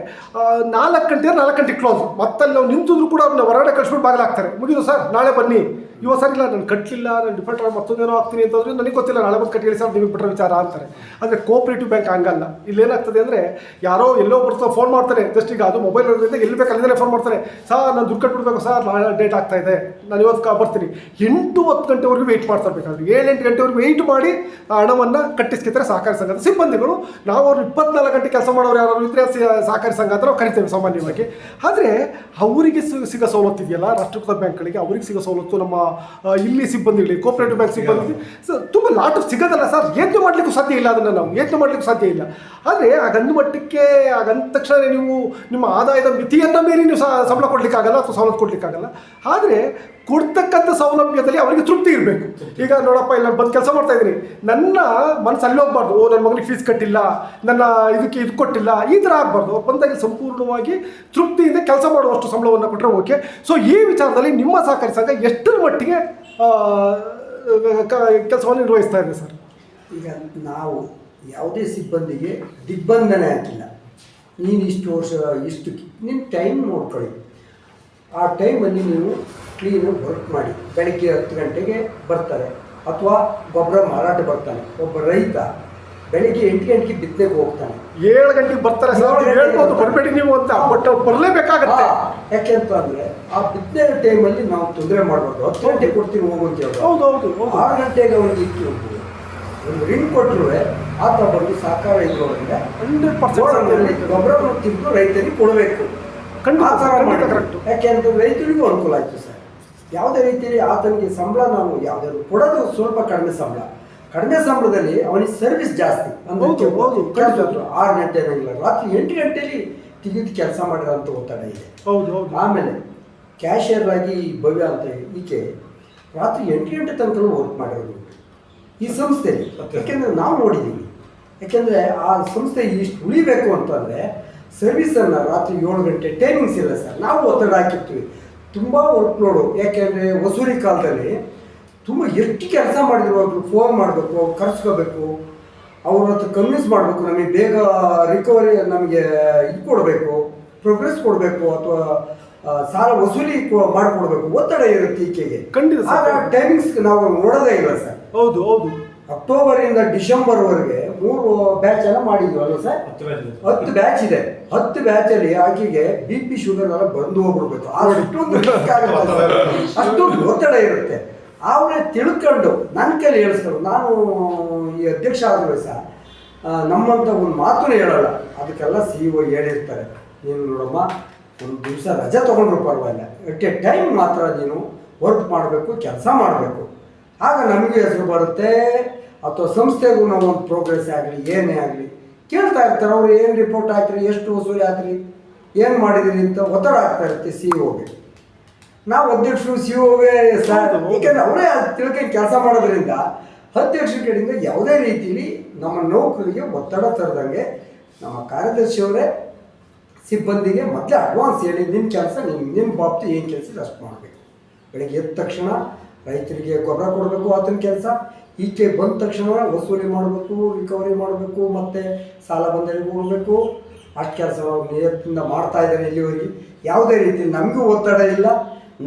4 ಗಂಟೆಗೆ ಕ್ಲೋಸ್. ಮತ್ತಲ್ಲಿ ನಾವು ನಿಂತಿದ್ರು ಕೂಡ ಅವ್ರನ್ನ ಹೊರಗಡೆ ಕಳಿಸ್ಬಿಟ್ಟು ಬಾಗಿಲಾಗ್ತಾರೆ. ಮುಗಿದು ಸರ್ ನಾಳೆ ಬನ್ನಿ. ಇವತ್ತು ಸರ್ ಇಲ್ಲ ನಾನು ಕಟ್ಟಲಿಲ್ಲ, ನಾನು ಡಿಫಾಲ್ಟ್ ಮತ್ತೊಂದೇನೋ ಆಗ್ತೀನಿ ಅಂತಂದ್ರೆ ನನಗೆ ಗೊತ್ತಿಲ್ಲ, ನಾಳೆ ಬಂದು ಕಟ್ಟಿ ಸರ್ ನಿಮಗೆ ಬಿಟ್ಟರೆ ವಿಚಾರ ಅಂತಾರೆ. ಆದರೆ ಕೋಆಪರೇಟಿವ್ ಬ್ಯಾಂಕ್ ಹಂಗಲ್ಲ. ಇಲ್ಲೇನಾಗ್ತದೆ ಅಂದರೆ ಯಾರೋ ಎಲ್ಲೋ ಬರ್ತಾ ಫೋನ್ ಮಾಡ್ತಾರೆ. ಜಸ್ಟ್ ಈಗ ಅದು ಮೊಬೈಲ್ ಇರೋದ್ರಿಂದ ಎಲ್ಲಿ ಬೇಕು ಅಲ್ಲಿಂದಲೇ ಫೋನ್ ಮಾಡ್ತಾರೆ. ಸರ್ ನಾನು ದುಡ್ಡು ಕಟ್ಬಿಡ್ಬೇಕು ಸರ್, ನಾಳೆ ಡೇಟ್ ಆಗ್ತಾ ಇದೆ, ನಾನು ಇವತ್ತು ಬರ್ತೀನಿ. 8-10 ಗಂಟೆವರೆಗೂ ವೆಯ್ಟ್ ಮಾಡ್ತಾ ಬೇಕಾದ್ರೆ 7-8 ಗಂಟೆವರೆಗೂ ವೆಯ್ಟ್ ಮಾಡಿ ಹಣವನ್ನು ಕಟ್ಟಿಸ್ಕಿತಾರೆ ಸಹಕಾರಿ ಸಂಘದ ಸಿಬ್ಬಂದಿಗಳು. ನಾವು ಅವ್ರು 24 ಗಂಟೆ ಕೆಲಸ ಮಾಡೋರು ಯಾರು ಇದ್ರೆ ಸಹಕಾರಿ ಸಂಘ ಅಂತ ನಾವು ಕರಿತೇವೆ ಸಾಮಾನ್ಯವಾಗಿ. ಆದರೆ ಅವರಿಗೆ ಸಿಗೋ ಸವಲತ್ತು ಇದೆಯಲ್ಲ ರಾಷ್ಟ್ರೀಕೃತ ಬ್ಯಾಂಕ್ಗಳಿಗೆ, ಅವ್ರಿಗೆ ಸಿಗೋ ಸವಲತ್ತು ನಮ್ಮ ಇಲ್ಲಿ ಸಿಬ್ಬಂದಿಗಳಿಗೆ, ಕೋಆಪರೇಟಿವ್ ಬ್ಯಾಂಕ್ ಸಿಬ್ಬಂದಿಗೆ ತುಂಬ ಲಾಟ್ ಸಿಗೋದಲ್ಲ ಸರ್. ಯೋಚನೆ ಮಾಡಲಿಕ್ಕೂ ಸಾಧ್ಯ ಇಲ್ಲ, ಅದನ್ನು ನಾವು ಯೋಚನೆ ಮಾಡಲಿಕ್ಕೂ ಸಾಧ್ಯ ಇಲ್ಲ. ಆದರೆ ಆಗಂದು ಮಟ್ಟಕ್ಕೆ ಆಗಂದ ತಕ್ಷಣ ನೀವು ನಿಮ್ಮ ಆದಾಯದ ಮಿತಿಯನ್ನು ಮೀರಿ ನೀವು ಸಂಬಳ ಕೊಡಲಿಕ್ಕಾಗಲ್ಲ ಅಥವಾ ಸವಲತ್ತು ಕೊಡಲಿಕ್ಕಾಗಲ್ಲ. ಆದರೆ ಕೊಡ್ತಕ್ಕಂಥ ಸೌಲಭ್ಯದಲ್ಲಿ ಅವರಿಗೆ ತೃಪ್ತಿ ಇರಬೇಕು. ಈಗ ನೋಡಪ್ಪ ಇಲ್ಲ ಬಂದು ಕೆಲಸ ಮಾಡ್ತಾ ಇದ್ದೀನಿ, ನನ್ನ ಮನಸ್ಸು ಅಲ್ಲಿ ಹೋಗ್ಬಾರ್ದು, ಓ ನನ್ನ ಮಗಳಿಗೆ ಫೀಸ್ ಕಟ್ಟಿಲ್ಲ, ನನ್ನ ಇದಕ್ಕೆ ಇದು ಕೊಟ್ಟಿಲ್ಲ, ಈ ಥರ ಆಗಬಾರ್ದು. ಬಂದಾಗ ಸಂಪೂರ್ಣವಾಗಿ ತೃಪ್ತಿಯಿಂದ ಕೆಲಸ ಮಾಡುವಷ್ಟು ಸಂಬಳವನ್ನು ಕೊಟ್ಟರೆ ಓಕೆ. ಸೊ ಈ ವಿಚಾರದಲ್ಲಿ ನಿಮ್ಮ ಸಹಕಾರಿ ಸಂಘ ಎಷ್ಟರ ಮಟ್ಟಿಗೆ ಕೆಲಸವನ್ನು ನಿರ್ವಹಿಸ್ತಾ ಇದೆ ಸರ್? ಈಗ ನಾವು ಯಾವುದೇ ಸಿಬ್ಬಂದಿಗೆ ದಿಗ್ಬಂಧನೆ ಹಾಕಿಲ್ಲ. ನೀನು ಇಷ್ಟು ವರ್ಷ ಇಷ್ಟು ನಿಮ್ಮ ಟೈಮ್ ನೋಡ್ಕೊಳ್ಳಿ. ಆ ಟೈಮಲ್ಲಿ ನೀವು ಕ್ಲೀನಾಗಿ ವರ್ಕ್ ಮಾಡಿ. ಬೆಳಗ್ಗೆ 10 ಗಂಟೆಗೆ ಬರ್ತಾರೆ ಅಥವಾ ಗೊಬ್ಬರ ಮಾರಾಟ ಬರ್ತಾನೆ. ಒಬ್ಬ ರೈತ ಬೆಳಿಗ್ಗೆ 8 ಗಂಟೆಗೆ ಬಿತ್ತನೆಗೆ ಹೋಗ್ತಾನೆ, 7 ಗಂಟೆಗೆ ಬರ್ತಾರೆ ಸರ್. ಹೇಳ್ಬೋದು ಬರಬೇಡಿ ನೀವು ಅಂತ, ಬಟ್ ಬರಲೇಬೇಕಾಗತ್ತೆ. ಯಾಕೆ ಅಂತ ಅಂದರೆ ಆ ಬಿತ್ತನೆ ಟೈಮಲ್ಲಿ ನಾವು ತೊಂದರೆ ಮಾಡಬಾರ್ದು. 10 ಗಂಟೆಗೆ ಕೊಡ್ತೀನಿ ಹೋಗು ಅಂತ ಹೇಳ್ಬೋದು. ಹೌದು 6 ಗಂಟೆಗೆ ಅವನಿಗೆ ಇತ್ತು ಒಂದು ರಿಂಗ್ ಕೊಟ್ಟರು ಆತ ಬಂದು ಸಹಕಾರ ಇದ್ರೊಳಗೆ 100% ಗೊಬ್ಬರವನ್ನು ತಿಂದು ರೈತರಿಗೆ ಕೊಡಬೇಕು. ಆ ಥರ ಕರೆಕ್ಟ್. ಯಾಕೆ ಅಂತಂದ್ರೆ ರೈತರಿಗೂ ಅನುಕೂಲ ಆಯಿತು ಸರ್. ಯಾವುದೇ ರೀತಿಯಲ್ಲಿ ಆತನಿಗೆ ಸಂಬಳ ನಾವು ಯಾವುದಾದ್ರು ಕೊಡೋದು ಸ್ವಲ್ಪ ಕಡಿಮೆ ಸಂಬಳ, ಕಡಿಮೆ ಸಂಬಳದಲ್ಲಿ ಅವನಿಗೆ ಸರ್ವಿಸ್ ಜಾಸ್ತಿ. ಹೌದು, ಹೌದು, ಖಂಡಿತ. 6 ಗಂಟೆ ಅನ್ನಂಗಿಲ್ಲ, ರಾತ್ರಿ 8 ಗಂಟೆಲಿ ತೆಗೆದು ಕೆಲಸ ಮಾಡಿರೋಂಥ ಒತ್ತಡ ಇದೆ. ಹೌದು ಹೌದು. ಆಮೇಲೆ ಕ್ಯಾಶಿಯರ್ ಆಗಿ ಭವ್ಯ ಅಂತ ಈಕೆ ರಾತ್ರಿ 8 ಗಂಟೆ ತನಕ ವರ್ಕ್ ಮಾಡಿರೋದು ಈ ಸಂಸ್ಥೆಯಲ್ಲಿ. ಯಾಕೆಂದರೆ ನಾವು ನೋಡಿದ್ದೀವಿ. ಯಾಕೆಂದರೆ ಆ ಸಂಸ್ಥೆ ಇಷ್ಟು ಉಳಿಬೇಕು ಅಂತಂದರೆ ಸರ್ವಿಸನ್ನು ರಾತ್ರಿ 7 ಗಂಟೆ ಟೈಮಿಂಗ್ಸ್ ಇಲ್ಲ ಸರ್. ನಾವು ಒತ್ತಡ ಹಾಕಿರ್ತೀವಿ, ತುಂಬ ವರ್ಕ್ ಲೋಡು. ಯಾಕೆಂದರೆ ವಸೂಲಿ ಕಾಲದಲ್ಲಿ ತುಂಬ ಎಷ್ಟು ಕೆಲಸ ಮಾಡಿದ್ರು ಫೋನ್ ಮಾಡಬೇಕು, ಅವ್ರು ಕರ್ಸ್ಕೋಬೇಕು, ಅವ್ರ ಹತ್ರ ಕನ್ವಿನ್ಸ್ ಮಾಡಬೇಕು, ನಮಗೆ ಬೇಗ ರಿಕವರಿ, ನಮಗೆ ಇದು ಕೊಡಬೇಕು, ಪ್ರೋಗ್ರೆಸ್ ಕೊಡಬೇಕು, ಅಥವಾ ಸಾಲ ವಸೂಲಿ ಮಾಡಿಕೊಡ್ಬೇಕು. ಒತ್ತಡ ಇರುತ್ತೆ ಈಕೆಗೆ. ಖಂಡಿತ ಸರ್. ಆಗ ಟೈಮಿಂಗ್ಸ್ ನಾವು ನೋಡೋದೇ ಇಲ್ಲ ಸರ್. ಹೌದು ಹೌದು. ಅಕ್ಟೋಬರಿಂದ ಡಿಸೆಂಬರ್ವರೆಗೆ 3 ಬ್ಯಾಚ್ ಎಲ್ಲ ಮಾಡಿದ್ವಿ ಅಲ್ಲ ಸರ್? 10 ಬ್ಯಾಚ್ ಇದೆ. 10 ಬ್ಯಾಚಲ್ಲಿ ಆಕೆಗೆ BP ಶುಗರ್ ಎಲ್ಲ ಬಂದು ಹೋಗ್ಬಿಡ್ಬೇಕು. ಅಷ್ಟೊಂದು ಒತ್ತಡ ಇರುತ್ತೆ. ಅವರೇ ತಿಳ್ಕೊಂಡು ನನ್ನ ಕೈಲಿ ಹೇಳಿಸ್ತಾರೆ. ನಾನು ಈ ಅಧ್ಯಕ್ಷ ಆದರೂ ಸಹ ನಮ್ಮಂಥ ಒಂದು ಮಾತನ್ನು ಹೇಳಲ್ಲ. ಅದಕ್ಕೆಲ್ಲ CEO ಹೇಳಿರ್ತಾರೆ, ನೀನು ನೋಡಮ್ಮ, ಒಂದು ದಿವಸ ರಜೆ ತೊಗೊಂಡ್ರು ಪರವಾಗಿಲ್ಲ, ಎಟ್ ಎ ಟೈಮ್ ಮಾತ್ರ ನೀನು ವರ್ಕ್ ಮಾಡಬೇಕು, ಕೆಲಸ ಮಾಡಬೇಕು. ಆಗ ನಮಗೆ ಹೆಸರು ಬರುತ್ತೆ, ಅಥವಾ ಸಂಸ್ಥೆಗೂ ನಾವು ಒಂದು ಪ್ರೋಗ್ರೆಸ್ ಆಗಲಿ ಏನೇ ಆಗಲಿ ಕೇಳ್ತಾ ಇರ್ತಾರೆ. ಅವ್ರು ಏನು ರಿಪೋರ್ಟ್ ಹಾಕ್ರಿ, ಎಷ್ಟು ವಸೂಲಿ ಹಾಕ್ರಿ, ಏನು ಮಾಡಿದಿರಿ ಅಂತ ಒತ್ತಡ ಆಗ್ತಾ ಇರುತ್ತೆ CEOಗೆ. ನಾವು ಅಧ್ಯಕ್ಷರು CEOಗೆ ಸರ್, ಏಕೆಂದರೆ ಅವರೇ ತಿಳ್ಕೊಂಡು ಕೆಲಸ ಮಾಡೋದ್ರಿಂದ ಅಧ್ಯಕ್ಷರ ಕಡೆಯಿಂದ ಯಾವುದೇ ರೀತಿಯಲ್ಲಿ ನಮ್ಮ ನೌಕರಿಗೆ ಒತ್ತಡ ತರದಂಗೆ ನಮ್ಮ ಕಾರ್ಯದರ್ಶಿಯವರೇ ಸಿಬ್ಬಂದಿಗೆ ಮೊದಲೇ ಅಡ್ವಾನ್ಸ್ ಹೇಳಿ, ನಿಮ್ಮ ಕೆಲಸ ನಿಮ್ಮ ಬಾಬ್ತಿ ಏನು ಕೆಲಸ ಅಷ್ಟು ಮಾಡಬೇಕು. ಬೆಳಗ್ಗೆ ಎದ್ದ ತಕ್ಷಣ ರೈತರಿಗೆ ಗೊಬ್ಬರ ಕೊಡಬೇಕು, ಆತನ ಕೆಲಸ. ಈಚೆ ಬಂದ ತಕ್ಷಣ ವಸೂಲಿ ಮಾಡಬೇಕು, ರಿಕವರಿ ಮಾಡಬೇಕು, ಮತ್ತು ಸಾಲ ಬಂದವರಿಗೆ ಹೋಗಬೇಕು. ಅಷ್ಟು ಕೆಲಸ ನಾವು ನಿಯತ್ತಿಂದ ಮಾಡ್ತಾ ಇದ್ದಾರೆ ಇಲ್ಲಿವರೆಗೆ. ಯಾವುದೇ ರೀತಿ ನಮಗೂ ಒತ್ತಡ ಇಲ್ಲ,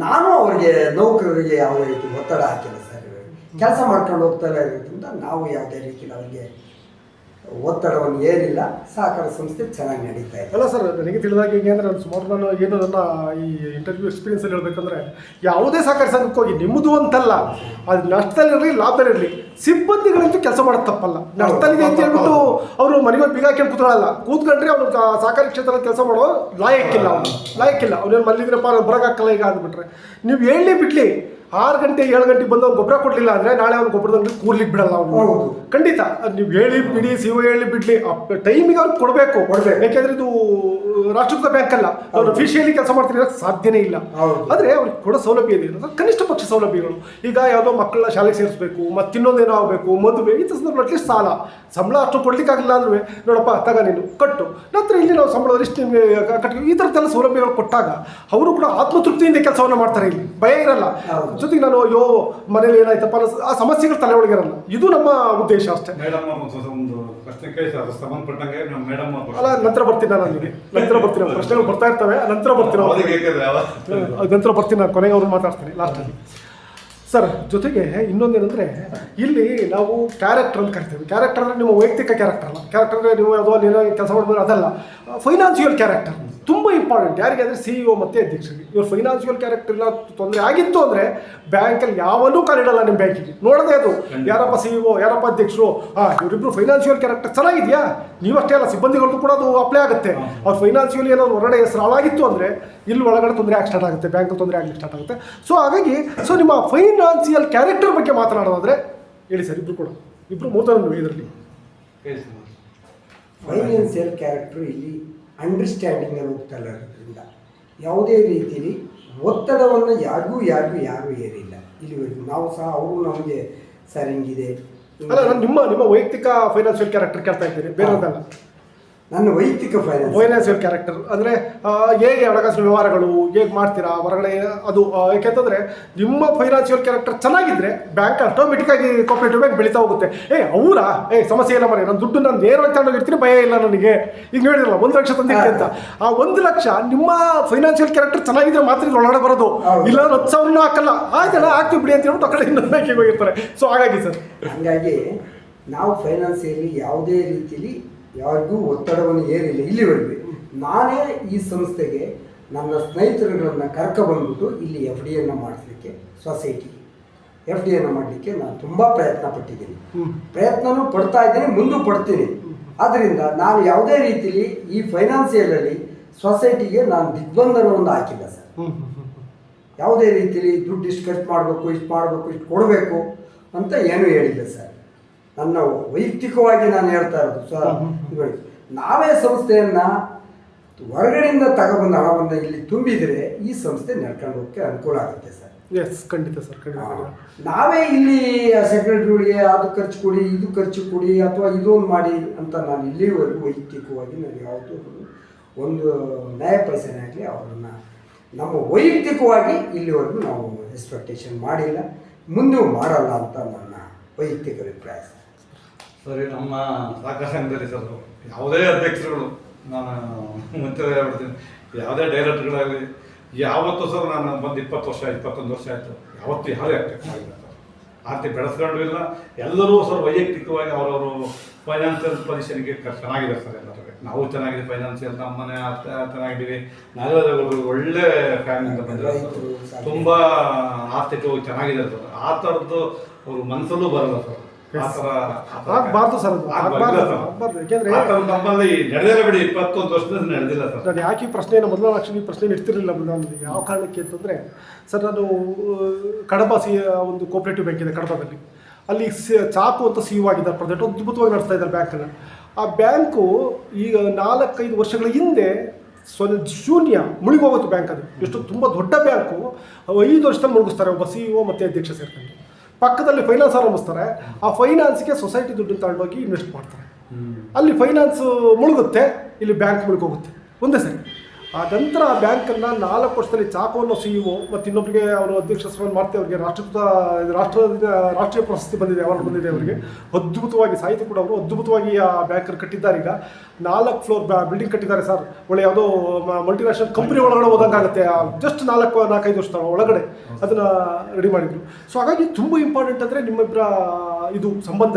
ನಾನು ಅವರಿಗೆ ನೌಕರರಿಗೆ ಯಾವುದೇ ರೀತಿ ಒತ್ತಡ ಹಾಕಿಲ್ಲ ಸರ್. ಕೆಲಸ ಮಾಡ್ಕೊಂಡು ಹೋಗ್ತಾರೆ ಇರೋದ್ರಿಂದ ನಾವು ಯಾವುದೇ ರೀತಿಯಲ್ಲಿ ಅವರಿಗೆ ಒತ್ತಡವನ್ನು ಏರಿಲ್ಲ. ಸಹಕಾರ ಸಂಸ್ಥೆ ಚೆನ್ನಾಗಿ ನಡೀತಾ ಇದೆ. ಅಲ್ಲ ಸರ್, ನನಗೆ ತಿಳಿದಾಗ ಹೇಗೆ ಅಂದರೆ ನಾನು ಏನು ನನ್ನ ಈ ಇಂಟರ್ವ್ಯೂ ಎಕ್ಸ್ಪೀರಿಯನ್ಸಲ್ಲಿ ಹೇಳ್ಬೇಕಂದ್ರೆ, ಯಾವುದೇ ಸಹಕಾರಿ ಸಂಘಕ್ಕೆ ಹೋಗಿ ನಿಮ್ಮದು ಅಂತಲ್ಲ, ಅದು ನಷ್ಟದಲ್ಲಿರಲಿ ಲಾಭದಲ್ಲಿರಲಿ, ಸಿಬ್ಬಂದಿಗಳಂತೂ ಕೆಲಸ ಮಾಡೋದು ತಪ್ಪಲ್ಲ. ನಷ್ಟದಲ್ಲಿದೆ ಅಂತ ಹೇಳ್ಬಿಟ್ಟು ಅವರು ಮನೆಗೆ ಬೀಗ ಹಾಕಿ ಕೂತ್ಕೊಳ್ಳಲ್ಲ. ಕೂತ್ಕೊಂಡ್ರೆ ಅವ್ನು ಸಹಕಾರಿ ಕ್ಷೇತ್ರದಲ್ಲಿ ಕೆಲಸ ಮಾಡೋ ಲಾಯಕ್ಕಿಲ್ಲ. ಅವ್ನೇನು ಮಲ್ಲಿದ್ರಪ್ಪ ಬರೋಕ್ಕಾಗಲ್ಲ ಈಗ ಅಂದ್ಬಿಟ್ರೆ, ನೀವು ಹೇಳಲಿ ಬಿಡಲಿ, 6 ಗಂಟೆ 7 ಗಂಟೆಗೆ ಬಂದು ಅವ್ನು ಗೊಬ್ಬರ ಕೊಡಲಿಲ್ಲ ಅಂದರೆ ನಾಳೆ ಅವ್ನು ಗೊಬ್ಬರದಲ್ಲಿ ಕೂರ್ಲಿಕ್ಕೆ ಬಿಡಲ್ಲ ಅವನು. ಖಂಡಿತ ನೀವು ಹೇಳಿ ಬಿಡಿ, CEO ಹೇಳಿ ಬಿಡಲಿ, ಟೈಮಿಗೆ ಅವ್ರಿಗೆ ಕೊಡಬೇಕು. ಯಾಕೆಂದರೆ ಇದು ರಾಷ್ಟ್ರೀಕೃತ ಬ್ಯಾಂಕ್ ಅಲ್ಲ, ಅವ್ರು ಅಫಿಷಿಯಲಿ ಕೆಲಸ ಮಾಡ್ತಿರೋ ಸಾಧ್ಯನೇ ಇಲ್ಲ. ಆದರೆ ಅವ್ರಿಗೆ ಕೊಡೋ ಸೌಲಭ್ಯ ಇದೆ, ಕನಿಷ್ಠ ಪಕ್ಷ ಸೌಲಭ್ಯಗಳು. ಈಗ ಯಾವುದೋ ಮಕ್ಕಳನ್ನ ಶಾಲೆಗೆ ಸೇರಿಸಬೇಕು, ಮತ್ತು ಇನ್ನೊಂದೇನೋ ಆಗಬೇಕು, ಮದುವೆ, ಈ ಸಂದರ್ಭದಲ್ಲಿ ಅಟ್ಲೀಸ್ಟ್ ಸಾಲ ಸಂಬಳ ಅಷ್ಟು ಕೊಡ್ಲಿಕ್ಕಾಗಲಿಲ್ಲ ಅಂದ್ರೆ ನೋಡಪ್ಪ ತಗ ನೀನು ಕಟ್ಟು, ನಂತರ ಇಲ್ಲಿ ನಾವು ಸಂಬಳದಲ್ಲಿ ಇಷ್ಟು ನಿಮಗೆ ಕಟ್ಟಿ, ಈ ಥರದ್ದೆಲ್ಲ ಸೌಲಭ್ಯಗಳು ಕೊಟ್ಟಾಗ ಅವರು ಕೂಡ ಆತ್ಮತೃಪ್ತಿಯಿಂದ ಕೆಲಸವನ್ನು ಮಾಡ್ತಾರೆ. ಇಲ್ಲಿ ಭಯ ಇರಲ್ಲ. ಜೊತೆಗೆ ನಾನು ಅಯ್ಯೋ ಮನೇಲಿ ಏನಾಯ್ತಪ್ಪ ಆ ಸಮಸ್ಯೆಗಳು ತಲೆ ಒಳಗಿರಲ್ಲ. ಇದು ನಮ್ಮ ಉದ್ದೇಶ ಅಷ್ಟೇ. ಮೇಡಮ್ ಒಂದು ಪ್ರಶ್ನೆ ಕೇಳಿ ಸರ್, ಸಂಬಂಧಪಟ್ಟಂಗೆ ಮೇಡಮ್ ಅಲ್ಲ, ನಂತರ ಬರ್ತೀನಿ ನಾನು ಅಲ್ಲಿಗೆ. ನಂತರ ಬರ್ತೀನಿ, ಪ್ರಶ್ನೆಗಳು ಬರ್ತಾ ಇರ್ತವೆ, ನಂತರ ಬರ್ತೀನಿ. ನಂತರ ಬರ್ತೀನಿ ನಾನು, ಕೊನೆಗೆ ಅವ್ರು ಮಾತಾಡ್ತೀನಿ ಲಾಸ್ಟಲ್ಲಿ. ಸರ್, ಜೊತೆಗೆ ಇನ್ನೊಂದೇನೆಂದರೆ, ಇಲ್ಲಿ ನಾವು ಕ್ಯಾರೆಕ್ಟರ್ ಅಂತ ಕರಿತೀವಿ. ಕ್ಯಾರೆಕ್ಟರ್ ಅಂದರೆ ನಿಮ್ಮ ವೈಯಕ್ತಿಕ ಕ್ಯಾರೆಕ್ಟರ್ ಅಲ್ಲ. ಕ್ಯಾರೆಕ್ಟರ್ ಅಂದರೆ ನೀವು ಯಾವುದೋ ಅಲ್ಲಿ ಕೆಲಸ ಮಾಡ್ಬೋದು ಅದಲ್ಲ. ಫೈನಾನ್ಷಿಯಲ್ ಕ್ಯಾರೆಕ್ಟರ್ ತುಂಬ ಇಂಪಾರ್ಟೆಂಟ್. ಯಾರಿಗೆ ಅಂದರೆ CEO ಮತ್ತು ಅಧ್ಯಕ್ಷರಿಗೆ. ಇವ್ರ ಫೈನಾನ್ಷಿಯಲ್ ಕ್ಯಾರೆಕ್ಟರ್ನ ತೊಂದರೆ ಆಗಿತ್ತು ಅಂದರೆ ಬ್ಯಾಂಕಲ್ಲಿ ಯಾವನ್ನೂ ಕಾಲಿಡಲ್ಲ ನಿಮ್ಮ ಬ್ಯಾಂಕಿಗೆ. ನೋಡೋದೇ ಅದು, ಯಾರಪ್ಪ CEO, ಯಾರಪ್ಪ ಅಧ್ಯಕ್ಷರು, ಇವರಿಬ್ಬರು ಫೈನಾನ್ಷಿಯಲ್ ಕ್ಯಾರೆಕ್ಟರ್ ಚೆನ್ನಾಗಿದೆಯಾ, ನೀವಷ್ಟೇ ಅಲ್ಲ ಸಿಬ್ಬಂದಿಗಳದ್ದು ಕೂಡ ಅದು ಅಪ್ಲೈ ಆಗುತ್ತೆ. ಅವ್ರ ಫೈನಾನ್ಷಿಯಲಿ ಏನಾದ್ರು ಹೊರಗಡೆ ಹೆಸರು ಹಾಳಾಗಿತ್ತು ಅಂದರೆ ಇಲ್ಲಿ ಒಳಗಡೆ ತೊಂದರೆ ಆಗಿ ಸ್ಟಾರ್ಟ್ ಆಗುತ್ತೆ, ಬ್ಯಾಂಕಲ್ಲಿ ತೊಂದರೆ ಆಗಲಿಕ್ಕೆ ಸ್ಟಾರ್ಟ್ ಆಗುತ್ತೆ. ಸೊ ಹಾಗಾಗಿ ನಿಮ್ಮ ಫೈನಾನ್ಷಿಯಲ್ ಕ್ಯಾರೆಕ್ಟರ್ ಬಗ್ಗೆ ಮಾತನಾಡೋದಾದರೆ ಹೇಳಿ ಸರ್. ಇಬ್ಬರು ಕೂಡ, ಇಬ್ಬರು ಮೂರ್ತನೂ ಇದರಲ್ಲಿ. ಫೈನಾನ್ಷಿಯಲ್ ಕ್ಯಾರೆಕ್ಟರ್ ಇಲ್ಲಿ ಅಂಡರ್ಸ್ಟ್ಯಾಂಡಿಂಗ್ ಅಲ್ಲಿ ಹೋಗ್ತಾ ಇರೋದ್ರಿಂದ ಯಾವುದೇ ರೀತಿಯಲ್ಲಿ ಒತ್ತಡವನ್ನು ಯಾರಿಗೂ ಏರಿಲ್ಲ ಇಲ್ಲಿವರೆಗೂ. ನಾವು ಸಹ ಅವರು ನಮಗೆ ಸರ್ ಹಿಂಗಿದೆ. ಅಲ್ಲ, ನಾನು ನಿಮ್ಮ ವೈಯಕ್ತಿಕ ಫೈನಾನ್ಷಿಯಲ್ ಕ್ಯಾರೆಕ್ಟರ್ ಕೇಳ್ತಾ ಇದ್ದೀನಿ, ಬೇರೆದಲ್ಲ. ನನ್ನ ವೈಯಕ್ತಿಕ ಫೈನಾನ್ಷಿಯಲ್ ಕ್ಯಾರೆಕ್ಟರ್ ಅಂದರೆ ಹೇಗೆ ಹಣಕಾಸಿನ ವ್ಯವಹಾರಗಳು ಹೇಗೆ ಮಾಡ್ತೀರಾ ಹೊರಗಡೆ, ಅದು ಯಾಕೆಂತಂದರೆ ನಿಮ್ಮ ಫೈನಾನ್ಷಿಯಲ್ ಕ್ಯಾರೆಕ್ಟರ್ ಚೆನ್ನಾಗಿದ್ದರೆ ಬ್ಯಾಂಕ್ ಆಟೋಮೆಟಿಕ್ಕಾಗಿ ಕೋಆಪರೇಟಿವ್ ಬ್ಯಾಂಕ್ ಬೆಳೀತಾ ಹೋಗುತ್ತೆ. ಸಮಸ್ಯೆ ಇಲ್ಲ ಮನೆ, ನನ್ನ ದುಡ್ಡು ನಾನು ನೇರವಾಗಿ ತಗೊಂಡೋಗಿರ್ತೀನಿ, ಭಯ ಇಲ್ಲ ನನಗೆ. ಈಗ ಹೇಳಿರಲ್ಲ 1 ಲಕ್ಷ ತಂದಿರ್ತೀನಿ ಅಂತ, ಆ 1 ಲಕ್ಷ ನಿಮ್ಮ ಫೈನಾನ್ಷಿಯಲ್ ಕ್ಯಾರೆಕ್ಟರ್ ಚೆನ್ನಾಗಿದ್ರೆ ಮಾತ್ರ ಇದು ಒಳಗಡೆ ಬರೋದು. ಇಲ್ಲ 10,000 ಹಾಕಲ್ಲ, ಆಯ್ತಲ್ಲ ಹಾಕ್ತೀವಿ ಬಿಡಿ ಅಂತ ಹೇಳ್ಬಿಟ್ಟು ಆ ಕಡೆ ಇನ್ನೊಂದು ಬ್ಯಾಂಕಿಗೆ ಹೋಗಿರ್ತಾರೆ. ಸೊ ಹಾಗಾಗಿ ಸರ್, ಹಾಗಾಗಿ ನಾವು ಫೈನಾನ್ಸಿಯಲಿ ಯಾವುದೇ ರೀತಿಯಲ್ಲಿ ಯಾರಿಗೂ ಒತ್ತಡವನ್ನು ಏರಿಲ್ಲ ಇಲ್ಲಿವರೆಗೂ. ನಾನೇ ಈ ಸಂಸ್ಥೆಗೆ ನನ್ನ ಸ್ನೇಹಿತರುಗಳನ್ನು ಕರ್ಕೊಬಂದ್ಬಿಟ್ಟು ಇಲ್ಲಿ FD ಮಾಡಿಸಲಿಕ್ಕೆ, ಸೊಸೈಟಿಗೆ FD ಮಾಡಲಿಕ್ಕೆ ನಾನು ತುಂಬ ಪ್ರಯತ್ನ ಪಟ್ಟಿದ್ದೀನಿ. ಪ್ರಯತ್ನನೂ ಪಡ್ತಾ ಇದ್ದೀನಿ, ಮುಂದೂ ಪಡ್ತೀನಿ. ಆದ್ದರಿಂದ ನಾನು ಯಾವುದೇ ರೀತಿಯಲ್ಲಿ ಈ ಫೈನಾನ್ಸಿಯಲಲ್ಲಿ ಸೊಸೈಟಿಗೆ ನಾನು ದಿಗ್ಬಂಧನವನ್ನು ಹಾಕಿಲ್ಲ ಸರ್. ಯಾವುದೇ ರೀತಿಯಲ್ಲಿ ದುಡ್ಡು ಇಷ್ಟು ಖರ್ಚು ಮಾಡಬೇಕು, ಇಷ್ಟು ಮಾಡಬೇಕು, ಇಷ್ಟು ಕೊಡಬೇಕು ಅಂತ ಏನೂ ಹೇಳಿಲ್ಲ ಸರ್. ನನ್ನ ವೈಯಕ್ತಿಕವಾಗಿ ನಾನು ಹೇಳ್ತಾ ಇರೋದು ಸರ್. ನೋಡಿ, ನಾವೇ ಸಂಸ್ಥೆಯನ್ನು ಹೊರಗಡೆಯಿಂದ ತಗೊಬಂದ ಹಣವನ್ನು ಇಲ್ಲಿ ತುಂಬಿದರೆ ಈ ಸಂಸ್ಥೆ ನಡ್ಕೊಂಡು ಹೋಗೋಕ್ಕೆ ಅನುಕೂಲ ಆಗುತ್ತೆ ಸರ್. ಎಸ್, ಖಂಡಿತ ಸರ್, ಖಂಡಿತ. ನಾವೇ ಇಲ್ಲಿ ಸೆಕ್ರೆಟರಿಗಳಿಗೆ ಅದು ಖರ್ಚು ಕೊಡಿ, ಇದು ಖರ್ಚು ಕೊಡಿ, ಅಥವಾ ಇದೊಂದು ಮಾಡಿ ಅಂತ ನಾನು ಇಲ್ಲಿವರೆಗೂ ವೈಯಕ್ತಿಕವಾಗಿ ನಾನು ಯಾವತ್ತೂ ಒಂದು ನ್ಯಾಯ ಪೈಸೆನೇ ಆಗಲಿ ಅವರನ್ನು ನಮ್ಮ ವೈಯಕ್ತಿಕವಾಗಿ ಇಲ್ಲಿವರೆಗೂ ನಾವು ಎಕ್ಸ್ಪೆಕ್ಟೇಷನ್ ಮಾಡಿಲ್ಲ, ಮುಂದೆ ಮಾಡಲ್ಲ ಅಂತ ನನ್ನ ವೈಯಕ್ತಿಕ ಅಭಿಪ್ರಾಯ ಸರ್. ಸರಿ, ನಮ್ಮ ಸಹಕಾರ ಸಂಘದಲ್ಲಿ ಸರ್ ಯಾವುದೇ ಅಧ್ಯಕ್ಷರುಗಳು, ನಾನು ಮುಂಚೆ ಹೇಳ್ಬಿಡ್ತೀನಿ, ಯಾವುದೇ ಡೈರೆಕ್ಟರ್ಗಳಾಗಲಿ ಯಾವತ್ತೂ ಸರ್ ನಾನು ಬಂದು 20 ವರ್ಷ 21 ವರ್ಷ ಆಯಿತು, ಯಾವತ್ತೂ ಯಾವುದೇ ಅಧ್ಯಕ್ಷ ಆಗಿಲ್ಲ ಸರ್. ಆರ್ತಿ ಬೆಳೆಸ್ಕೊಂಡು ಇಲ್ಲ. ಎಲ್ಲರೂ ಸರ್ ವೈಯಕ್ತಿಕವಾಗಿ ಅವರವರು ಫೈನಾನ್ಷಿಯಲ್ ಪೊಸಿಷನ್ಗೆ ಚೆನ್ನಾಗಿದೆ ಸರ್. ಎಲ್ಲರೂ ನಾವು ಚೆನ್ನಾಗಿದೆ ಫೈನಾನ್ಷಿಯಲ್, ನಮ್ಮ ಮನೆ ಚೆನ್ನಾಗಿದ್ದೀವಿ. ನಾಗರಾಜಗಳು ಒಳ್ಳೆ ಫ್ಯಾಮಿಲಿಯಿಂದ ಬಂದಿದ್ದಾರೆ ಸರ್, ತುಂಬ ಆರ್ಥಿಕವಾಗಿ ಚೆನ್ನಾಗಿದೆ ಸರ್. ಆ ಥರದ್ದು ಅವ್ರ ಮನಸ್ಸಲ್ಲೂ ಬರಲ್ಲ ಸರ್. ಆಗ್ಬಾರ್ದು ಸರ್, ಅದು ಆಗ್ಬಾರ್ದು. ಯಾಕೆಂದ್ರೆ ನಮ್ಮಲ್ಲಿ ನಡೆದಿಲ್ಲ ಬಿಡಿ, 21 ವರ್ಷದಿಂದ ನಡೆದಿಲ್ಲ ಸರ್. ನಾನು ಯಾಕೆ ಈ ಪ್ರಶ್ನೆಯನ್ನು ಮೊದಲ ಆ್ಯಕ್ಚುಲಿ ಪ್ರಶ್ನೆ ಇಡ್ತಿರಲಿಲ್ಲ ನನಗೆ. ಯಾವ ಕಾರಣಕ್ಕೆ ಅಂತಂದರೆ ಸರ್, ನಾನು ಕಡಬ ಒಂದು ಕೋಆಪರೇಟಿವ್ ಬ್ಯಾಂಕ್ ಇದೆ ಕಡಬದಲ್ಲಿ, ಅಲ್ಲಿ ಚಾಕು ಅಂತ ಸಿ ಆಗಿದ್ದಾರೆ ಪ್ರಾಜೆಕ್ಟ್, ಅದ್ಭುತವಾಗಿ ನಡೆಸ್ತಾ ಇದ್ದಾರೆ ಬ್ಯಾಂಕನ್ನು. ಆ ಬ್ಯಾಂಕು ಈಗ 4-5 ವರ್ಷಗಳ ಹಿಂದೆ ಶೂನ್ಯ ಮುಳುಗೋಗುತ್ತೆ ಬ್ಯಾಂಕ್. ಅದು ಎಷ್ಟು ತುಂಬ ದೊಡ್ಡ ಬ್ಯಾಂಕು, 5 ವರ್ಷದಲ್ಲಿ ಮುಳುಗಿಸ್ತಾರೆ ಒಬ್ಬ CEO ಮತ್ತು ಅಧ್ಯಕ್ಷ ಸೇರ್ಕೊಂಡು. ಪಕ್ಕದಲ್ಲಿ ಫೈನಾನ್ಸ್ ಆರಂಭಿಸ್ತಾರೆ, ಆ ಫೈನಾನ್ಸ್ಗೆ ಸೊಸೈಟಿ ದುಡ್ಡು ತಗೊಂಡೋಗಿ ಇನ್ವೆಸ್ಟ್ ಮಾಡ್ತಾರೆ. ಅಲ್ಲಿ ಫೈನಾನ್ಸ್ ಮುಳುಗುತ್ತೆ, ಇಲ್ಲಿ ಬ್ಯಾಂಕ್ ಮುಳುಗೋಗುತ್ತೆ ಒಂದೇ ಸರಿ. ಆ ನಂತರ ಆ ಬ್ಯಾಂಕನ್ನು 4 ವರ್ಷದಲ್ಲಿ ಚಾಕು ಅನ್ನೋ CEO ಮತ್ತು ಇನ್ನೊಬ್ಬರಿಗೆ ಅವರು ಅಧ್ಯಕ್ಷ ಸ್ಥಾನ ಮಾಡ್ತೇವೆ. ಅವರಿಗೆ ರಾಷ್ಟ್ರೀಯ ಪ್ರಶಸ್ತಿ ಬಂದಿದೆ, ಅವಾರ್ಡ್ ಬಂದಿದೆ ಅವರಿಗೆ. ಅದ್ಭುತವಾಗಿ ಸಾಹಿತ್ಯ ಕೂಡ ಅವರು ಅದ್ಭುತವಾಗಿ ಆ ಬ್ಯಾಂಕನ್ನು ಕಟ್ಟಿದ್ದಾರೆ. ಈಗ 4 ಫ್ಲೋರ್ ಬಿಲ್ಡಿಂಗ್ ಕಟ್ಟಿದ್ದಾರೆ ಸರ್. ಒಳ್ಳೆ ಯಾವುದೋ ಮಲ್ಟಿನ್ಯಾಷನಲ್ ಕಂಪ್ನಿ ಒಳಗಡೆ ಹೋದಂಗಾಗುತ್ತೆ. ಜಸ್ಟ್ 4-5 ವರ್ಷದ ಒಳಗಡೆ ಅದನ್ನು ರೆಡಿ ಮಾಡಿದ್ರು. ಸೊ ಹಾಗಾಗಿ ತುಂಬ ಇಂಪಾರ್ಟೆಂಟ್ ಅಂದರೆ ನಿಮ್ಮಿಬ್ಬರ ಇದು ಸಂಬಂಧ.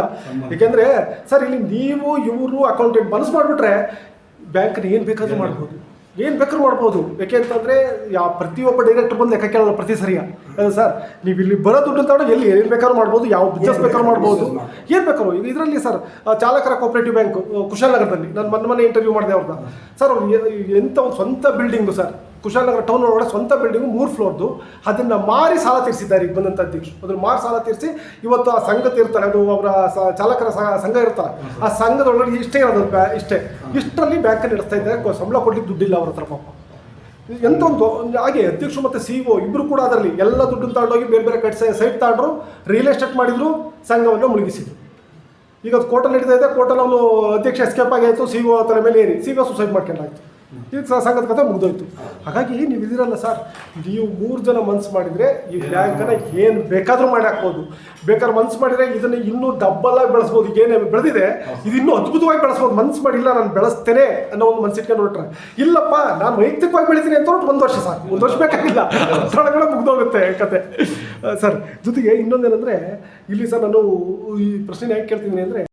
ಏಕೆಂದರೆ ಸರ್, ಇಲ್ಲಿ ನೀವು ಇವರು ಅಕೌಂಟೆಂಟ್ ಮನಸ್ಸು ಮಾಡಿಬಿಟ್ರೆ ಬ್ಯಾಂಕನ್ನು ಏನು ಬೇಕಾದರೂ ಮಾಡ್ಬೋದು, ಏನು ಬೇಕಾದ್ರೂ ಮಾಡ್ಬೋದು. ಯಾಕೆ ಅಂತಂದರೆ ಪ್ರತಿಯೊಬ್ಬ ಡೈರೆಕ್ಟರ್ ಬಂದು ಲೆಕ್ಕ ಕೇಳೋಲ್ಲ ಪ್ರತಿ ಸರಿಯ ಸರ್. ನೀವು ಇಲ್ಲಿ ಬರೋ ದುಡ್ಡು ತಗೊಂಡು ಎಲ್ಲಿ ಏನು ಬೇಕಾದ್ರೂ ಮಾಡ್ಬೋದು, ಯಾವ ಬಿಸ್ನೆಸ್ ಬೇಕಾದ್ರೂ ಮಾಡ್ಬೋದು, ಏನು ಬೇಕಾದ್ರು. ಈಗ ಇದರಲ್ಲಿ ಸರ್ ಚಾಲಕರ ಕೋಆಪರೇಟಿವ್ ಬ್ಯಾಂಕ್ ಕುಶಾಲನಗರದಲ್ಲಿ ನಾನು ಮೊನ್ನೆ ಇಂಟರ್ವ್ಯೂ ಮಾಡಿದೆ ಅವ್ರನ್ನ. ಸರ್ ಅವ್ರು ಎಂಥ ಒಂದು ಸ್ವಂತ ಬಿಲ್ಡಿಂಗು ಸರ್, ಕುಶಾಲನಗರ ಟೌನ್ ಒಳಗಡೆ ಸ್ವಂತ ಬಿಲ್ಡಿಂಗು 3 ಫ್ಲೋರ್ದು, ಅದನ್ನು ಮಾರಿ ಸಾಲ ತೀರಿಸಿದ್ದಾರೆ ಈಗ ಬಂದಂಥ ಅಧ್ಯಕ್ಷರು. ಅದನ್ನು ಮಾರಿ ಸಾಲ ತೀರಿಸಿ ಇವತ್ತು ಆ ಸಂಘ ತೀರ್ತಾರೆ, ಅದು ಅವರ ಚಾಲಕರ ಸಂಘ ಇರ್ತಾರೆ, ಆ ಸಂಘದೊಳಗಡೆ ಇಷ್ಟೇ ಇರೋದು ಇಷ್ಟರಲ್ಲಿ ಬ್ಯಾಂಕನ್ನು ನಡೆಸ್ತಾ ಇದ್ದಾರೆ. ಸಂಬಳ ಕೊಡ್ಲಿಕ್ಕೆ ದುಡ್ಡಿಲ್ಲ ಅವ್ರ ಹತ್ರ ಪಾಪ. ಎಂಥ ಒಂದು ಹಾಗೆ ಅಧ್ಯಕ್ಷರು ಮತ್ತು CEO ಇಬ್ಬರು ಕೂಡ ಅದರಲ್ಲಿ ಎಲ್ಲ ದುಡ್ಡನ್ನು ತಗೊಂಡೋಗಿ ಬೇರೆ ಬೇರೆ ಕಡೆ ಸೈಟ್ ತಗೊಂಡ್ರು, ರಿಯಲ್ ಎಸ್ಟೇಟ್ ಮಾಡಿದ್ರು, ಸಂಘವನ್ನು ಮುಳುಗಿಸಿದ್ರು. ಈಗ ಅದು ಕೋರ್ಟಲ್ಲಿ ನಡೀತಾ ಇದೆ. ಕೋರ್ಟಲ್ಲಿ ಅವನು ಅಧ್ಯಕ್ಷ ಎಸ್ಕೇಪ್ ಆಗಾಯಿತು, CEO ತಲೆ ಮೇಲೆ ಏರಿ CEO ಸುಸೈಡ್ ಮಾಡ್ಕೊಂಡಾಯ್ತು. ಈಗ ಸಂಘದ ಕಥೆ ಮುಗಿದೋಯ್ತು. ಹಾಗಾಗಿ ನೀವು ಇದಿರಲ್ಲ ಸರ್, ನೀವು 3 ಜನ ಮನ್ಸು ಮಾಡಿದರೆ ಈ ಬ್ಯಾಂಕನ್ನು ಏನು ಬೇಕಾದರೂ ಮಾಡಿ ಹಾಕ್ಬೋದು. ಬೇಕಾದ್ರೆ ಮನ್ಸು ಮಾಡಿದರೆ ಇದನ್ನು ಇನ್ನೂ ಡಬ್ಬಲಾಗಿ ಬೆಳೆಸ್ಬೋದು. ಈಗೇನೇ ಬೆಳೆದಿದೆ ಇದು ಇನ್ನೂ ಅದ್ಭುತವಾಗಿ ಬೆಳೆಸ್ಬೋದು. ಮನ್ಸು ಮಾಡಿಲ್ಲ ನಾನು ಬೆಳೆಸ್ತೇನೆ ಅನ್ನೋ ಒಂದು ಮನ್ಸಿಟ್ಕೊಂಡು ಹೊರಟ್ರೆ, ಇಲ್ಲಪ್ಪ ನಾನು ವೈಯಕ್ತಿಕವಾಗಿ ಬೆಳಿತೀನಿ ಅಂತ ಹೊರಟು 1 ವರ್ಷ ಸಾಕು, 1 ವರ್ಷ ಬೇಕಾಗಿಲ್ಲ, ಅದರೊಳಗಡೆ ಮುಗ್ದೋಗುತ್ತೆ ಕತೆ ಸರ್. ಜೊತೆಗೆ ಇನ್ನೊಂದೇನೆಂದರೆ ಇಲ್ಲಿ ಸರ್ ನಾನು ಈ ಪ್ರಶ್ನೆ ಯಾಕೆ ಕೇಳ್ತಿದ್ದೀನಿ ಅಂದರೆ,